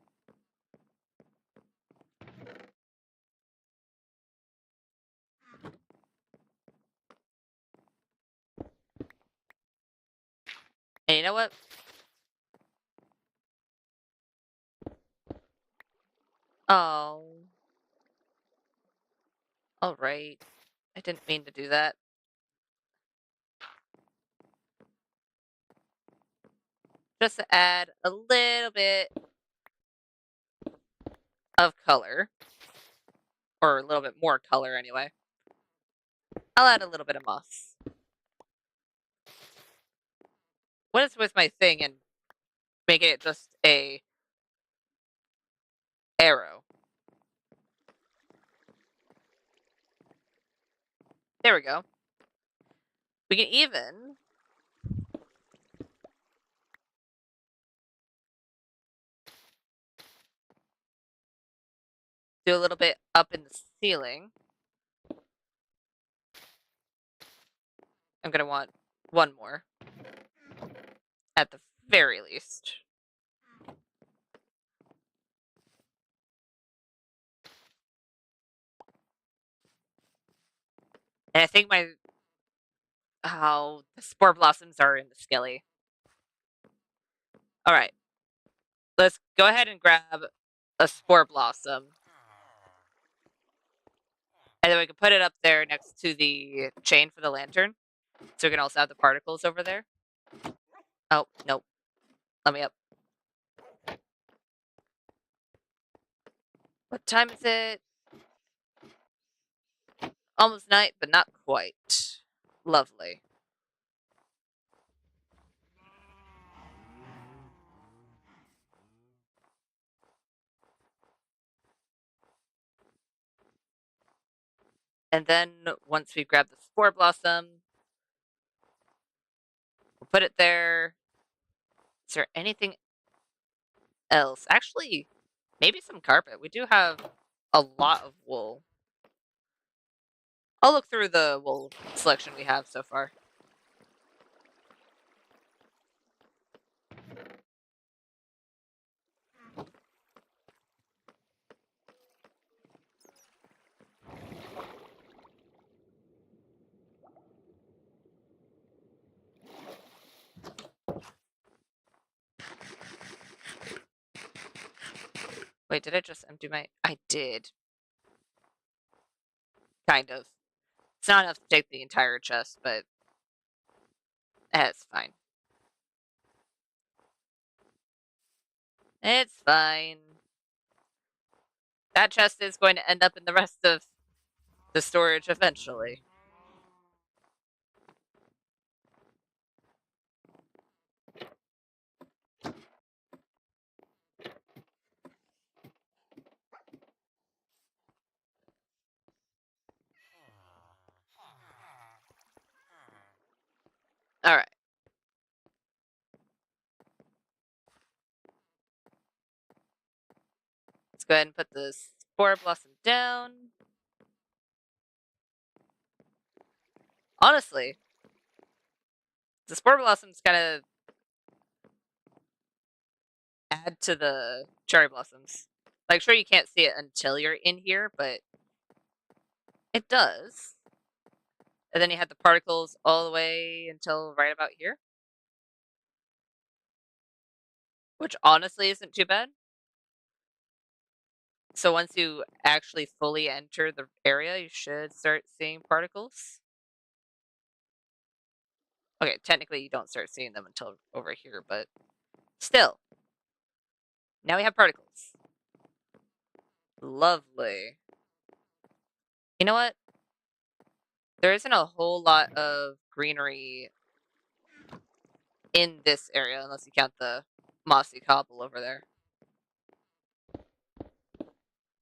And you know what? Oh. Alright. I didn't mean to do that. Just to add a little bit of color. Or a little bit more color, anyway. I'll add a little bit of moss. What is with my thing and making it just a arrow? There we go. We can even do a little bit up in the ceiling. I'm gonna want one more. At the very least. And I think my... Oh, the spore blossoms are in the skelly. Alright. Let's go ahead and grab a spore blossom. And then we can put it up there next to the chain for the lantern. So we can also have the particles over there. Oh, nope. Let me up. What time is it? Almost night, but not quite. Lovely. And then once we grab the spore blossom, we'll put it there. Is there anything else? Actually, maybe some carpet. We do have a lot of wool. I'll look through the wool selection we have so far. Wait, did I just empty my... I did. Kind of. It's not enough to take the entire chest, but it's fine. It's fine. That chest is going to end up in the rest of the storage eventually. Alright. Let's go ahead and put the spore blossom down. Honestly, the spore blossoms kind of add to the cherry blossoms. Like, sure, you can't see it until you're in here, but it does. And then you have the particles all the way until right about here. Which honestly isn't too bad. So once you actually fully enter the area, you should start seeing particles. Okay, technically you don't start seeing them until over here, but still. Now we have particles. Lovely. You know what? There isn't a whole lot of greenery in this area, unless you count the mossy cobble over there.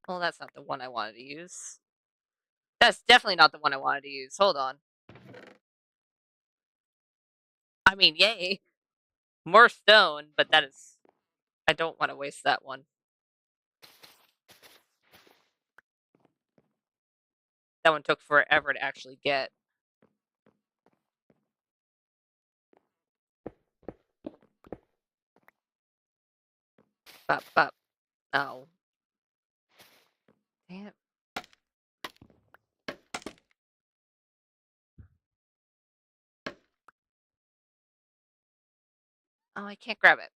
Well, that's not the one I wanted to use. That's definitely not the one I wanted to use. Hold on. I mean, yay. More stone, but that is... I don't want to waste that one. That one took forever to actually get. Bop, bop. Oh. Damn. Oh, I can't grab it.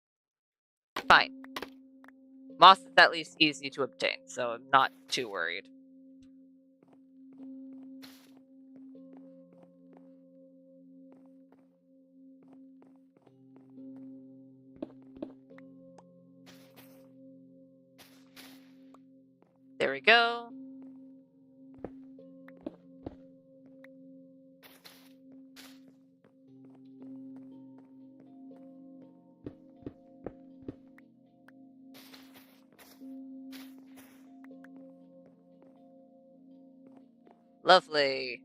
Fine. Moss is at least easy to obtain, so I'm not too worried. There we go. Lovely.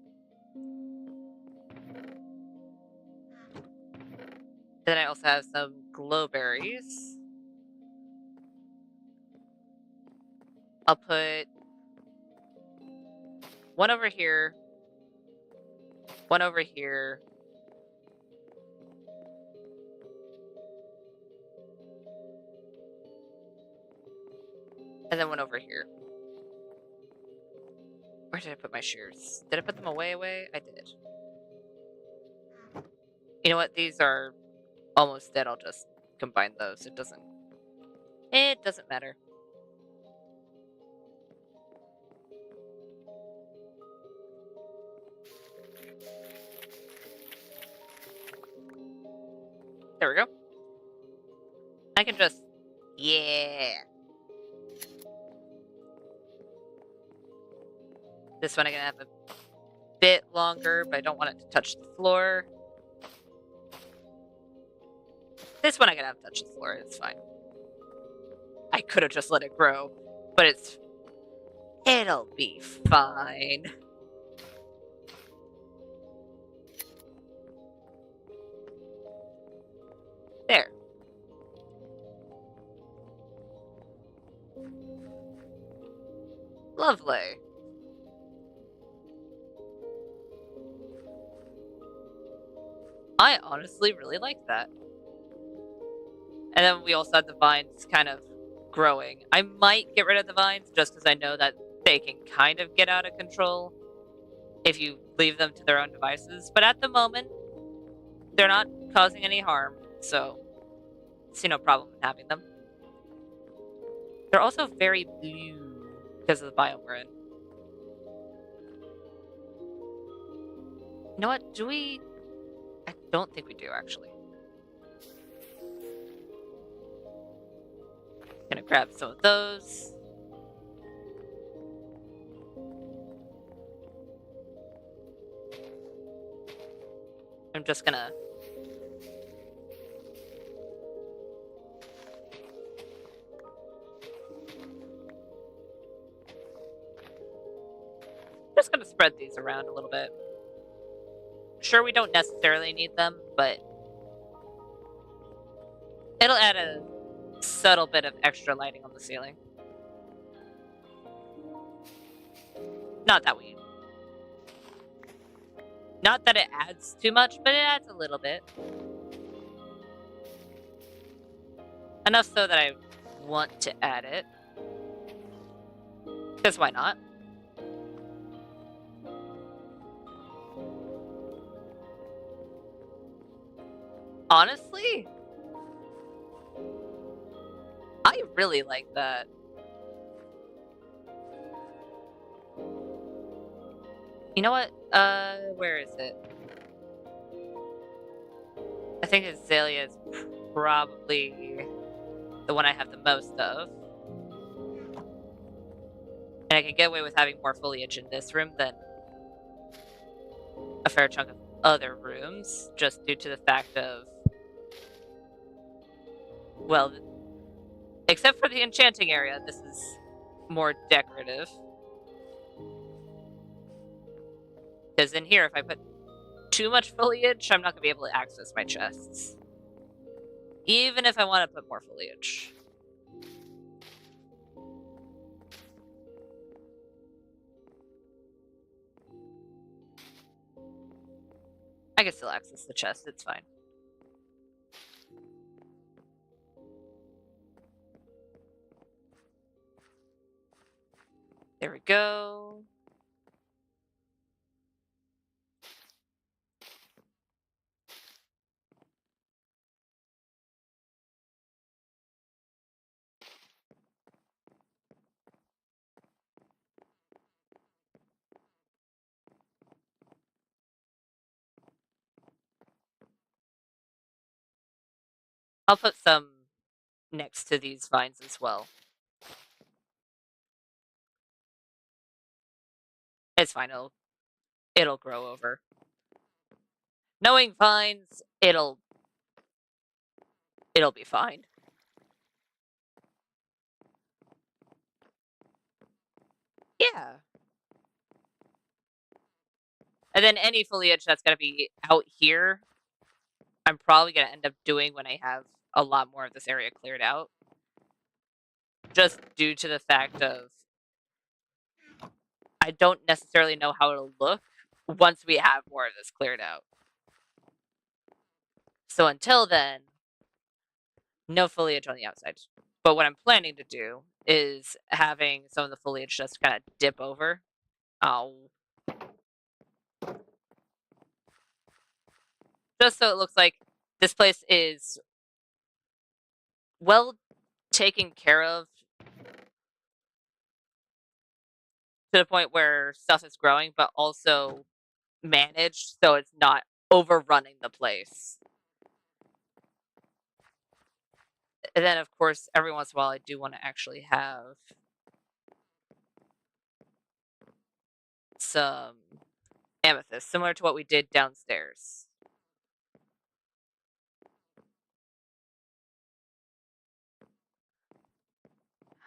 Then I also have some glowberries. I'll put one over here, one over here, and then one over here. Where did I put my shears? Did I put them away? I did. You know what? These are almost dead. I'll just combine those. It doesn't matter. There we go. I can just, yeah. This one I'm gonna have a bit longer, but I don't want it to touch the floor. This one I'm gonna have to touch the floor. It's fine. I could have just let it grow, but it'll be fine. There. Lovely. I honestly really like that. And then we also had the vines kind of growing. I might get rid of the vines just because I know that they can kind of get out of control if you leave them to their own devices. But at the moment, they're not causing any harm, so I see no problem in having them. They're also very blue because of the biome we're in. You know what? Do we? I don't think we do, actually. Gonna grab some of those. I'm just gonna spread these around a little bit. Sure, we don't necessarily need them, but it'll add a subtle bit of extra lighting on the ceiling. Not that it adds too much, but it adds a little bit. Enough so that I want to add it. Because why not? Honestly, I really like that. You know what? Where is it? I think Azalea is probably the one I have the most of. And I can get away with having more foliage in this room than a fair chunk of other rooms, just due to the fact of, well, except for the enchanting area, this is more decorative. Because in here, if I put too much foliage, I'm not going to be able to access my chests. Even if I want to put more foliage. I can still access the chest, it's fine. There we go. I'll put some next to these vines as well. It's fine. It'll grow over. Knowing vines, it'll be fine. Yeah. And then any foliage that's gonna be out here, I'm probably gonna end up doing when I have a lot more of this area cleared out. Just due to the fact of I don't necessarily know how it'll look once we have more of this cleared out. So until then, no foliage on the outside. But what I'm planning to do is having some of the foliage just kind of dip over. Oh. Just so it looks like this place is well taken care of to the point where stuff is growing, but also managed so it's not overrunning the place. And then, of course, every once in a while, I do want to actually have some amethyst, similar to what we did downstairs.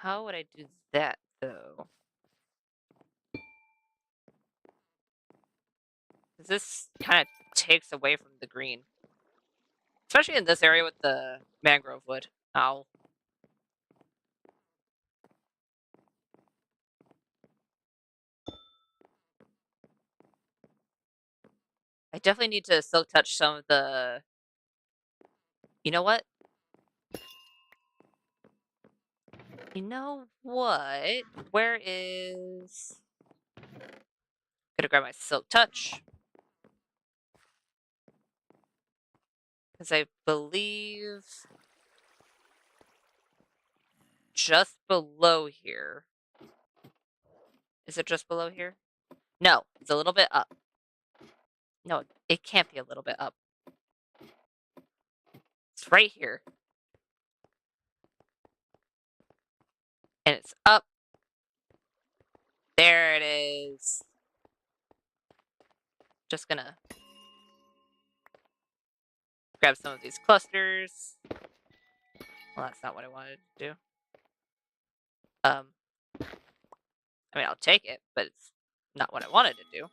How would I do that, though? This kind of takes away from the green. Especially in this area with the mangrove wood. Ow. I definitely need to silk touch some of the... You know what? You know what? Where is... Gonna grab my silk touch. Because I believe... just below here. Is it just below here? No, it's a little bit up. No, it can't be a little bit up. It's right here. And it's up. There it is. Just gonna grab some of these clusters. Well, that's not what I wanted to do. I mean, I'll take it, but it's not what I wanted to do.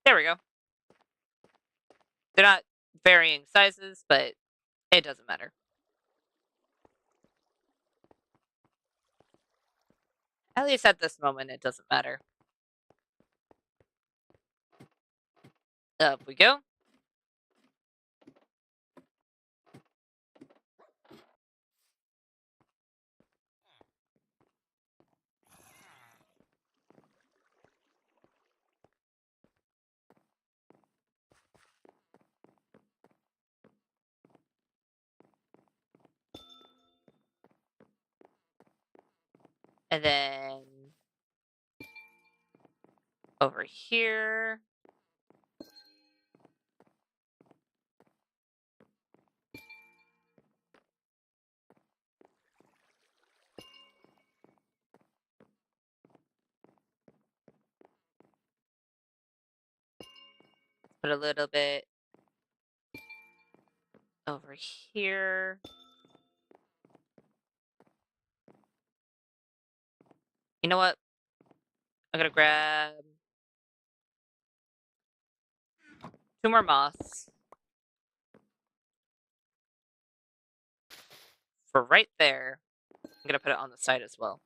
There we go. They're not varying sizes, but it doesn't matter. At least at this moment, it doesn't matter. Up we go. And then over here. Put a little bit over here. You know what? I'm gonna grab 2 more moss for right there. I'm gonna put it on the side as well.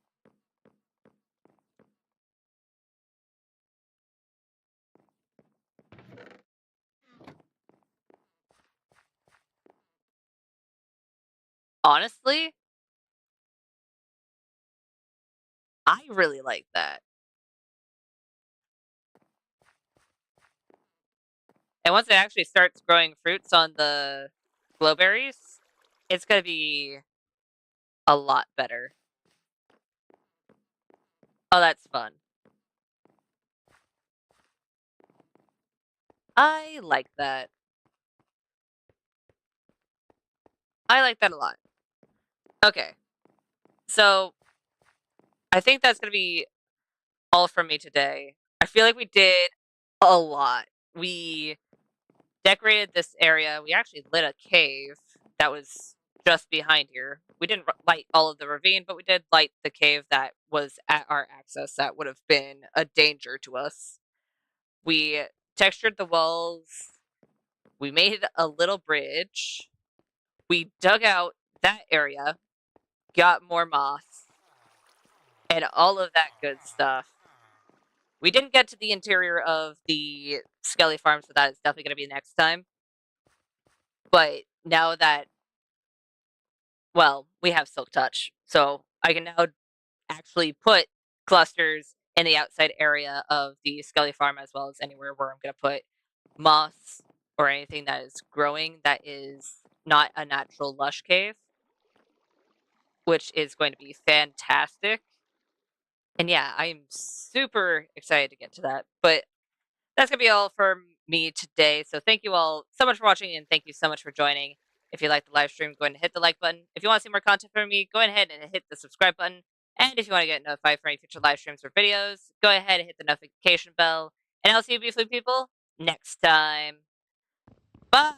Honestly, I really like that. And once it actually starts growing fruits on the glowberries, it's gonna be a lot better. Oh, that's fun. I like that. I like that a lot. Okay, so I think that's gonna be all from me today. I feel like we did a lot. We decorated this area. We actually lit a cave that was just behind here. We didn't light all of the ravine, but we did light the cave that was at our access that would have been a danger to us. We textured the walls. We made a little bridge. We dug out that area, got more moss, and all of that good stuff. We didn't get to the interior of the skelly farm, so that is definitely going to be next time. But now that, well, we have silk touch, so I can now actually put clusters in the outside area of the skelly farm as well as anywhere where I'm going to put moss or anything that is growing that is not a natural lush cave, which is going to be fantastic. And yeah, I'm super excited to get to that. But that's going to be all for me today. So thank you all so much for watching and thank you so much for joining. If you like the live stream, go ahead and hit the like button. If you want to see more content from me, go ahead and hit the subscribe button. And if you want to get notified for any future live streams or videos, go ahead and hit the notification bell. And I'll see you beautiful people next time. Bye.